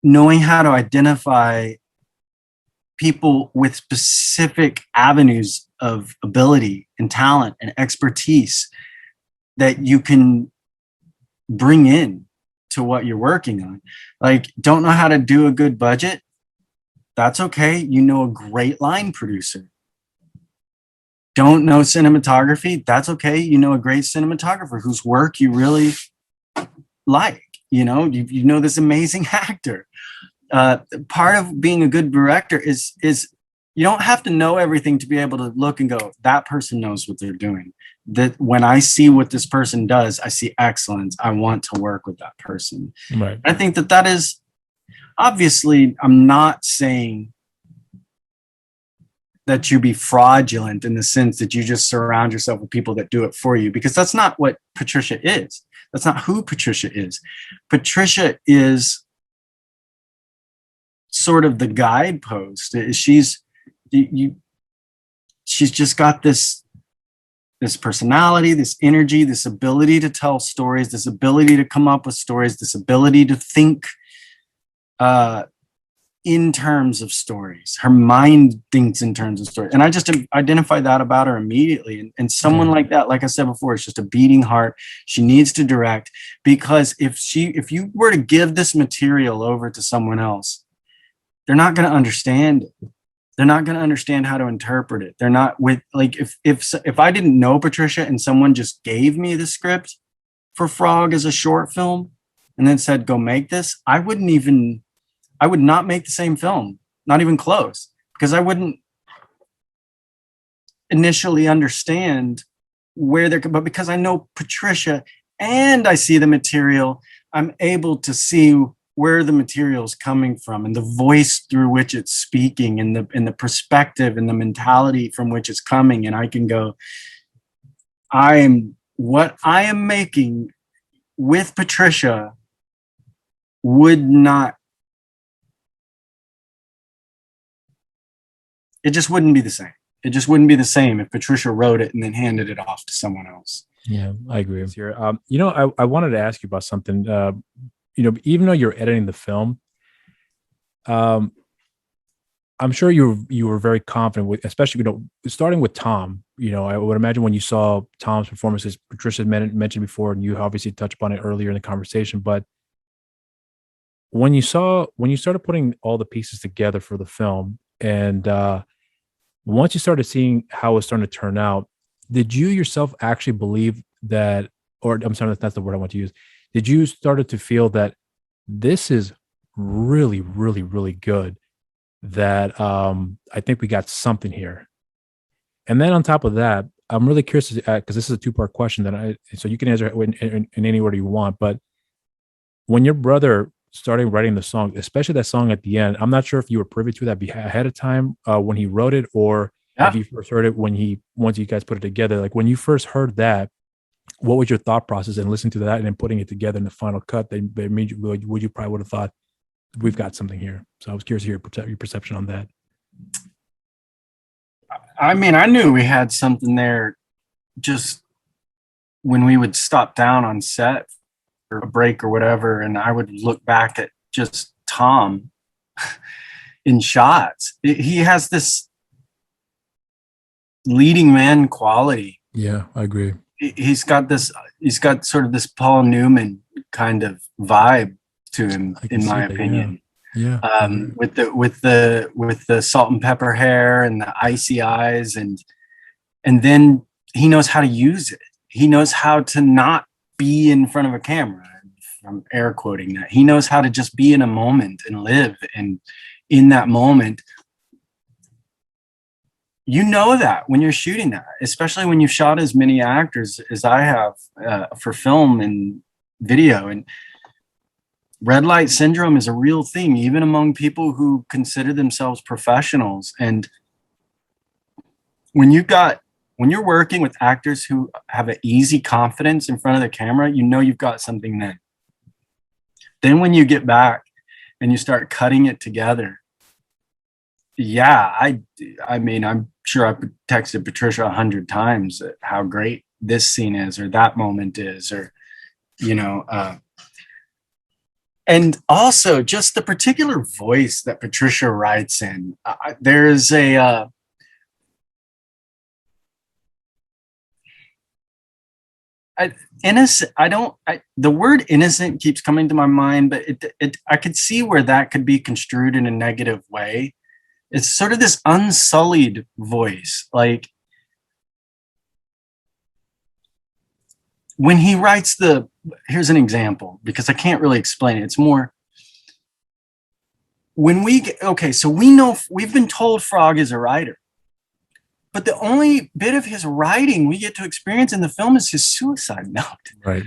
knowing how to identify people with specific avenues of ability and talent and expertise that you can bring in to what you're working on. Like, don't know how to do a good budget? That's okay. You know a great line producer. Don't know cinematography? That's okay. You know a great cinematographer whose work you really like. You know this amazing actor. Part of being a good director is you don't have to know everything to be able to look and go, that person knows what they're doing. That when I see what this person does, I see excellence. I want to work with that person. Right. I think that is, obviously, I'm not saying that you be fraudulent in the sense that you just surround yourself with people that do it for you, because that's not what Patricia is. That's not who Patricia is. Patricia is sort of the guidepost. She's just got this personality, this energy, this ability to tell stories, this ability to come up with stories, this ability to think in terms of stories. Her mind thinks in terms of stories. And I just identify that about her immediately. And someone like that, like I said before, it's just a beating heart. She needs to direct, because if you were to give this material over to someone else, they're not going to understand it. They're not going to understand how to interpret it. They're not with, like, if I didn't know Patricia and someone just gave me the script for Frog as a short film and then said, go make this, I would not make the same film, not even close, because I wouldn't initially understand where they're, but because I know Patricia and I see the material, I'm able to see where the material is coming from and the voice through which it's speaking and the perspective and the mentality from which it's coming. And I can go, what I am making with Patricia it just wouldn't be the same. It just wouldn't be the same if Patricia wrote it and then handed it off to someone else. Yeah, I agree with you. I wanted to ask you about something. Even though you're editing the film, I'm sure you were very confident with, especially starting with Tom. I would imagine when you saw Tom's performances, Patricia mentioned before, and you obviously touched upon it earlier in the conversation. But when you started putting all the pieces together for the film, and once you started seeing how it was starting to turn out, did you yourself actually believe that, or I'm sorry, that's the word I want to use. Did you started to feel that this is really, really, really good? That I think we got something here. And then on top of that, I'm really curious because this is a two-part question so you can answer it in any order you want. But when your brother started writing the song, especially that song at the end, I'm not sure if you were privy to that ahead of time when he wrote it, or if you first heard it once you guys put it together. Like when you first heard that, what was your thought process in listening to that and then putting it together in the final cut? That made you, would you probably would have thought, we've got something here. So I was curious to hear your perception on that. I mean, I knew we had something there just when we would stop down on set for a break or whatever, and I would look back at just Tom in shots. He has this leading man quality. Yeah, I agree. He's got sort of this Paul Newman kind of vibe to him, in my opinion. Yeah. With the salt and pepper hair and the icy eyes, and then he knows how to use it. He knows how to not be in front of a camera. I'm air quoting that. He knows how to just be in a moment and live, and in that moment, you know that when you're shooting that, especially when you've shot as many actors as I have for film and video. And red light syndrome is a real thing, even among people who consider themselves professionals. And when you're working with actors who have an easy confidence in front of the camera, you know you've got something there. Then when you get back and you start cutting it together, yeah, I mean, I'm sure I've texted Patricia 100 times how great this scene is, or that moment is, or, you know, and also just the particular voice that Patricia writes in. There's a, innocent. The word innocent keeps coming to my mind, but I could see where that could be construed in a negative way. It's sort of this unsullied voice. Like when he writes here's an example, because I can't really explain it. It's more when so we know, we've been told Frog is a writer, but the only bit of his writing we get to experience in the film is his suicide note. Right.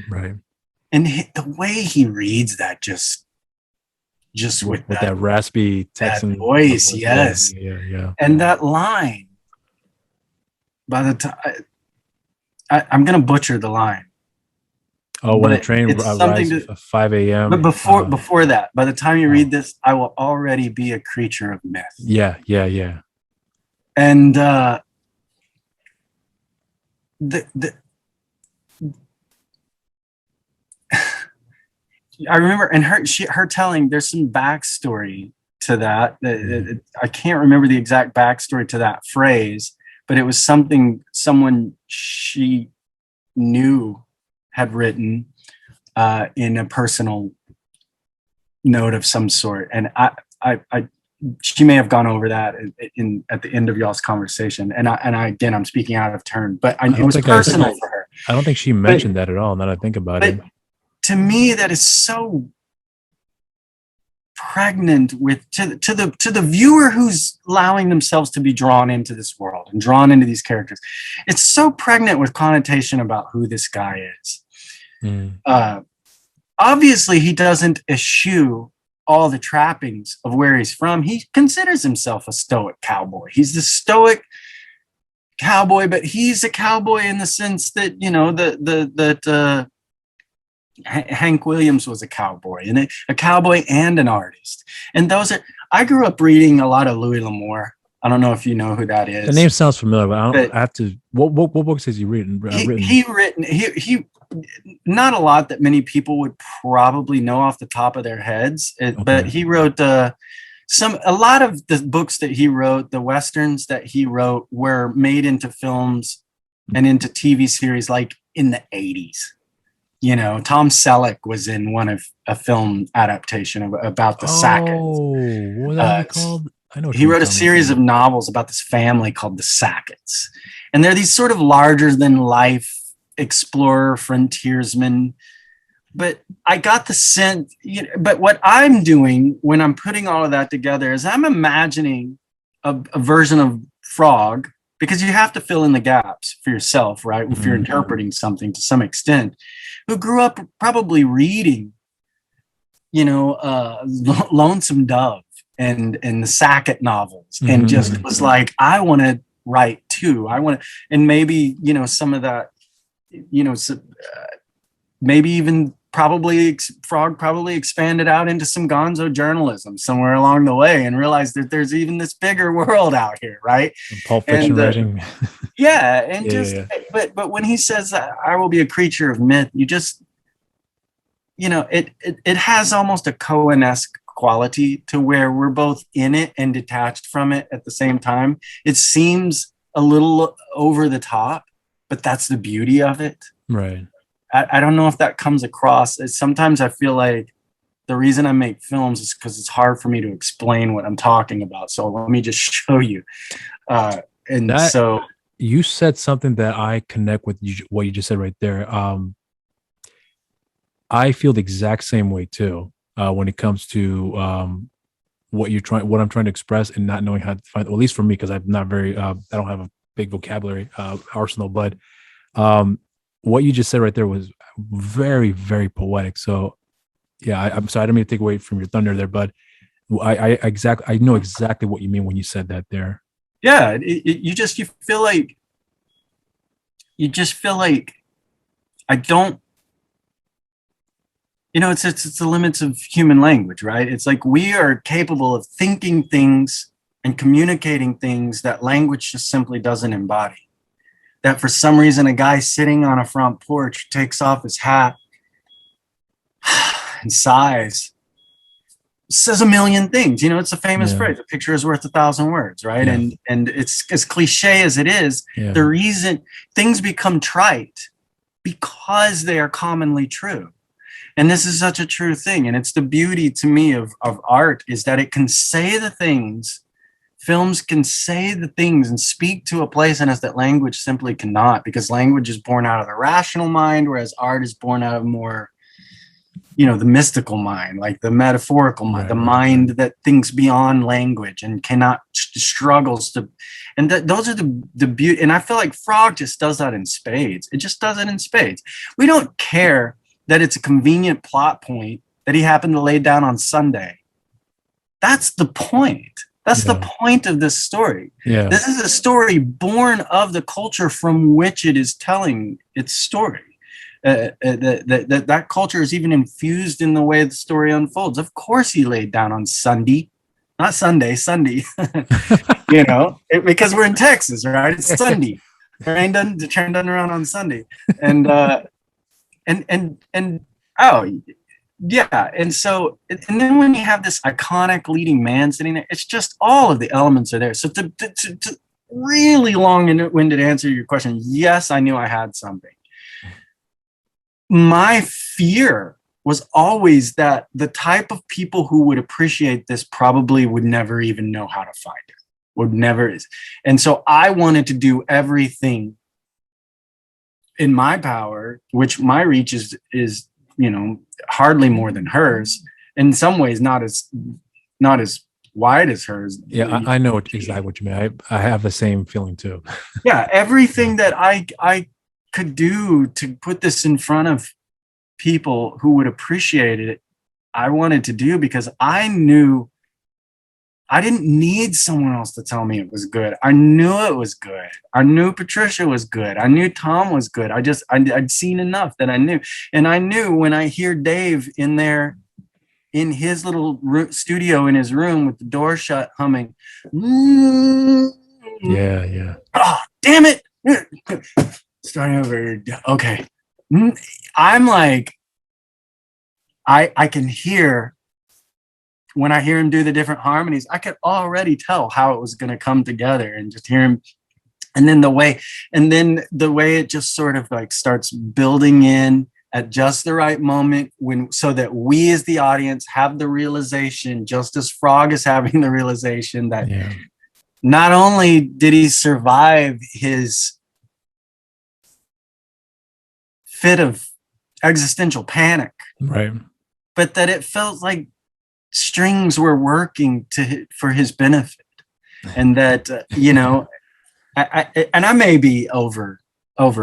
And the way he reads that, just with that raspy Texan voice, yes. Yeah. And that line, by the time, I'm going to butcher the line. Oh, when the train arrives at 5 a.m. But before that, by the time you read this, I will already be a creature of myth. Yeah. And I remember, and her telling, there's some backstory to that. I can't remember the exact backstory to that phrase, but it was someone she knew had written in a personal note of some sort. And she may have gone over that at the end of y'all's conversation. And again, I'm speaking out of turn, but it was personal for her. I don't think she mentioned that at all. Now that I think about it. To me, that is so pregnant with to the viewer who's allowing themselves to be drawn into this world and drawn into these characters. It's so pregnant with connotation about who this guy is. Obviously, he doesn't eschew all the trappings of where he's from. He considers himself a stoic cowboy. He's the stoic cowboy, but he's a cowboy in the sense that, you know, that Hank Williams was a cowboy, and a cowboy and an artist. And I grew up reading a lot of Louis L'Amour. I don't know if you know who that is. The name sounds familiar, but I have to. What books has he written? He not a lot that many people would probably know off the top of their heads. But he wrote a lot of the books that he wrote, the Westerns that he wrote, were made into films and into TV series like in the 80s. You know, Tom Selleck was in a film adaptation about the Sacketts. Oh, what was that called? I know. He wrote a series of novels about this family called the Sacketts. And they're these sort of larger than life explorer frontiersmen. But I got the sense, but what I'm doing when I'm putting all of that together is I'm imagining a version of Frog, because you have to fill in the gaps for yourself, right? If you're interpreting something to some extent, who grew up probably reading, Lonesome Dove and the Sackett novels, and just was like, I want to write too. I want to, and maybe, some of that, maybe even Frog probably expanded out into some gonzo journalism somewhere along the way and realized that there's even this bigger world out here, right? Pulp Fiction writing. But when he says I will be a creature of myth, you just, it has almost a Cohen-esque quality to where we're both in it and detached from it at the same time. It seems a little over the top, but that's the beauty of it. Right. I don't know if that comes across. Sometimes I feel like the reason I make films is because it's hard for me to explain what I'm talking about. So let me just show you. So you said something that I connect with what you just said right there. I feel the exact same way too when it comes to what I'm trying to express, and not knowing how to find, well, at least for me, because I'm not very, I don't have a big vocabulary arsenal, but what you just said right there was very, very poetic. So yeah, I'm sorry, I don't mean to take away from your thunder there, but I know exactly what you mean when you said that there. Yeah, you feel like I don't, it's the limits of human language, right? It's like we are capable of thinking things and communicating things that language just simply doesn't embody. That for some reason, a guy sitting on a front porch takes off his hat and sighs, says a million things. It's a famous phrase, a picture is worth 1,000 words, right? Yeah. And it's as cliche as it is, the reason things become trite because they are commonly true. And this is such a true thing. And it's the beauty to me of art, is that it can say the things, films can say the things and speak to a place in us that language simply cannot, because language is born out of the rational mind, whereas art is born out of more, the mystical mind, like the metaphorical mind, the mind that thinks beyond language and cannot struggles to, and those are the beauty. And I feel like Frog just does that in spades. It just does it in spades. We don't care that it's a convenient plot point that he happened to lay down on Sunday. That's the point. That's the point of this story. Yeah. This is a story born of the culture from which it is telling its story. That culture is even infused in the way the story unfolds. Of course, he laid down on Sunday, not Sunday, Sunday. Because we're in Texas, right? It's Sunday. Train done around on Sunday, and yeah. And so, and then when you have this iconic leading man sitting there, it's just all of the elements are there. So to really long-winded answer your question, yes, I knew I had something. My fear was always that the type of people who would appreciate this probably would never even know how to find it, would never. And so I wanted to do everything in my power, which my reach is hardly more than hers. In some ways, not as wide as hers. Yeah, I know exactly what you mean. I have the same feeling too. Yeah, everything that I could do to put this in front of people who would appreciate it, I wanted to do, because I knew I didn't need someone else to tell me it was good. I knew it was good. I knew Patricia was good. I knew Tom was good. I'd seen enough that I knew. And I knew when I hear Dave in there, in his little studio in his room with the door shut, humming. Yeah. Oh, damn it. Starting over. Okay. I'm like, I can hear, when I hear him do the different harmonies, I could already tell how it was going to come together, and just hear him. And then the way it just sort of like starts building in at just the right moment, so that we as the audience have the realization, just as Frog is having the realization, that not only did he survive his fit of existential panic, right, but that it felt like strings were working for his benefit, and that I may be over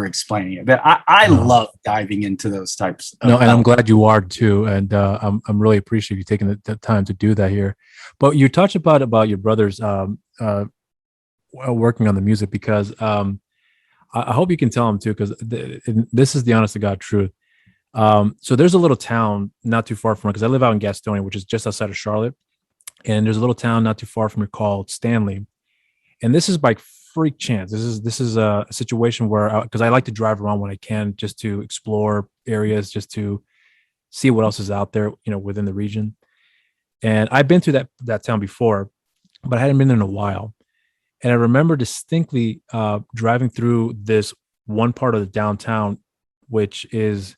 explaining it, but I love diving into those types of and I'm glad you are too, and I'm really appreciative you taking the time to do that here. But you touched about your brothers working on the music, because I hope you can tell them too, because this is the honest to God truth. So there's a little town not too far from, because I live out in Gastonia, which is just outside of Charlotte, and there's a little town not too far from here called Stanley. And this is by freak chance. This is a situation where, because I like to drive around when I can, just to explore areas, just to see what else is out there, within the region. And I've been through that town before, but I hadn't been there in a while. And I remember distinctly driving through this one part of the downtown, which was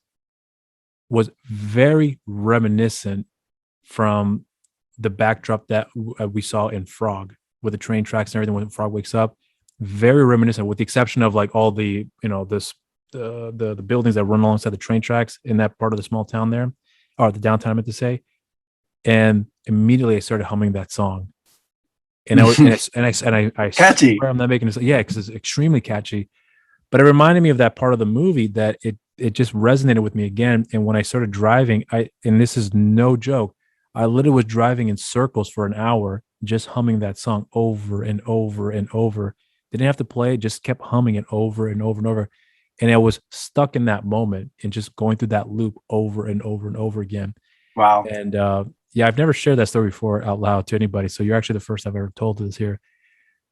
very reminiscent from the backdrop that we saw in Frog, with the train tracks and everything when Frog wakes up. Very reminiscent, with the exception of like all the the buildings that run alongside the train tracks in that part of the small town there, or the downtown, I meant to say. And immediately I started humming that song. And I Catchy. swear I'm not making this. Yeah, because it's extremely catchy. But it reminded me of that part of the movie that it just resonated with me again. And when I started driving, and this is no joke, I literally was driving in circles for an hour, just humming that song over and over and over. Didn't have to play it, just kept humming it over and over and over. And I was stuck in that moment and just going through that loop over and over and over again. Wow. And yeah, I've never shared that story before out loud to anybody. So you're actually the first I've ever told this here.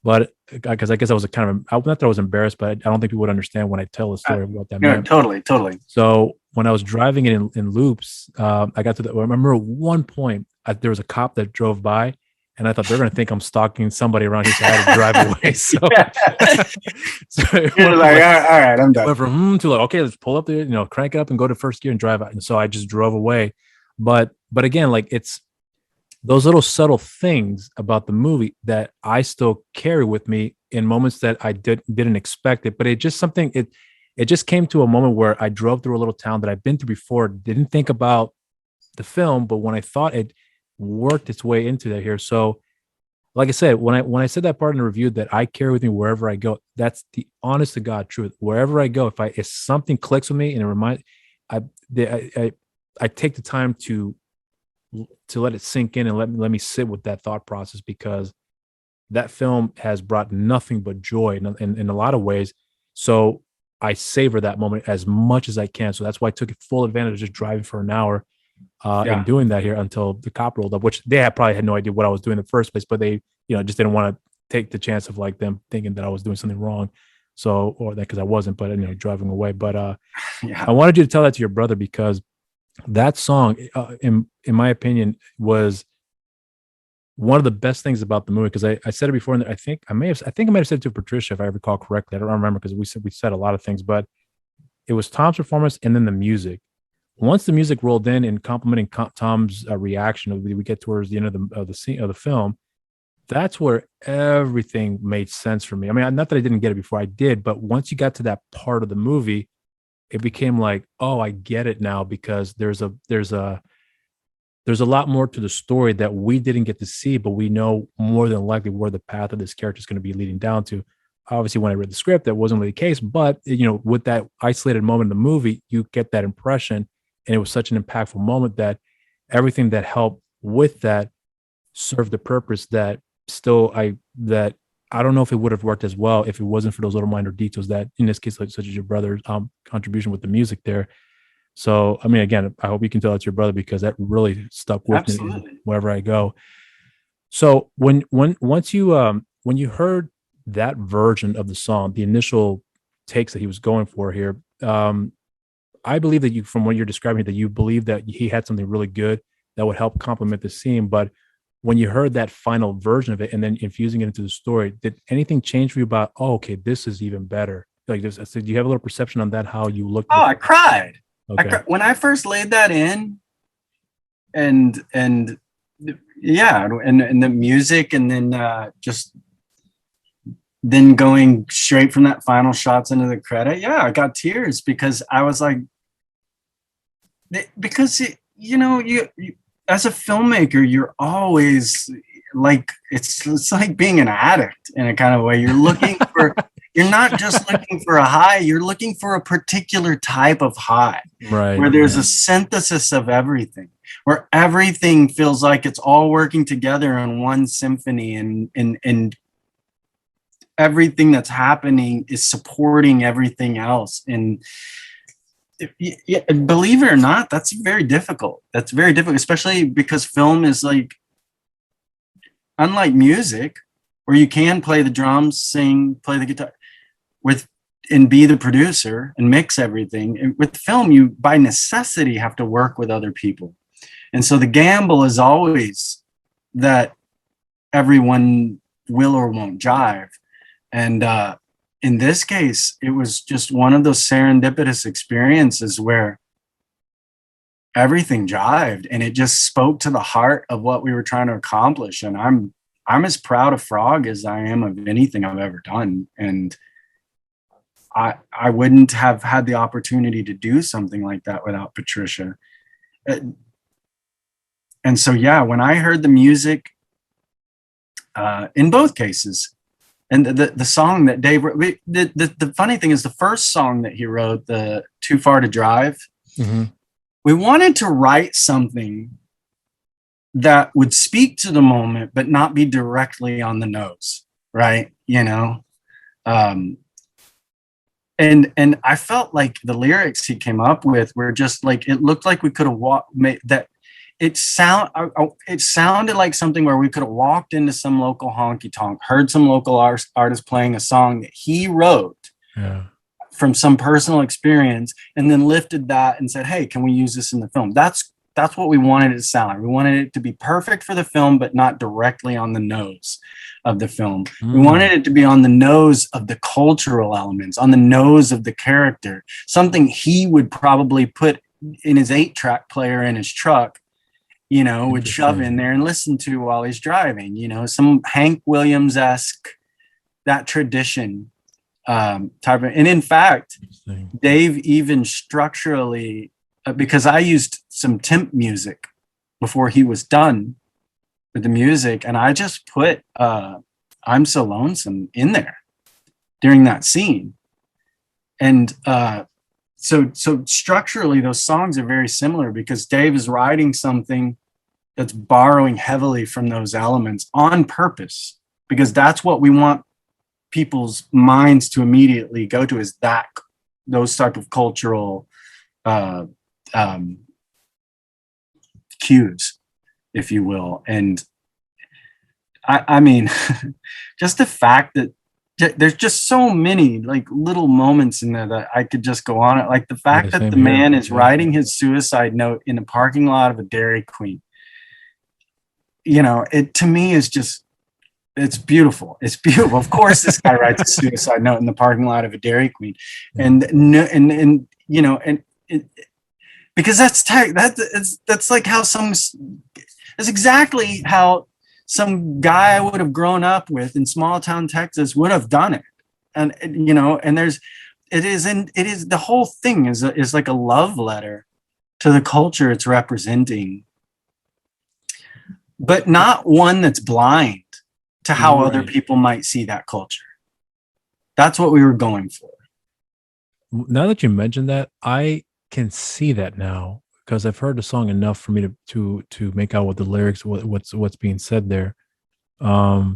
But because I guess I was not that I was embarrassed, but I don't think people would understand when I tell the story of what that Yeah, meant. totally. So when I was driving it in loops, I got to I remember at one point there was a cop that drove by, and I thought they're going to think I'm stalking somebody around here, so I had to drive away. So, so You're like, all right, I'm it done. went from to like, okay, let's pull up the, crank it up and go to first gear and drive out. And so I just drove away. But again, like it's those little subtle things about the movie that I still carry with me in moments that I didn't expect it. But it just something it just came to a moment where I drove through a little town that I've been through before, didn't think about the film, but when I thought it worked its way into that here. So like I said, when I said that part in the review that I carry with me wherever I go, that's the honest to God truth. Wherever I go, if something clicks with me and it reminds, I I I take the time to let it sink in and let me sit with that thought process, because that film has brought nothing but joy in a lot of ways. So I savor that moment as much as I can. So that's why I took full advantage of just driving for an hour and Yeah. doing that here until the cop rolled up, which they probably had no idea what I was doing in the first place, but they, just didn't want to take the chance of like them thinking that I was doing something wrong. So, or that because I wasn't, but driving away. But I Yeah. wanted you to tell that to your brother, because that song, in my opinion, was one of the best things about the movie. Because I said it before, and I think I might have said it to Patricia if I recall correctly. I don't remember because we said a lot of things, but it was Tom's performance and then the music. Once the music rolled in and complimenting Tom's reaction, we get towards the end of the scene of the film. That's where everything made sense for me. I mean, not that I didn't get it before, I did, but once you got to that part of the movie, it became like, oh, I get it now, because there's a lot more to the story that we didn't get to see, but we know more than likely where the path of this character is going to be leading down to. Obviously, when I read the script, that wasn't really the case, but with that isolated moment in the movie, you get that impression, and it was such an impactful moment that everything that helped with that served the purpose that I don't know if it would have worked as well if it wasn't for those little minor details that, in this case, like such as your brother's contribution with the music there. So, I mean, again, I hope you can tell it's your brother, because that really stuck with me Absolutely. wherever I go. So when you heard that version of the song, the initial takes that he was going for here, I believe that from what you're describing, that you believe that he had something really good that would help complement the scene. But when you heard that final version of it and then infusing it into the story, did anything change for you about, oh, okay, this is even better? Like this, so do you have a little perception on that, how you looked Oh, at I the cried. Okay. When I first laid that in, and yeah, and the music, and then just then going straight from that final shots into the credit. Yeah, I got tears because I was like, because you as a filmmaker, you're always like, it's like being an addict in a kind of way. You're not just looking for a high, you're looking for a particular type of high, Right. where there's a synthesis of everything, where everything feels like it's all working together in one symphony, and everything that's happening is supporting everything else. And yeah, believe it or not, that's very difficult. That's very difficult, especially because film is like, unlike music, where you can play the drums, sing, play the guitar with, and be the producer and mix everything. And with film, you by necessity have to work with other people. And so the gamble is always that everyone will or won't jive. And in this case, it was just one of those serendipitous experiences where everything jived, and it just spoke to the heart of what we were trying to accomplish. And I'm as proud of Frog as I am of anything I've ever done. And I wouldn't have had the opportunity to do something like that without Patricia. And And so, yeah, when I heard the music, in both cases, and the song that Dave wrote, the funny thing is the first song that he wrote, the Too Far to Drive, we wanted to write something that would speak to the moment, but not be directly on the nose, right? You know? And I felt like the lyrics he came up with were just like, it looked like we could have made that. It sounded like something where we could have walked into some local honky tonk, heard some local artist playing a song that he wrote from some personal experience, and then lifted that and said, "Hey, can we use this in the film?" That's what we wanted it to sound like. We wanted it to be perfect for the film, but not directly on the nose of the film. We wanted it to be on the nose of the cultural elements, on the nose of the character, something he would probably put in his 8-track player in his truck, you know, would shove in there and listen to while he's driving, you know, some Hank Williams-esque, that tradition type of, and in fact, Dave even structurally, because I used some temp music before he was done with the music, and I just put I'm So Lonesome in there during that scene. And so structurally those songs are very similar, because Dave is writing something that's borrowing heavily from those elements on purpose, because that's what we want people's minds to immediately go to, is that those type of cultural cues, if you will. And I mean, just the fact that there's just so many like little moments in there that I could just go on it. Like the fact that the man is writing his suicide note in the parking lot of a Dairy Queen. You know, it to me is just, it's beautiful. It's beautiful. Of course, this guy writes a suicide note in the parking lot of a Dairy Queen, and you know, and it, because that's like how that's exactly how some guy I would have grown up with in small town Texas would have done it. And you know, and it is the whole thing is like a love letter to the culture it's representing, but not one that's blind to how other people might see that culture. That's what we were going for. Now that you mentioned that, I can see that now, because I've heard the song enough for me to make out what the lyrics, what's being said there. Yeah,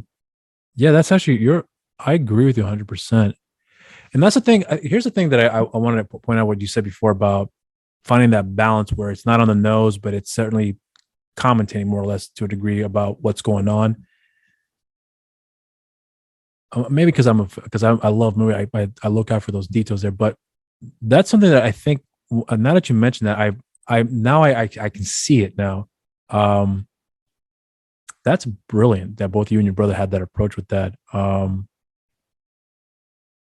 that's actually I agree with you 100%. And that's the thing. Here's the thing that I wanted to point out what you said before about finding that balance where it's not on the nose, but it's certainly commentating more or less to a degree about what's going on. Maybe because I love movie, I look out for those details there. But that's something that I think, now that you mentioned that, I can see it now. That's brilliant that both you and your brother had that approach with that.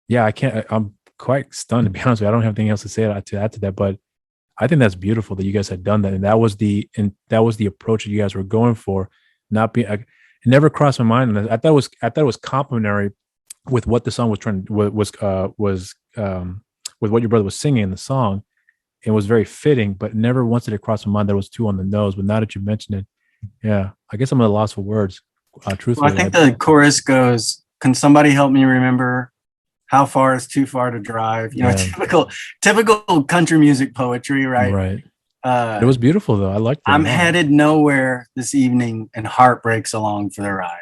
Yeah, I'm quite stunned, to be honest with you. I don't have anything else to say to add to that, but I think that's beautiful that you guys had done that, and that was the approach that you guys were going for. Not being, it never crossed my mind, and I thought it was complementary with what the song was trying was with what your brother was singing in the song. It was very fitting, but never once did it cross my mind that it was too on the nose. But now that you mentioned it, yeah, I guess I'm at a loss for words. Truthfully, well, I think the chorus goes, "Can somebody help me remember how far is too far to drive?" You know, typical country music poetry, right? Right. It was beautiful though. I liked it. I'm headed nowhere this evening, and heartbreak's along for the ride,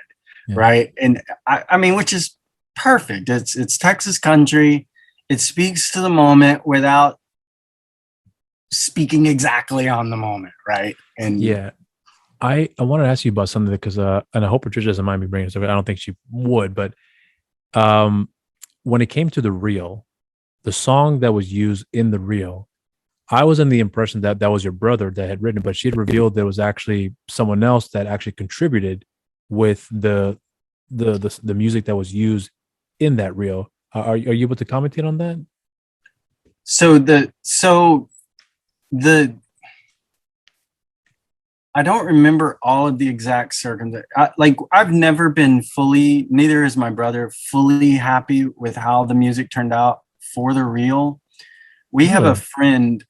right? And I mean, which is perfect. It's Texas country. It speaks to the moment without speaking exactly on the moment, right? And yeah, I wanted to ask you about something because and I hope Patricia doesn't mind me bringing this up. I don't think she would, but when it came to the reel, the song that was used in the reel, I was in the impression that that was your brother that had written it, but she had revealed there was actually someone else that actually contributed with the music that was used in that reel. Are you able to commentate on that? So I don't remember all of the exact circumstances. I've never been fully, neither is my brother, fully happy with how the music turned out for the reel. We have a friend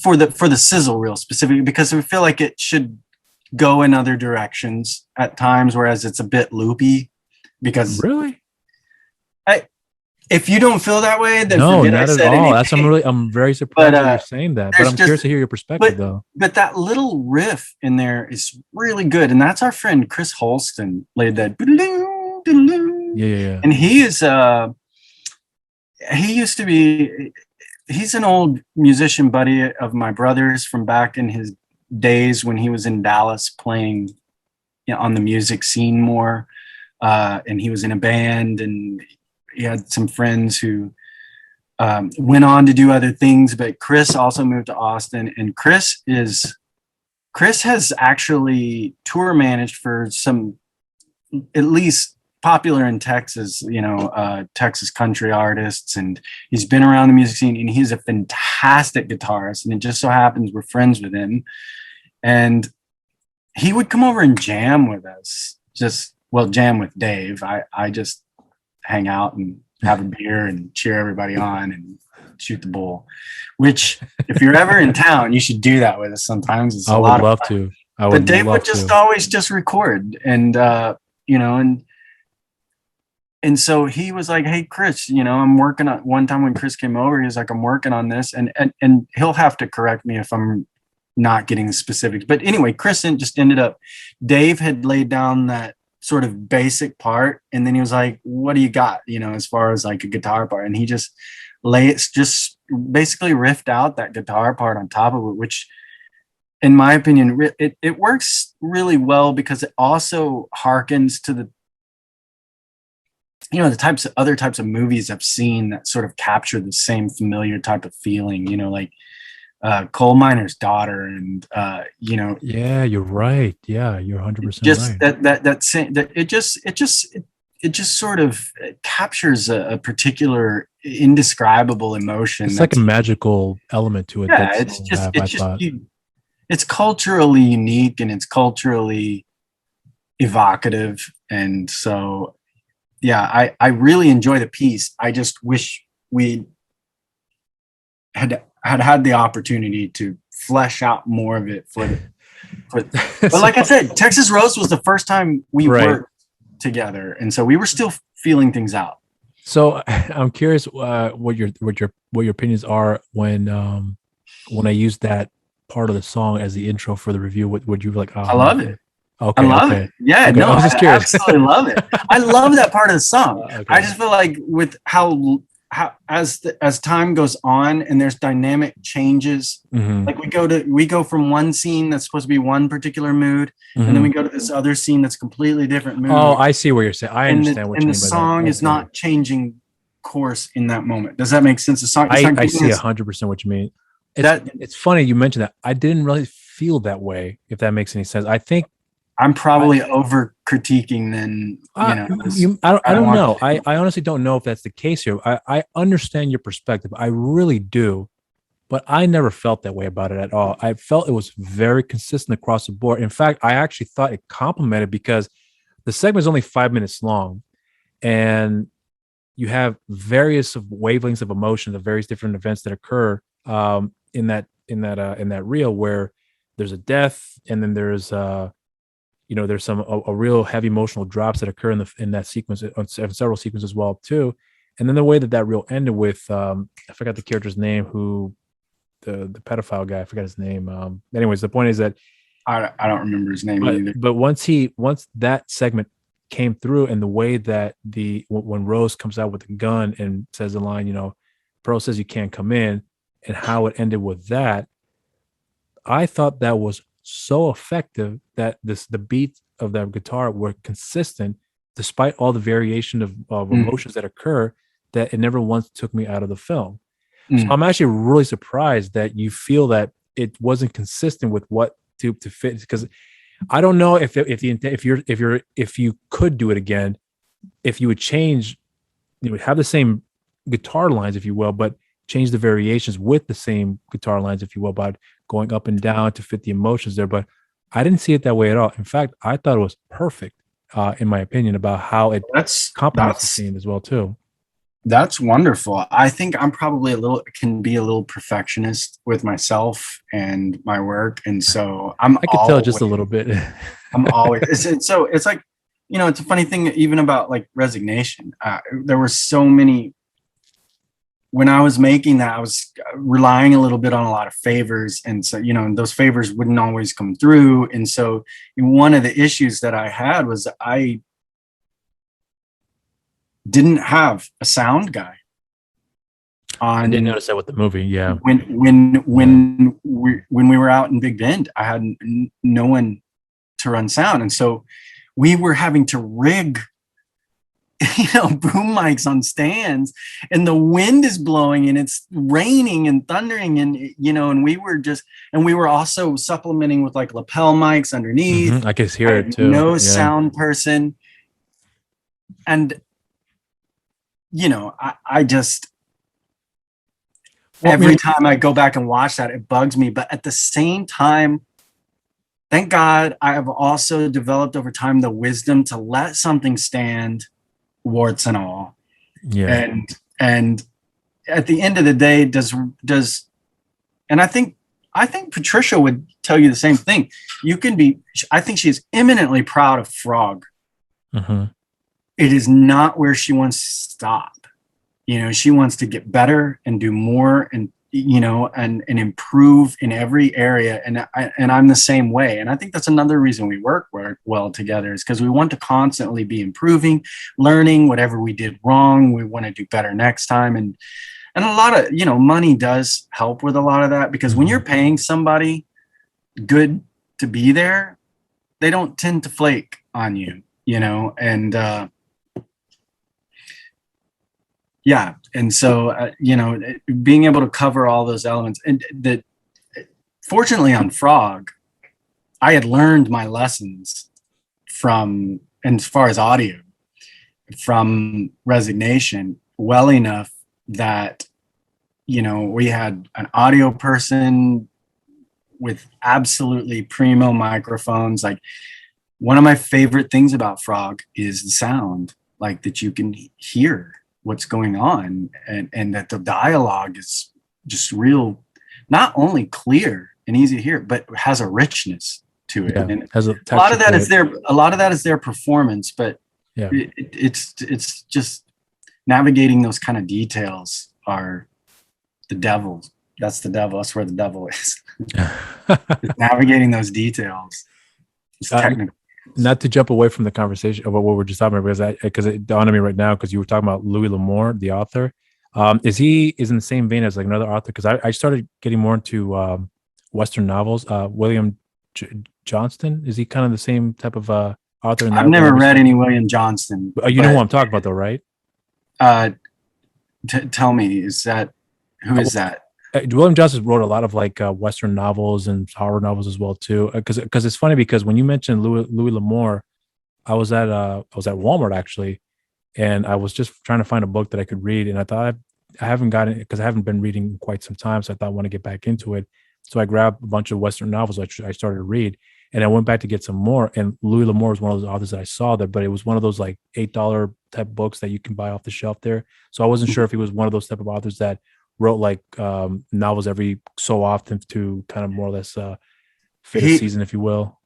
for the sizzle reel specifically, because we feel like it should go in other directions at times, whereas it's a bit loopy. Because Really? if you don't feel that way, then No, forget I not at said all. That's anything. I'm very But surprised that you're saying that. But there's I'm curious just to hear your perspective though. but that little riff in there is really good, and that's our friend Chris Holston laid that. Yeah. And he used to be, he's an old musician buddy of my brother's from back in his days when he was in Dallas playing, you know, on the music scene more. And he was in a band, and he had some friends who went on to do other things. But Chris also moved to Austin, and Chris has actually tour managed for some, at least popular in Texas, you know, Texas country artists, and he's been around the music scene, and he's a fantastic guitarist. And it just so happens we're friends with him, and he would come over and jam with us. Jam with Dave. I just hang out and have a beer and cheer everybody on and shoot the bull. Which, if you're ever in town, you should do that with us sometimes. It's I would love to. But Dave would just always just record, and you know, and so he was like, "Hey, Chris, you know, I'm working on." One time when Chris came over, he was like, "I'm working on this," and he'll have to correct me if I'm not getting the specifics. But anyway, Chris just ended up. Dave had laid down that sort of basic part, and then he was like, "What do you got?" You know, as far as like a guitar part, and he just basically riffed out that guitar part on top of it, which, in my opinion, it works really well because it also harkens to the, you know, the other types of movies I've seen that sort of capture the same familiar type of feeling, you know, like Coal Miner's Daughter, and you know. Yeah, you're right. Yeah, you're 100% Just right. it just sort of captures a particular indescribable emotion. It's like a magical element to it. Yeah, That's I thought. it's culturally unique, and it's culturally evocative, and so yeah, I really enjoy the piece. I just wish we had the opportunity to flesh out more of it but like I said, Texas Roast was the first time we worked together, and so we were still feeling things out. So I'm curious what your opinions are when I use that part of the song as the intro for the review. Would you like? I love it. Okay, I love it. Yeah, okay. No, I was just curious. absolutely love it. I love that part of the song. Okay. I just feel like with how as time goes on and there's dynamic changes, like we go from one scene that's supposed to be one particular mood, and then we go to this other scene that's completely different mood. Oh, I see what you're saying. I understand what you mean by that. And the song is not changing course in that moment. Does that make sense? The song. I see 100% what you mean. It's funny you mentioned that. I didn't really feel that way. If that makes any sense, I think I'm probably over critiquing then, you know. I don't know. I honestly don't know if that's the case here. I understand your perspective. I really do. But I never felt that way about it at all. I felt it was very consistent across the board. In fact, I actually thought it complemented because the segment is only 5 minutes long, and you have various wavelengths of emotion, the various different events that occur in that reel, where there's a death, and then there's there's some a real heavy emotional drops that occur in that sequence, on several sequences as well too. And then the way that reel ended with I forgot the character's name, who the pedophile guy, I forgot his name. Anyways, the point is that I don't remember his name either. But once that segment came through, and the way that when Rose comes out with a gun and says the line, Pearl says you can't come in, and how it ended with that, I thought that was so effective that the beats of that guitar were consistent despite all the variation of emotions that occur, that it never once took me out of the film. So I'm actually really surprised that you feel that it wasn't consistent with what to fit, because I don't know if you could do it again, if you would change, you would have the same guitar lines, if you will, but change the variations with the same guitar lines, if you will, about going up and down to fit the emotions there. But I didn't see it that way at all. In fact, I thought it was perfect, in my opinion, about how it complements the scene as well too. That's wonderful. I think I'm probably can be a little perfectionist with myself and my work. And so I could tell just a little bit. I'm always, so it's like, it's a funny thing, even about like resignation. There were so many, when I was making that, I was relying a little bit on a lot of favors. And so, those favors wouldn't always come through. And so one of the issues that I had was I didn't have a sound guy on. I didn't notice that with the movie. Yeah. When we were out in Big Bend, I had no one to run sound. And so we were having to rig, boom mics on stands, and the wind is blowing and it's raining and thundering. And, and we were also supplementing with like lapel mics underneath. Mm-hmm. I could hear it too. No sound person. And, I just, every time I go back and watch that, it bugs me. But at the same time, thank God I have also developed over time the wisdom to let something stand, warts and all. Yeah. And at the end of the day, and I think Patricia would tell you the same thing. I think she's eminently proud of Frog. Mm-hmm. It is not where she wants to stop. She wants to get better and do more and, and improve in every area. And I'm the same way. And I think that's another reason we work well together, is because we want to constantly be improving, learning whatever we did wrong. We want to do better next time. And a lot of, money does help with a lot of that, because when you're paying somebody good to be there, they don't tend to flake on you, and, yeah. And so, being able to cover all those elements, and that, fortunately on Frog, I had learned my lessons and as far as audio, from Resignation well enough that, we had an audio person with absolutely primo microphones. Like, one of my favorite things about Frog is the sound, like that you can hear what's going on, and that the dialogue is just real, not only clear and easy to hear, but has a richness to it. Yeah, and has a lot of that is their performance, but yeah, it's just navigating those kind of details are the devil. That's the devil. That's where the devil is. Navigating those details. It's technical. Not to jump away from the conversation about what we're just talking about, because it dawned on me right now, because you were talking about Louis L'Amour, the author. Is in the same vein as like another author? Because I started getting more into Western novels. William Johnston, is he kind of the same type of author? I've never read any William Johnston. You know who I'm talking about, though, right? Tell me, who is that? William Johnston wrote a lot of like Western novels and horror novels as well too. Because it's funny, because when you mentioned Louis L'Amour, I was at Walmart actually, and I was just trying to find a book that I could read, and I thought I haven't gotten it because I haven't been reading in quite some time, so I thought I want to get back into it. So I grabbed a bunch of Western novels I started to read, and I went back to get some more. And Louis L'Amour was one of those authors that I saw there, but it was one of those like $8 type books that you can buy off the shelf there. So I wasn't sure if he was one of those type of authors that wrote like novels every so often to kind of more or less fit a season, if you will.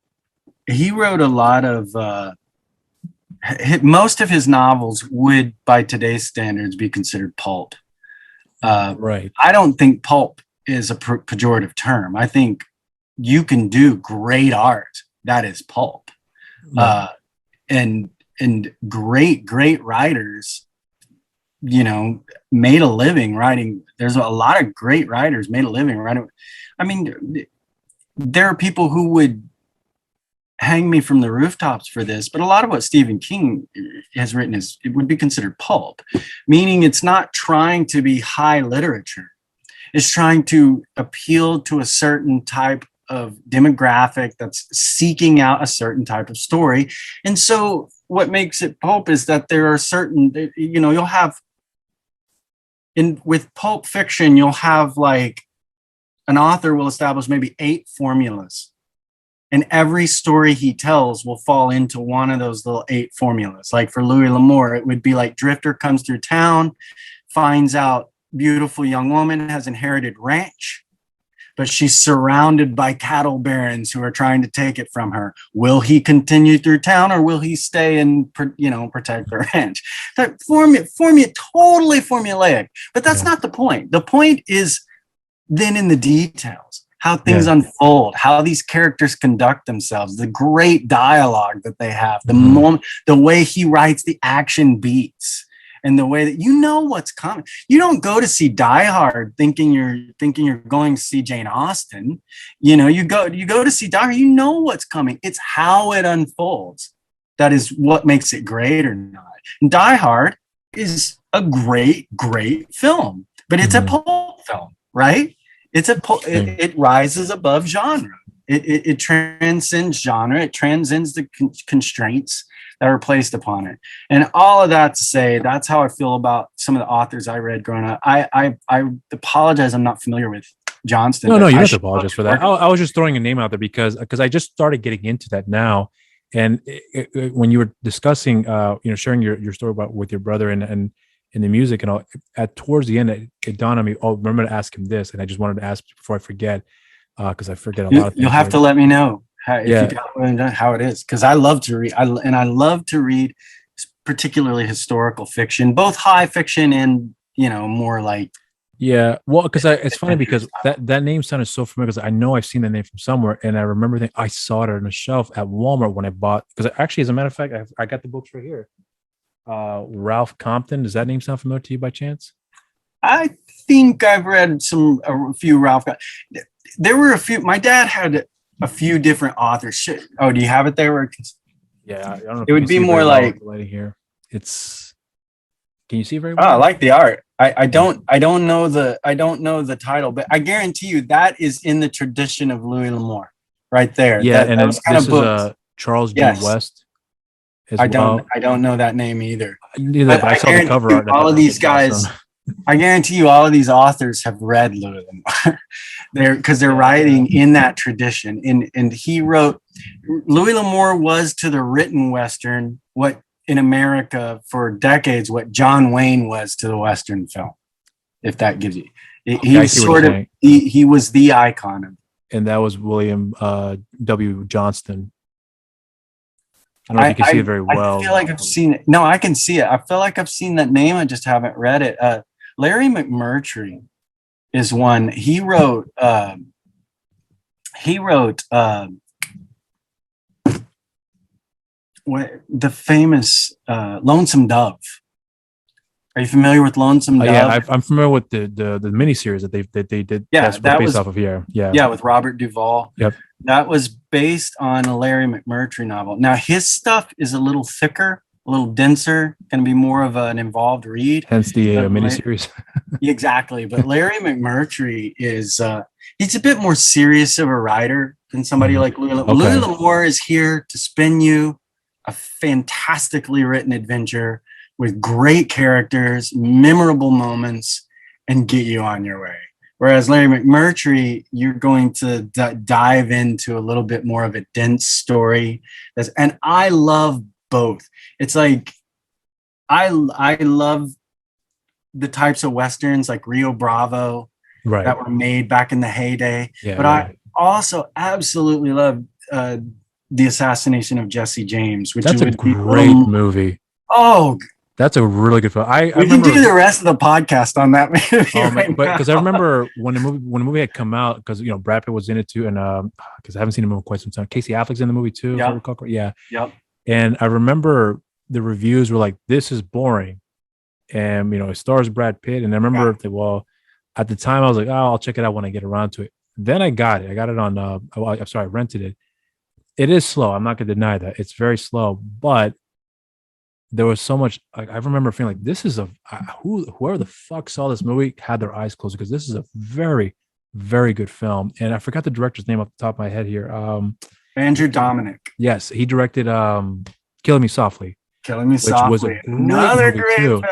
He wrote a lot of most of his novels would, by today's standards, be considered pulp. Right. I don't think pulp is a pejorative term. I think you can do great art that is pulp. Right. And great writers, made a living writing. There's a lot of great writers made a living writing. I mean, there are people who would hang me from the rooftops for this, but a lot of what Stephen King has written it would be considered pulp, meaning it's not trying to be high literature. It's trying to appeal to a certain type of demographic that's seeking out a certain type of story. And so what makes it pulp is that there are certain, you'll have with pulp fiction, you'll have like an author will establish maybe 8 formulas, And every story he tells will fall into one of those little 8 formulas. Like for Louis L'Amour, it would be like drifter comes through town, finds out beautiful young woman has inherited ranch, but she's surrounded by cattle barons who are trying to take it from her. Will he continue through town, or will he stay and protect the ranch? That formula totally formulaic, but that's not the point. The point is then in the details, how things unfold, how these characters conduct themselves, the great dialogue that they have, the moment, the way he writes the action beats. And the way that you know what's coming. You don't go to see Die Hard thinking you're going to see Jane Austen. You go to see Die Hard, you know what's coming. It's how it unfolds that is what makes it great or not. And Die Hard is a great film, but it's a pulp film, right? It rises above genre. It transcends genre. It transcends the constraints that are placed upon it. And all of that to say, that's how I feel about some of the authors I read growing up. I apologize, I'm not familiar with Johnston. No, you don't have to apologize for that. I was just throwing a name out there because I just started getting into that now. And when you were discussing, sharing your story about with your brother and the music and all, towards the end, it dawned on me, remember to ask him this. And I just wanted to ask before I forget, because I forget a lot of things. You'll have to let me know how it is, because I love to read. I love to read, particularly historical fiction, both high fiction and more like. Yeah, well, because it's funny because that name sounded so familiar, because I know I've seen the name from somewhere, and I remember that I saw it on a shelf at Walmart when I bought. Because actually, as a matter of fact, I got the books right here. Ralph Compton. Does that name sound familiar to you by chance? I think I've read a few Ralph. There were a few. My dad had a few different authors. Oh, do you have it there? Yeah, I don't know. It would be more like here. Can you see very well? Oh, I like the art. I don't know the title, but I guarantee you that is in the tradition of Louis L'Amour, right there. Yeah, and this is Charles D. West. I don't know that name either. Neither, but I saw the cover art. All of these guys. Awesome. I guarantee you all of these authors have read Louis L'Amour. They're writing in that tradition. And he wrote, Louis L'Amour was to the written Western what in America for decades, what John Wayne was to the Western film, if that gives you. He was the icon of. And that was William W. Johnston. I don't know if you can see it very well. I feel like I've seen it. No, I can see it. I feel like I've seen that name. I just haven't read it. Larry McMurtry is one. He wrote the famous Lonesome Dove. Are you familiar with Lonesome Dove? Yeah, I'm familiar with the miniseries that they did. Yeah, that was based off of here. Yeah, with Robert Duvall. Yep. That was based on a Larry McMurtry novel. Now his stuff is a little thicker, a little denser, going to be more of an involved read. Hence the miniseries. Exactly. But Larry McMurtry is he's a bit more serious of a writer than somebody like Louis L'Amour. Louis L'Amour is here to spin you a fantastically written adventure with great characters, memorable moments, and get you on your way. Whereas Larry McMurtry, you're going to dive into a little bit more of a dense story. And I love both. It's like, I love the types of Westerns like Rio Bravo that were made back in the heyday. I also absolutely love The Assassination of Jesse James, which that's a great movie. Oh, that's a really good film. We can do the rest of the podcast on that movie. Because I remember when the movie had come out, because Brad Pitt was in it too, and because I haven't seen him in quite some time. Casey Affleck's in the movie too. Yeah. If I recall. Yeah. Yep. And I remember the reviews were like, "This is boring," and it stars Brad Pitt. And I remember at the time I was like, "Oh, I'll check it out when I get around to it." Then I got it. I got it on. I rented it. It is slow. I'm not going to deny that it's very slow, but there was so much. I remember feeling like this is whoever the fuck saw this movie had their eyes closed, because this is a very, very good film. And I forgot the director's name off the top of my head here. Andrew Dominic. Yes, he directed "Killing Me Softly." Killing Me Softly was another great film.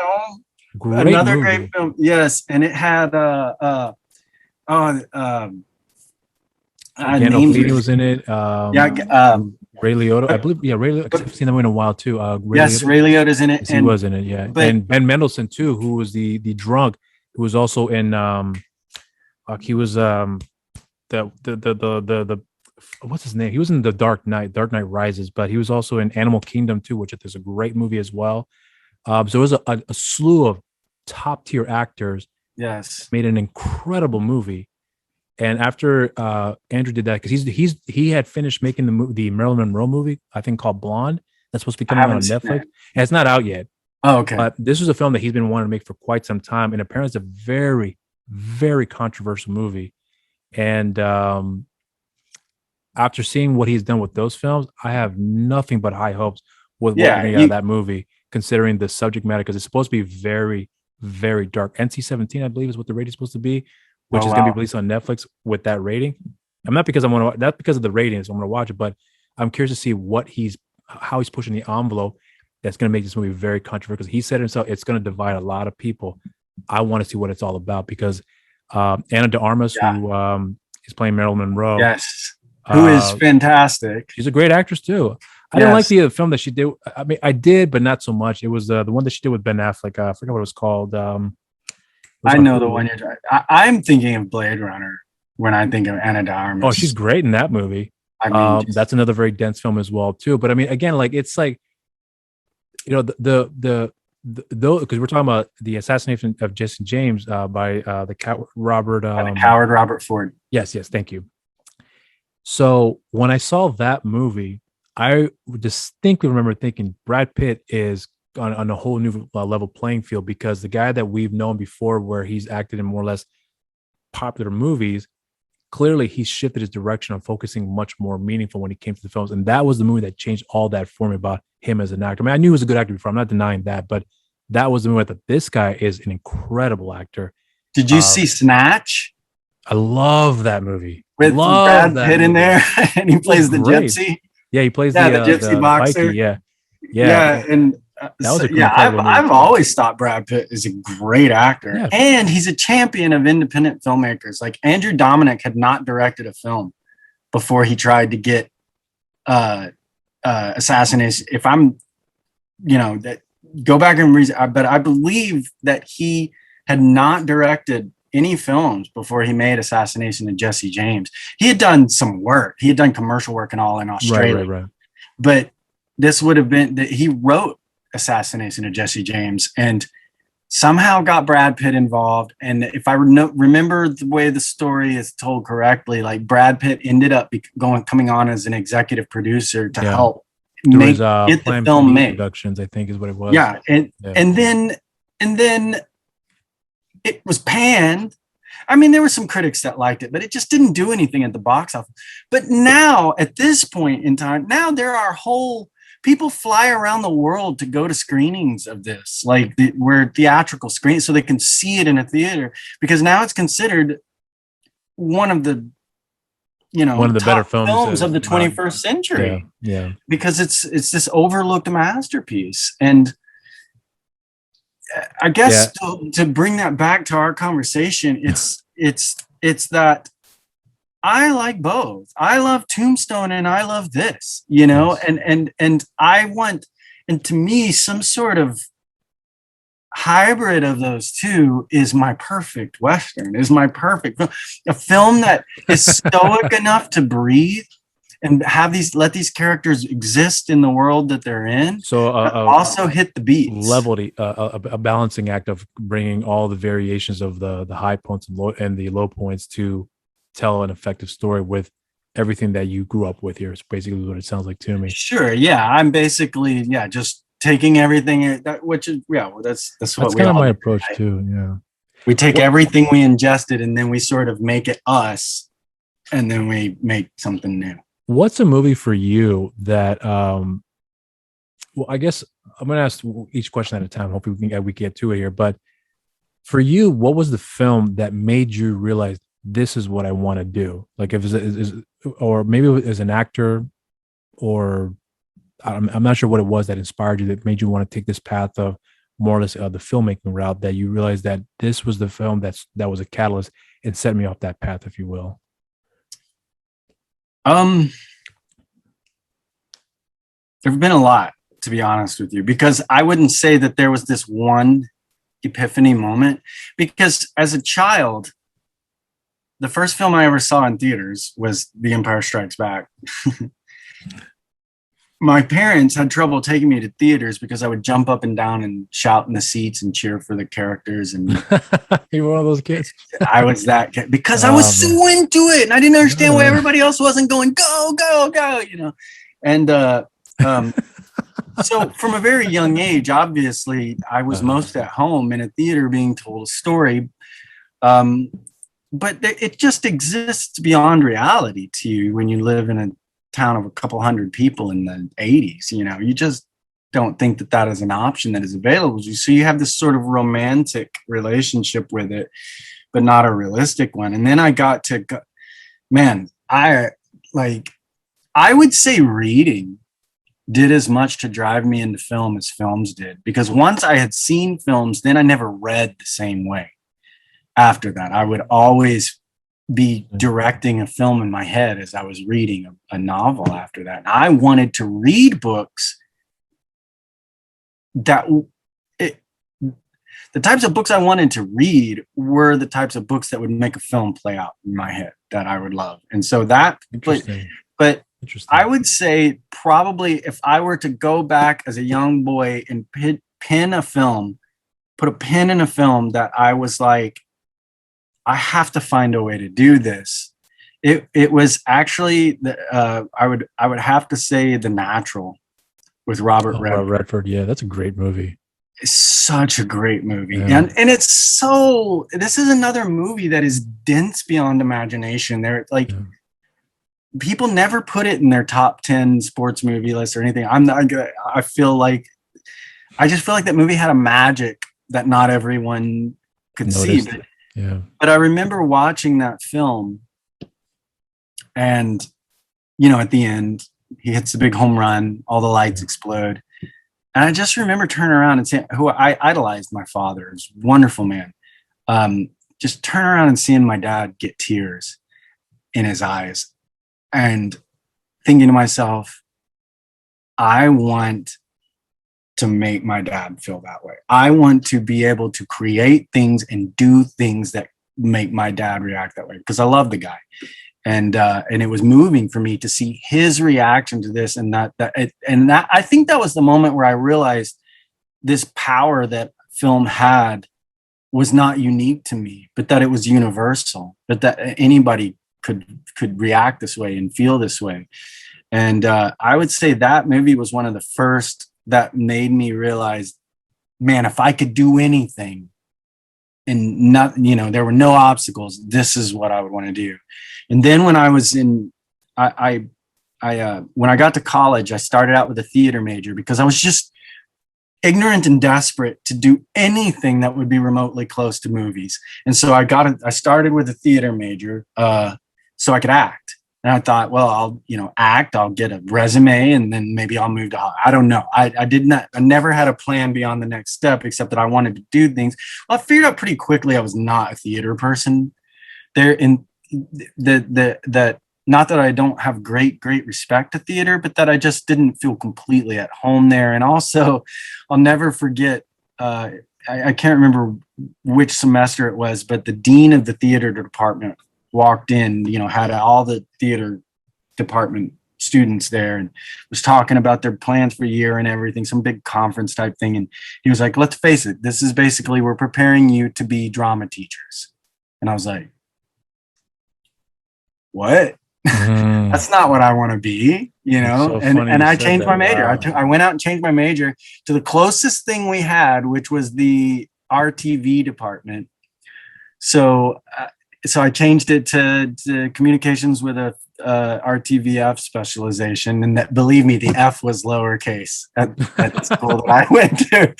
Great film. Yes, and it had Names Gandolfini are- was in it. yeah, Ray Liotta, I but- believe. Yeah, Ray Liotta. but- I've seen that one in a while too. Ray yes, Liotta. Ray Liotta's in it, Yes, he was in it. Yeah, but and Ben Mendelsohn too, who was the drunk, who was also in he was the what's his name? He was in the Dark Knight Rises, but he was also in Animal Kingdom too, which is a great movie as well. So it was a slew of top tier actors yes, made an incredible movie. And after Andrew did that, because he had finished making the Marilyn Monroe movie, I think called Blonde, that's supposed to be I coming out on haven't seen Netflix, that. and it's not out yet. Oh, okay. But this was a film that he's been wanting to make for quite some time, and apparently it's a very, very controversial movie. And after seeing what he's done with those films, I have nothing but high hopes with what we're Yeah, going to get out of that movie, considering the subject matter, because it's supposed to be very, very dark. NC-17, I believe, is what the rating is supposed to be, which Oh, is going to wow. be released on Netflix with that rating. I'm not because not because of the ratings, I'm going to watch it, but I'm curious to see how he's pushing the envelope. That's going to make this movie very controversial. Because he said himself, it's going to divide a lot of people. I want to see what it's all about, because Anna de Armas, Yeah. who is playing Marilyn Monroe, Yes, who is fantastic. she's a great actress too. I didn't like the film that she did. I mean, I did, but not so much. It was the one that she did with Ben Affleck. I forgot what it was called. I know the one you're talking. I'm thinking of Blade Runner when I think of Anna de Armas. Oh, she's great in that movie. I mean, That's another very dense film as well too. But I mean, again, like it's like, you know, the because we're talking about the assassination of Jesse James by the coward Robert Ford. Yes, thank you. So when I saw that movie, I distinctly remember thinking Brad Pitt is on a whole new level playing field, because the guy that we've known before, where he's acted in more or less popular movies, clearly he's shifted his direction on focusing much more meaningful when he came to the films. And that was the movie that changed all that for me about him as an actor. I mean, I knew he was a good actor before. I'm not denying that, but that was the movie that this guy is an incredible actor. Did you see Snatch? I love that movie. With Brad Pitt in there, and he plays the gypsy. Yeah, he plays the gypsy boxer. Viking, And that was I've always thought Brad Pitt is a great actor, and he's a champion of independent filmmakers. Like Andrew Dominic had not directed a film before he tried to get Assassination. If I'm, that go back and read, but I believe that he had not directed any films before he made Assassination of Jesse James. He had done some work. He had done commercial work and all in Australia. Right. But this would have been that he wrote Assassination of Jesse James and somehow got Brad Pitt involved. And if I remember the way the story is told correctly, like Brad Pitt ended up coming on as an executive producer to help get the film made. Productions, I think, is what it was. Yeah, and then it was panned. I mean, there were some critics that liked it, but it just didn't do anything at the box office. But now, at this point in time, now there are people fly around the world to go to screenings of this, like we're theatrical screens, so they can see it in a theater, because now it's considered one of the better films of the 21st century. Yeah, because it's this overlooked masterpiece. And I guess to bring that back to our conversation, it's that I like both. I love Tombstone and I love this, and I want, and to me, some sort of hybrid of those two is my perfect Western, is my perfect film. A film that is stoic enough to breathe and let these characters exist in the world that they're in. So also hit the beats. A balancing act of bringing all the variations of the high points and the low points to tell an effective story with everything that you grew up with here. It's basically what it sounds like to me. Sure. Yeah. I'm basically, just taking everything that's what kind of my approach too. Yeah. We take everything we ingested and then we sort of make it us, and then we make something new. What's a movie for you that, I guess I'm going to ask each question at a time. Hopefully we can get to it here. But for you, what was the film that made you realize this is what I want to do? Like or maybe as an actor, or I'm not sure what it was that inspired you, that made you want to take this path of more or less the filmmaking route, that you realized that this was the film that was a catalyst and set me off that path, if you will. Um, there've been a lot, to be honest with you, because I wouldn't say that there was this one epiphany moment, because as a child, the first film I ever saw in theaters was The Empire Strikes Back. My parents had trouble taking me to theaters because I would jump up and down and shout in the seats and cheer for the characters. And You're one of those kids. I was that kid because I was so into it and I didn't understand why everybody else wasn't going, go, go, go, you know? And so from a very young age, obviously, I was most at home in a theater being told a story. But it just exists beyond reality to you when you live in a town of a couple hundred people in the 80s. You know, you just don't think that that is an option that is available to you. So you have this sort of romantic relationship with it, but not a realistic one. And then I got to go, man, I would say reading did as much to drive me into film as films did, because once I had seen films, then I never read the same way. After that, I would always be directing a film in my head as I was reading a novel after that. And I wanted to read books that the types of books I wanted to read were the types of books that would make a film play out in my head that I would love. And so that, but I would say probably if I were to go back as a young boy and put a pin in a film that I was like, I have to find a way to do this. It was actually I would have to say The Natural with Robert Redford. Yeah, that's a great movie. It's such a great movie. Yeah. And it's so, this is another movie that is dense beyond imagination. They're like, people never put it in their top 10 sports movie list or anything. I just feel like that movie had a magic that not everyone could see. But I remember watching that film and, you know, at the end, he hits the big home run, all the lights explode. And I just remember turning around and saying, who I idolized my father, he was a wonderful man. Just turn around and seeing my dad get tears in his eyes and thinking to myself, I want to make my dad feel that way. I want to be able to create things and do things that make my dad react that way, because I love the guy. And it was moving for me to see his reaction to this, and that I think that was the moment where I realized this power that film had was not unique to me, but that it was universal, but that anybody could react this way and feel this way. And I would say that movie was one of the first that made me realize, man, if I could do anything and not, you know, there were no obstacles, this is what I would want to do. And then when I was in, when I got to college, I started out with a theater major because I was just ignorant and desperate to do anything that would be remotely close to movies. And so I started with a theater major so I could act. And I thought, well, I'll, you know, act, I'll get a resume, and then maybe I'll move to, I don't know. I never had a plan beyond the next step, except that I wanted to do things. Well, I figured out pretty quickly I was not a theater person. That not that I don't have great respect to theater, but that I just didn't feel completely at home there. And also, I'll never forget, I can't remember which semester it was, but the dean of the theater department walked in, you know, had all the theater department students there and was talking about their plans for a year and everything, some big conference type thing. And he was like, let's face it, this is basically, we're preparing you to be drama teachers. And I was like, what? That's not what I want to be, you know? So and I changed my major. Wow. I went out and changed my major to the closest thing we had, which was the RTV department. So I changed it to communications with a RTVF specialization, and that, believe me, the F was lowercase at the school that I went to,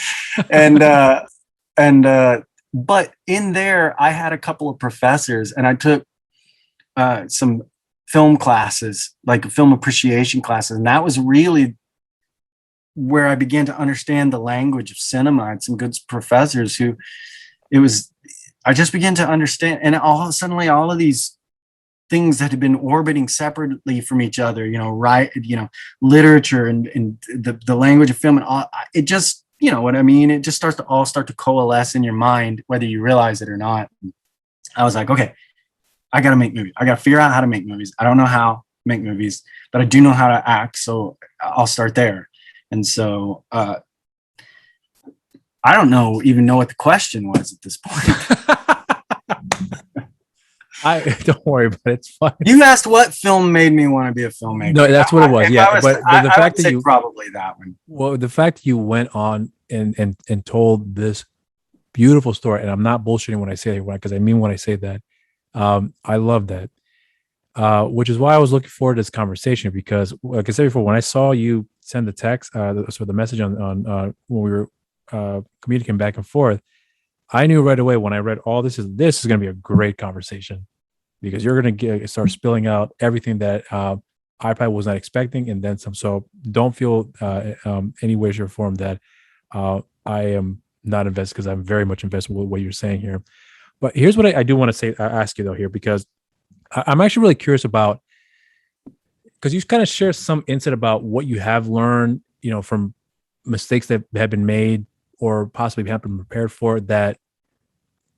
but in there I had a couple of professors, and I took some film classes, like film appreciation classes, and that was really where I began to understand the language of cinema. I had some good professors I just began to understand, and suddenly all of these things that had been orbiting separately from each other, literature and the language of film, and all, it just, you know what I mean? It just starts to coalesce in your mind, whether you realize it or not. I was like, okay, I got to make movies. I got to figure out how to make movies. I don't know how to make movies, but I do know how to act. So I'll start there. And so, I don't even know what the question was at this point. I don't worry, but it's fine. You asked what film made me want to be a filmmaker. No, that's what it was. Yeah, but the fact that you probably that one. Well, the fact you went on and told this beautiful story, and I'm not bullshitting when I say that, because I mean when I say that. I love that, which is why I was looking forward to this conversation, because, like I said before, when I saw you send the text, so the message on when we were communicating back and forth, I knew right away when I read all this is going to be a great conversation, because you're going to start spilling out everything that I probably was not expecting, and then some. So don't feel any way, shape, or form that I am not invested, because I'm very much invested with what you're saying here. But here's what I do want to say, ask you though here, because I'm actually really curious about, because you kind of share some insight about what you have learned, from mistakes that have been made or possibly have been prepared for, that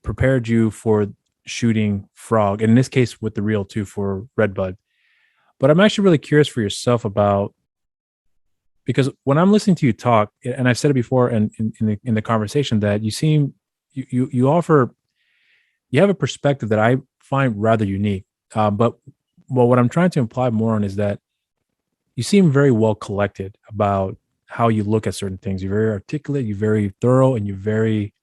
prepared you for shooting Frog, and in this case with the reel too for Redbud. But I'm actually really curious for yourself about, because when I'm listening to you talk, and I've said it before in the conversation, that you offer, you have a perspective that I find rather unique. But what I'm trying to imply more on is that you seem very well collected about how you look at certain things. You're very articulate, you're very thorough, and you're very,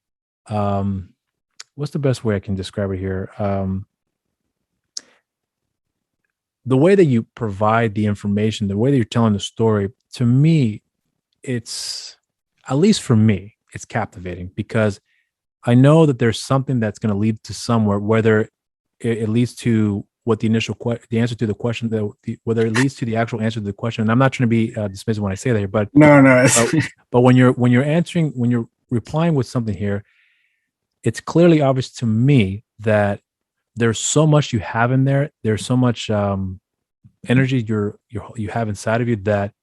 what's the best way I can describe it here? The way that you provide the information, the way that you're telling the story, to me, it's, at least for me, it's captivating, because I know that there's something that's going to lead to somewhere, whether it leads to what the initial the answer to the question, whether it leads to the actual answer to the question. And I'm not trying to be dismissive when I say that here, but no. But when you're replying with something here, it's clearly obvious to me that there's so much you have in there. There's so much energy you have inside of you, that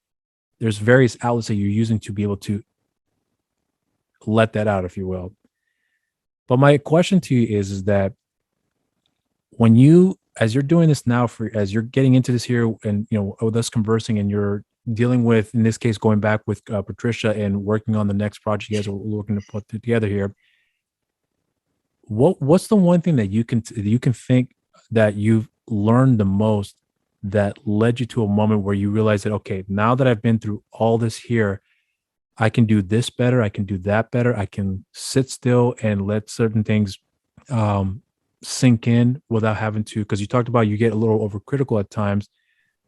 there's various outlets that you're using to be able to let that out, if you will. But my question to you is that when as you're doing this now, as you're getting into this here, and with us conversing, and you're dealing with, in this case, going back with Patricia and working on the next project you guys are looking to put together here, what's the one thing that you can think that you've learned the most, that led you to a moment where you realize that, okay, now that I've been through all this here, I can do this better, I can do that better, I can sit still and let certain things sink in without having to, because you talked about you get a little overcritical at times,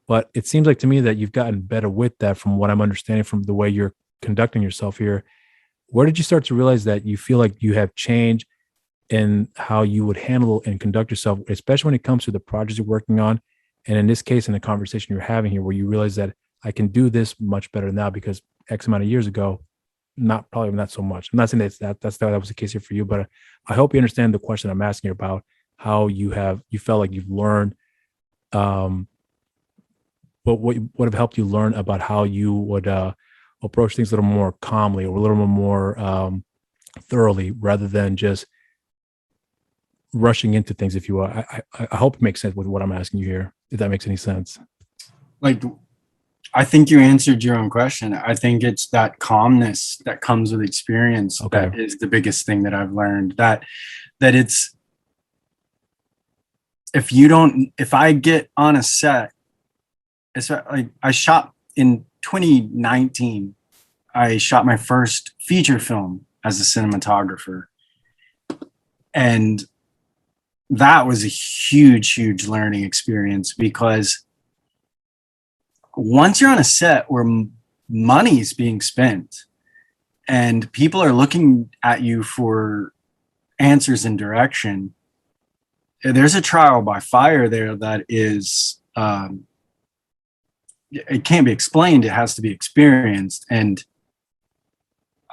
but it seems like to me that you've gotten better with that, from what I'm understanding from the way you're conducting yourself here. Where did you start to realize that you feel like you have changed in how you would handle and conduct yourself, especially when it comes to the projects you're working on, and in this case, in the conversation you're having here, where you realize that I can do this much better now, because X amount of years ago, probably not so much. I'm not saying that was the case here for you, but I hope you understand the question I'm asking you about how you felt like you've learned, but what have helped you learn about how you would approach things a little more calmly, or a little more thoroughly, rather than just rushing into things, if you will. I hope it makes sense with what I'm asking you here, if that makes any sense. Like, I think you answered your own question. I think it's that calmness that comes with experience. Okay. That is the biggest thing that I've learned, that it's, if I get on a set, it's like, I shot in 2019, I shot my first feature film as a cinematographer. And that was a huge learning experience, because once you're on a set where money is being spent and people are looking at you for answers and direction, there's a trial by fire there that is, it can't be explained. It has to be experienced. And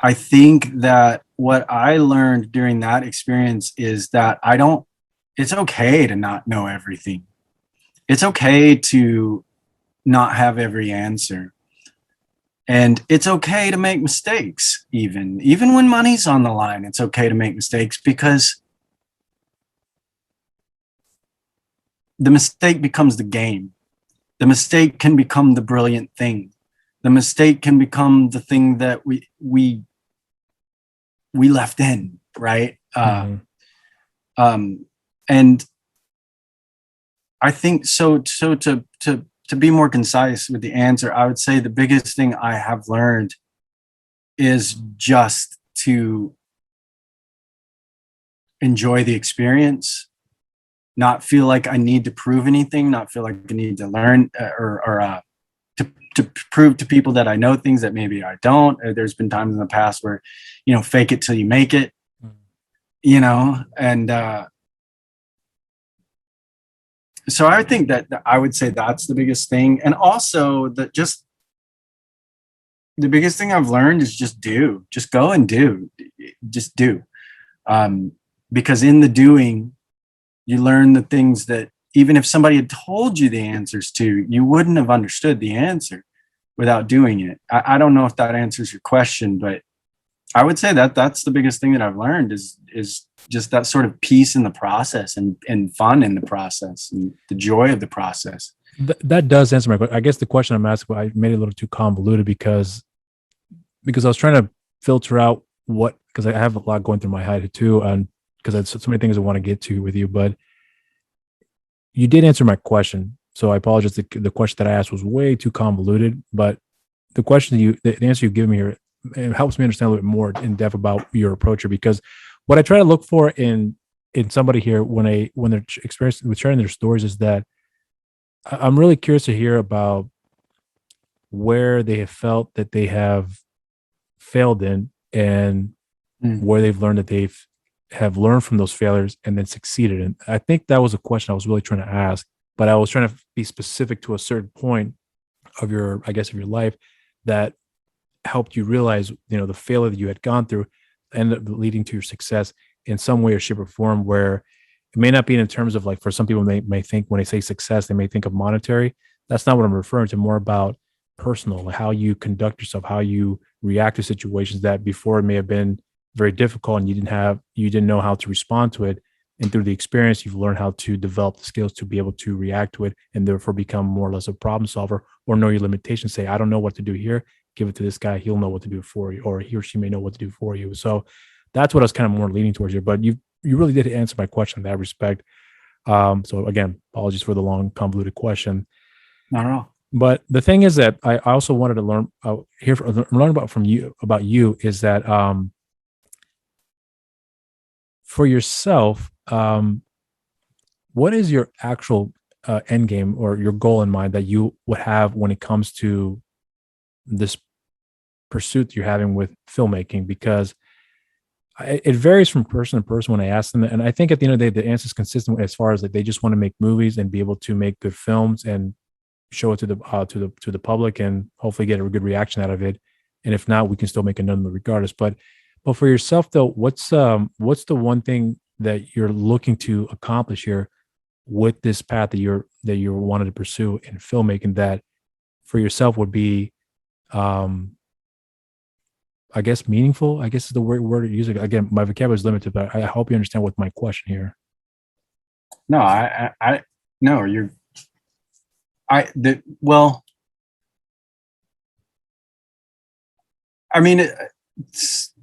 I think that what I learned during that experience is that it's okay to not know everything. it's okay to not have every answer. And it's okay to make mistakes, even when money's on the line. It's okay to make mistakes, because the mistake becomes the game. The mistake can become the brilliant thing. The mistake can become the thing that we left in, right? And I think so. So to be more concise with the answer, I would say the biggest thing I have learned is just to enjoy the experience, not feel like I need to prove anything, not feel like I need to learn or to prove to people that I know things that maybe I don't. There's been times in the past where, fake it till you make it, and so I think that I would say that's the biggest thing. And also that just the biggest thing I've learned is just go and just do. Because in the doing, you learn the things that even if somebody had told you the answers to, you wouldn't have understood the answer without doing it. I don't know if that answers your question, but I would say that that's the biggest thing that I've learned is just that sort of peace in the process and fun in the process and the joy of the process. That does answer my question. I guess the question I'm asking, I made it a little too convoluted because I was trying to filter out because I have a lot going through my head too, and because I have so many things I want to get to with you, but you did answer my question. So I apologize. The question that I asked was way too convoluted, but the answer you've given me here, it helps me understand a little bit more in depth about your approach here, because what I try to look for in somebody here when they're experiencing with sharing their stories is that I'm really curious to hear about where they have felt that they have failed in and where they've learned that have learned from those failures and then succeeded. And I think that was a question I was really trying to ask, but I was trying to be specific to a certain point of your life that helped you realize, the failure that you had gone through ended up leading to your success in some way or shape or form, where it may not be in terms of, like, for some people may think when they say success, they may think of monetary. That's not what I'm referring to. More about personal, like how you conduct yourself, how you react to situations that before it may have been very difficult and you didn't know how to respond to it. And through the experience, you've learned how to develop the skills to be able to react to it and therefore become more or less a problem solver, or know your limitations. Say, I don't know what to do here. Give it to this guy. He'll know what to do for you, or he or she may know what to do for you. So that's what I was kind of more leaning towards here. But you really did answer my question in that respect. So again, apologies for the long, convoluted question. Not at all. But the thing is that I also wanted to learn about you is that for yourself, what is your actual end game or your goal in mind that you would have when it comes to this pursuit you're having with filmmaking? Because it varies from person to person when I ask them, and I think at the end of the day, the answer is consistent as far as that they just want to make movies and be able to make good films and show it to the public and hopefully get a good reaction out of it. And if not, we can still make another movie regardless. But for yourself though, what's the one thing that you're looking to accomplish here with this path that you're wanting to pursue in filmmaking that for yourself would be, I guess, meaningful, I guess is the word to use. Again, my vocabulary is limited, but I hope you understand what my question here. No, no, well, I mean, it's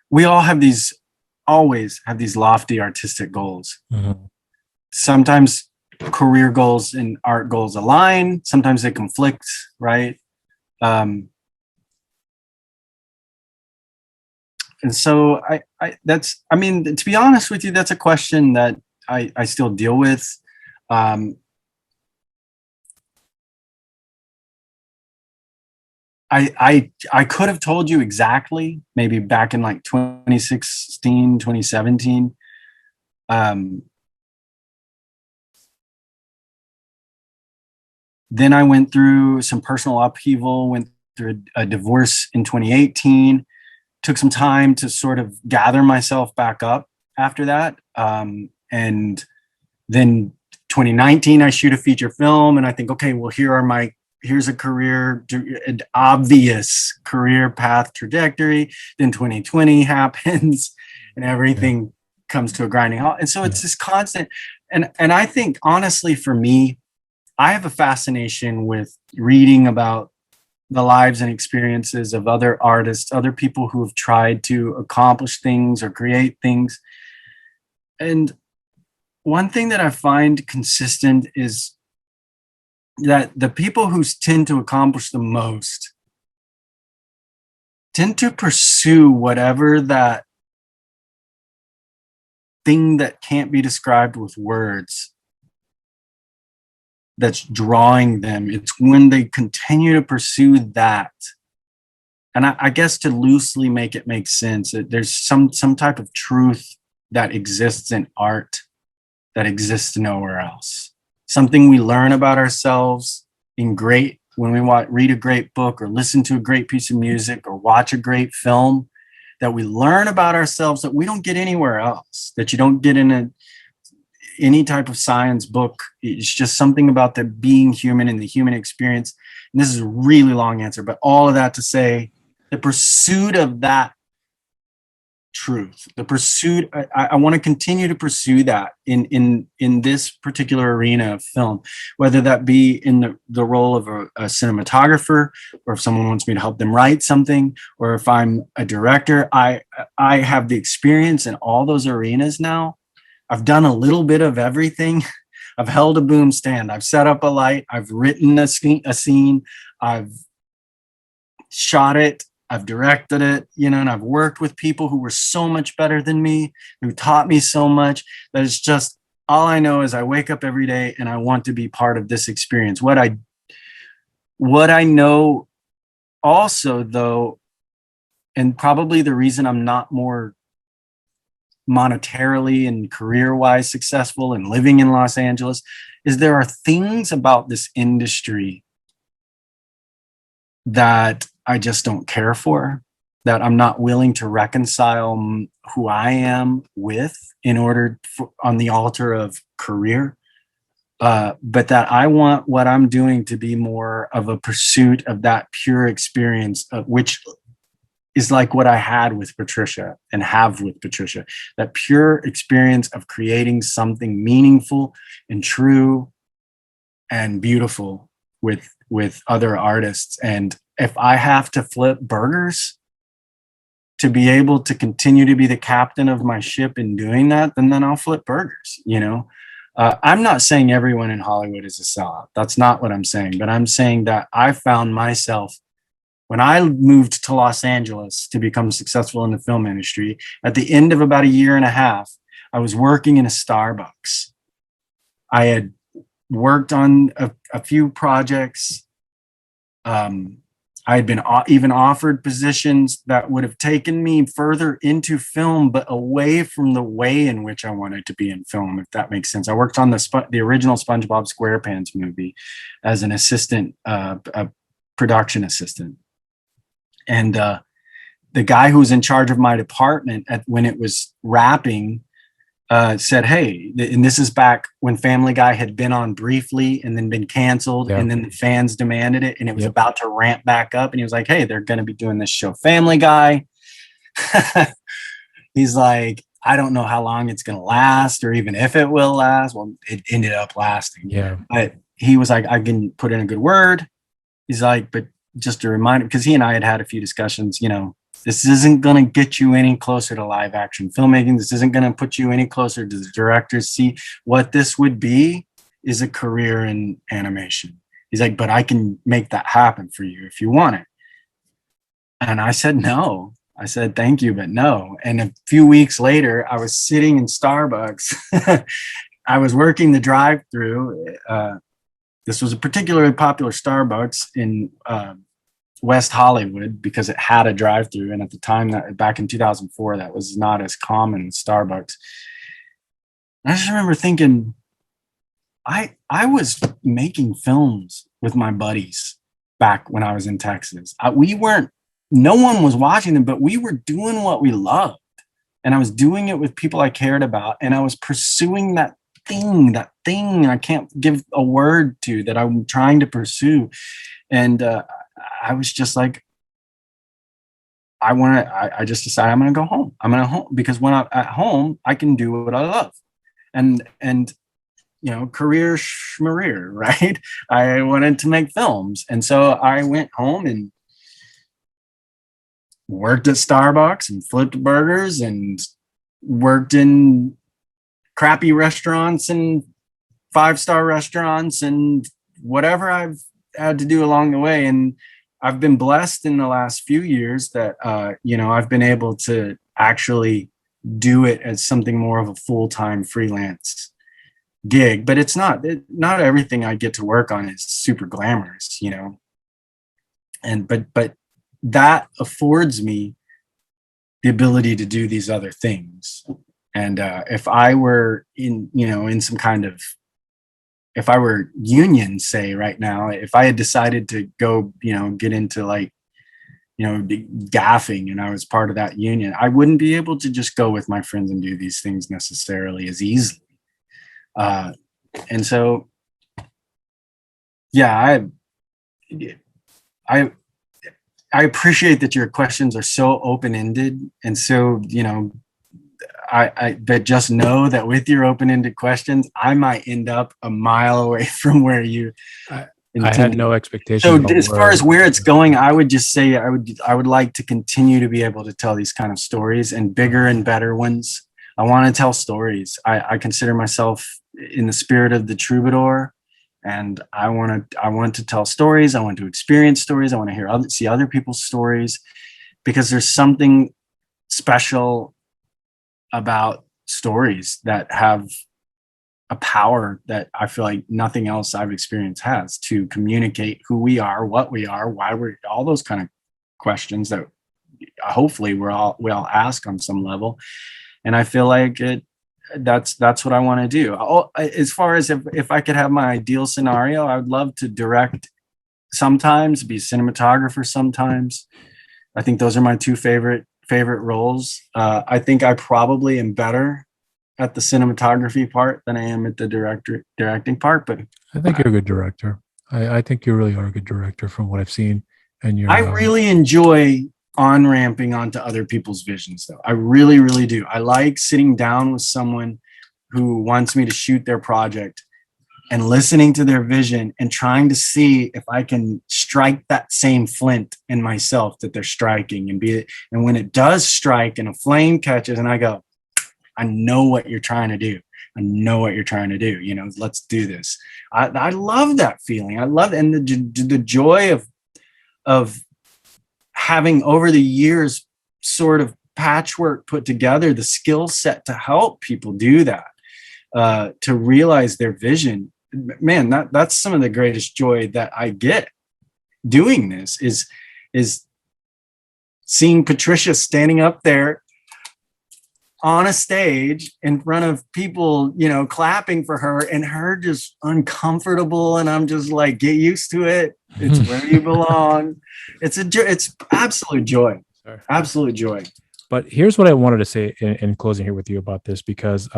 we all always have these lofty artistic goals. Mm-hmm. Sometimes career goals and art goals align. Sometimes they conflict, right? And so to be honest with you, that's a question that I still deal with. I could have told you exactly, maybe back in like 2016, 2017. Then I went through some personal upheaval, went through a divorce in 2018, took some time to sort of gather myself back up after that. And then 2019, I shoot a feature film, and I think, okay, well, here's a career, an obvious career path trajectory. Then 2020 happens, and everything comes to a grinding halt. And so it's this constant. And I think, honestly, for me, I have a fascination with reading about the lives and experiences of other artists, other people who have tried to accomplish things or create things. And one thing that I find consistent is that the people who tend to accomplish the most tend to pursue whatever that thing that can't be described with words that's drawing them. It's when they continue to pursue that. And I guess to loosely make it make sense, that there's some type of truth that exists in art that exists nowhere else. Something we learn about ourselves when we read a great book or listen to a great piece of music or watch a great film, that we learn about ourselves that we don't get anywhere else, that you don't get in any type of science book. It's just something about the being human and the human experience. And this is a really long answer, but all of that to say, the pursuit of that truth, the pursuit, I want to continue to pursue that in this particular arena of film, whether that be in the role of a cinematographer, or if someone wants me to help them write something, or if I'm a director. I have the experience in all those arenas now. I've done a little bit of everything. I've held a boom stand. I've set up a light. I've written a scene. I've shot it. I've directed it, and I've worked with people who were so much better than me, who taught me so much, that it's just, all I know is I wake up every day and I want to be part of this experience. What I know also, though, and probably the reason I'm not more monetarily and career-wise successful and living in Los Angeles, is there are things about this industry that I just don't care for, that I'm not willing to reconcile who I am with in order on the altar of career. But that I want what I'm doing to be more of a pursuit of that pure experience, which is like what I had with Patricia and have with Patricia, that pure experience of creating something meaningful and true and beautiful with other artists. And if I have to flip burgers to be able to continue to be the captain of my ship in doing that, then I'll flip burgers. I'm not saying everyone in Hollywood is a sellout. That's not what I'm saying. But I'm saying that I found myself, when I moved to Los Angeles to become successful in the film industry, at the end of about a year and a half, I was working in a Starbucks. I had worked on a few projects. I had been even offered positions that would have taken me further into film, but away from the way in which I wanted to be in film, if that makes sense. I worked on the original SpongeBob SquarePants movie as an assistant, a production assistant. And the guy who was in charge of my department when it was wrapping said, hey, and this is back when Family Guy had been on briefly and then been canceled, and then the fans demanded it, and it was about to ramp back up. And he was like, hey, they're going to be doing this show, Family Guy. He's like, I don't know how long it's going to last, or even if it will last. Well, it ended up lasting. Yeah. But he was like, I can put in a good word. He's like, but just a reminder, because he and I had a few discussions, this isn't going to get you any closer to live action filmmaking. This isn't going to put you any closer to the director's seat. What this would be is a career in animation. He's like, but I can make that happen for you if you want it. And I said, no. I said, thank you, but no. And a few weeks later, I was sitting in Starbucks. I was working the drive-through. This was a particularly popular Starbucks in West Hollywood because it had a drive-through, and at the time, that back in 2004, that was not as common as Starbucks. And I just remember thinking, I was making films with my buddies back when I was in Texas. No one was watching them, but we were doing what we loved, and I was doing it with people I cared about, and I was pursuing that thing I can't give a word to, that I'm trying to pursue. And I was just like, I just decided I'm going to go home. I'm going to home, because when I'm at home, I can do what I love. And career schmareer, right? I wanted to make films. And so I went home and worked at Starbucks and flipped burgers and worked in crappy restaurants and 5-star restaurants and whatever I've had to do along the way. And I've been blessed in the last few years that, I've been able to actually do it as something more of a full-time freelance gig. But it's not everything I get to work on is super glamorous, and but that affords me the ability to do these other things. And if I were if I were union, say right now, if I had decided to go, get into gaffing, and I was part of that union, I wouldn't be able to just go with my friends and do these things necessarily as easily. And so, yeah, I appreciate that your questions are so open-ended, and so, but just know that with your open-ended questions, I might end up a mile away from where you I had no expectations. So as far as where it's going, I would just say I would like to continue to be able to tell these kind of stories, and bigger and better ones. I want to tell stories. I consider myself in the spirit of the troubadour, and I want to tell stories. I want to experience stories. I want to see other people's stories, because there's something special about stories that have a power that I feel like nothing else I've experienced has, to communicate who we are, what we are, why we're, all those kind of questions that hopefully we all ask on some level. And I feel like that's what I want to do. As far as if I could have my ideal scenario, I would love to direct sometimes, be a cinematographer sometimes. I think those are my two favorite roles. I think I probably am better at the cinematography part than I am at the directing part. But I think you're a good director. I think you really are a good director from what I've seen. And I really enjoy on-ramping onto other people's visions, though. I really, really do. I like sitting down with someone who wants me to shoot their project and listening to their vision and trying to see if I can strike that same flint in myself that they're striking, and when it does strike and a flame catches, and I go, I know what you're trying to do. I know what you're trying to do. Let's do this. I love that feeling. I love, and the joy of having over the years sort of patchwork put together the skill set to help people do that, to realize their vision. Man, that's some of the greatest joy that I get doing this is seeing Patricia standing up there on a stage in front of people, clapping for her, and her just uncomfortable. And I'm just like, get used to it. It's where you belong. It's absolute joy. Sorry. Absolute joy. But here's what I wanted to say in closing here with you about this, because,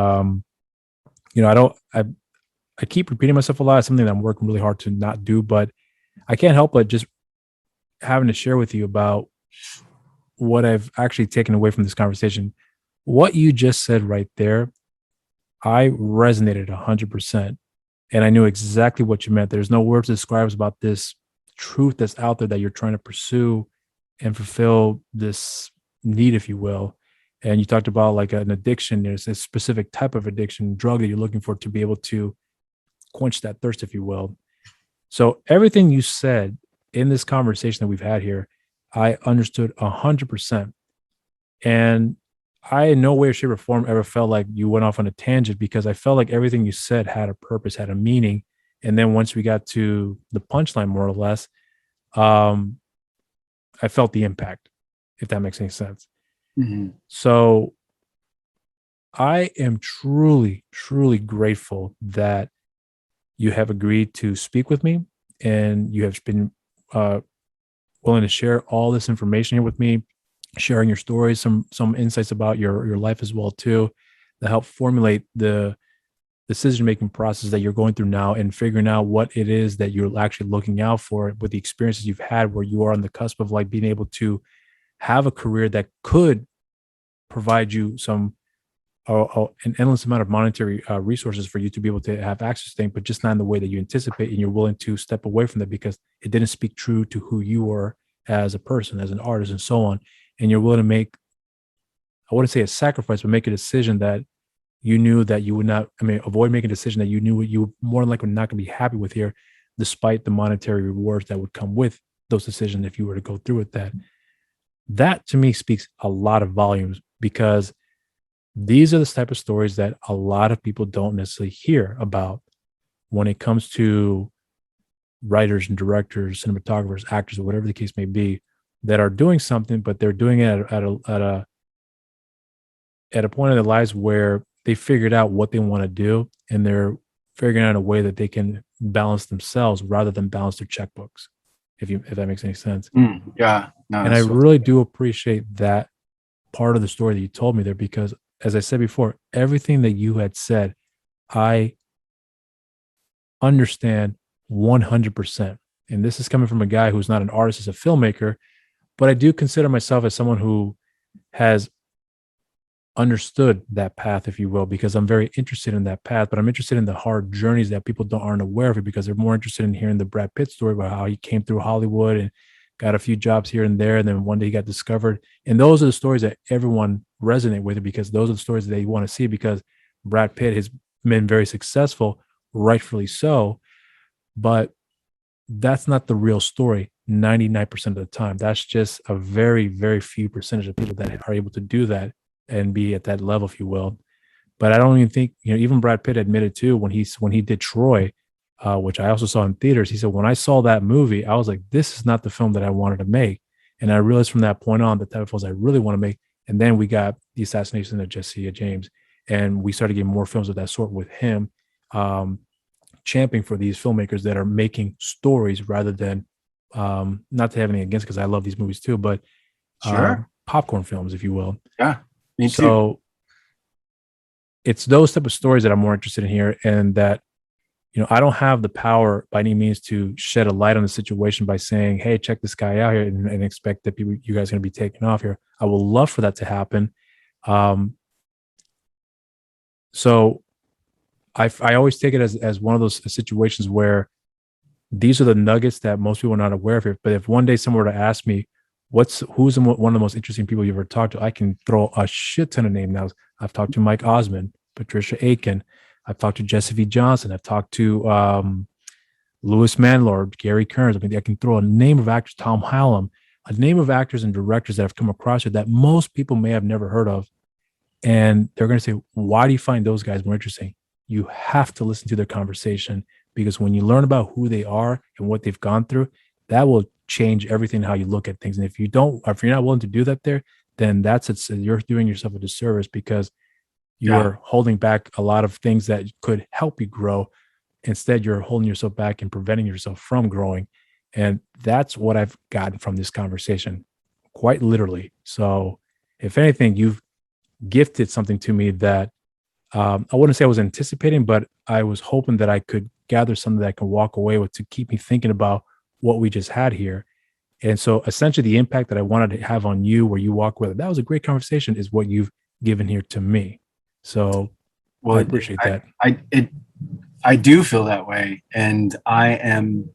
I keep repeating myself a lot. It's something that I'm working really hard to not do, but I can't help but just having to share with you about what I've actually taken away from this conversation. What you just said right there, I resonated 100%. And I knew exactly what you meant. There's no words to describe about this truth that's out there that you're trying to pursue and fulfill this need, if you will. And you talked about like an addiction. There's a specific type of addiction, drug that you're looking for to be able to quench that thirst, if you will. So everything you said in this conversation that we've had here, I understood 100%. And I in no way, shape, or form ever felt like you went off on a tangent, because I felt like everything you said had a purpose, had a meaning. And then once we got to the punchline, more or less, I felt the impact, if that makes any sense. Mm-hmm. So I am truly, truly grateful that you have agreed to speak with me, and you have been willing to share all this information here with me, sharing your stories, some insights about your life as well too, that help formulate the decision making process that you're going through now and figuring out what it is that you're actually looking out for with the experiences you've had where you are on the cusp of like being able to have a career that could provide you some an endless amount of monetary resources for you to be able to have access to things, but just not in the way that you anticipate, and you're willing to step away from that because it didn't speak true to who you are as a person, as an artist, and so on. And you're willing to make, I wouldn't say a sacrifice, but make a decision that you knew that you would not, I mean, avoid making a decision that you knew you more than likely not going to be happy with here, despite the monetary rewards that would come with those decisions if you were to go through with that. That to me speaks a lot of volumes because these are the type of stories that a lot of people don't necessarily hear about when it comes to writers and directors, cinematographers, actors, or whatever the case may be, that are doing something, but they're doing it at a point in their lives where they figured out what they want to do and they're figuring out a way that they can balance themselves rather than balance their checkbooks. If that makes any sense. Yeah. No, And I really do appreciate that part of the story that you told me there because, as I said before, everything that you had said, I understand 100%. And this is coming from a guy who's not an artist, as a filmmaker, but I do consider myself as someone who has understood that path, if you will, because I'm very interested in that path, but I'm interested in the hard journeys that people aren't aware of it because they're more interested in hearing the Brad Pitt story about how he came through Hollywood and got a few jobs here and there. And then one day he got discovered. And those are the stories that everyone resonate with because those are the stories that they want to see because Brad Pitt has been very successful, rightfully so. But that's not the real story 99% of the time. That's just a very, very few percentage of people that are able to do that and be at that level, if you will. But I don't even think, even Brad Pitt admitted too when he did Troy, which I also saw in theaters. He said, when I saw that movie, I was like, this is not the film that I wanted to make. And I realized from that point on the type of films I really want to make. And then we got the assassination of Jesse James, and we started getting more films of that sort with him, championing for these filmmakers that are making stories rather than, not to have anything against, because I love these movies too, but sure. Popcorn films, if you will. Yeah, me too. So it's those type of stories that I'm more interested in here, and that, I don't have the power by any means to shed a light on the situation by saying, hey, check this guy out here and expect that you guys are going to be taken off here. I would love for that to happen. So I always take it as one of those situations where these are the nuggets that most people are not aware of here. But if one day someone were to ask me, who's one of the most interesting people you've ever talked to, I can throw a shit ton of names now. I've talked to Mike Ozmun, Patricia Aiken. I've talked to Jesse V. Johnson. I've talked to Louis Manlord, Gary Kearns. I mean, I can throw a name of actors, Tom Hallam, a name of actors and directors that have come across here that most people may have never heard of. And they're going to say, why do you find those guys more interesting? You have to listen to their conversation, because when you learn about who they are and what they've gone through, that will change everything, how you look at things. And if you're not willing to do that there, then you're doing yourself a disservice, because you're holding back a lot of things that could help you grow. Instead, you're holding yourself back and preventing yourself from growing. And that's what I've gotten from this conversation, quite literally. So if anything, you've gifted something to me that I wouldn't say I was anticipating, but I was hoping that I could gather something that I can walk away with to keep me thinking about what we just had here. And so essentially the impact that I wanted to have on you, where you walk with it, that was a great conversation, is what you've given here to me. So I appreciate that. I do feel that way. And I am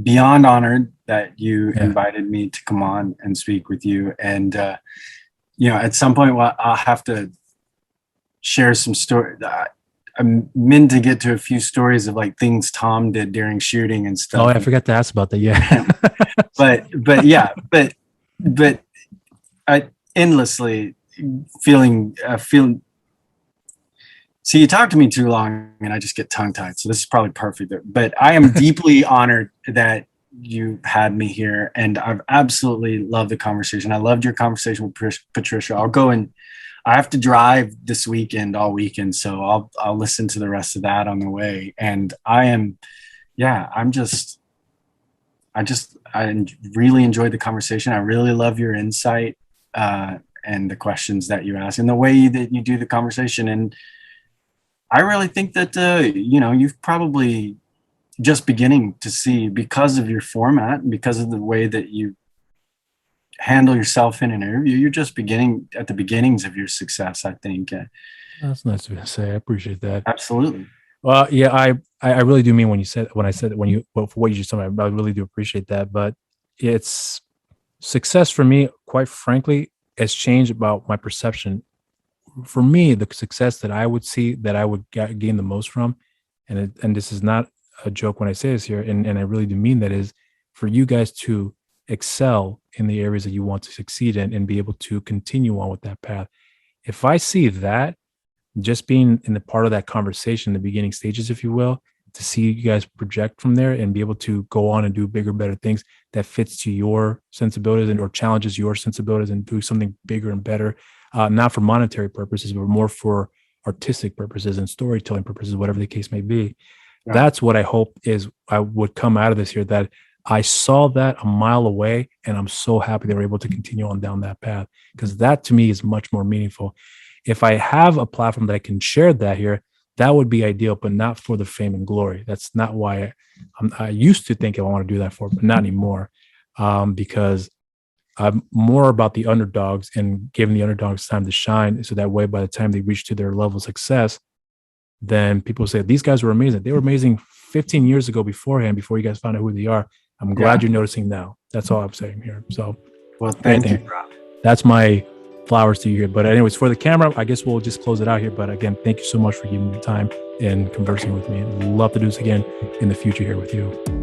beyond honored that you invited me to come on and speak with you. And, at some point, I'll have to share some story. I'm meant to get to a few stories of like things Tom did during shooting and stuff. Oh, I forgot to ask about that. Yeah. but I endlessly feeling. See, you talk to me too long and I just get tongue tied. So this is probably perfect. But I am deeply honored that you had me here, and I've absolutely loved the conversation. I loved your conversation with Patricia. I have to drive this weekend, all weekend. So I'll listen to the rest of that on the way. And I really enjoyed the conversation. I really love your insight and the questions that you ask and the way that you do the conversation. And I really think that, you've probably just beginning to see, because of your format and because of the way that you handle yourself in an interview, you're just beginning at the beginnings of your success, I think. That's nice to say. I appreciate that. Absolutely. Well, yeah, I really do mean when I said that, for what you just told me, I really do appreciate that. But it's success for me, quite frankly, has changed about my perception. For me, the success that I would see, that I would gain the most from, and this is not a joke when I say this here, and I really do mean that, is for you guys to excel in the areas that you want to succeed in and be able to continue on with that path. If I see that, just being in the part of that conversation, the beginning stages, if you will, to see you guys project from there and be able to go on and do bigger, better things that fits to your sensibilities and or challenges your sensibilities and do something bigger and better, not for monetary purposes, but more for artistic purposes and storytelling purposes, whatever the case may be. Yeah. That's what I hope is I would come out of this here, that I saw that a mile away, and I'm so happy they were able to continue on down that path, because that to me is much more meaningful. If I have a platform that I can share that here, that would be ideal, but not for the fame and glory. That's not why I used to think I want to do that for, but not anymore, because I'm more about the underdogs and giving the underdogs time to shine. So that way, by the time they reach to their level of success, then people say, these guys were amazing. They were amazing 15 years ago beforehand, before you guys found out who they are. I'm glad you're noticing now. That's all I'm saying here. So, well, thank you. That's my flowers to you here. But anyways, for the camera, I guess we'll just close it out here. But again, thank you so much for giving me the time and conversing with me. I'd love to do this again in the future here with you.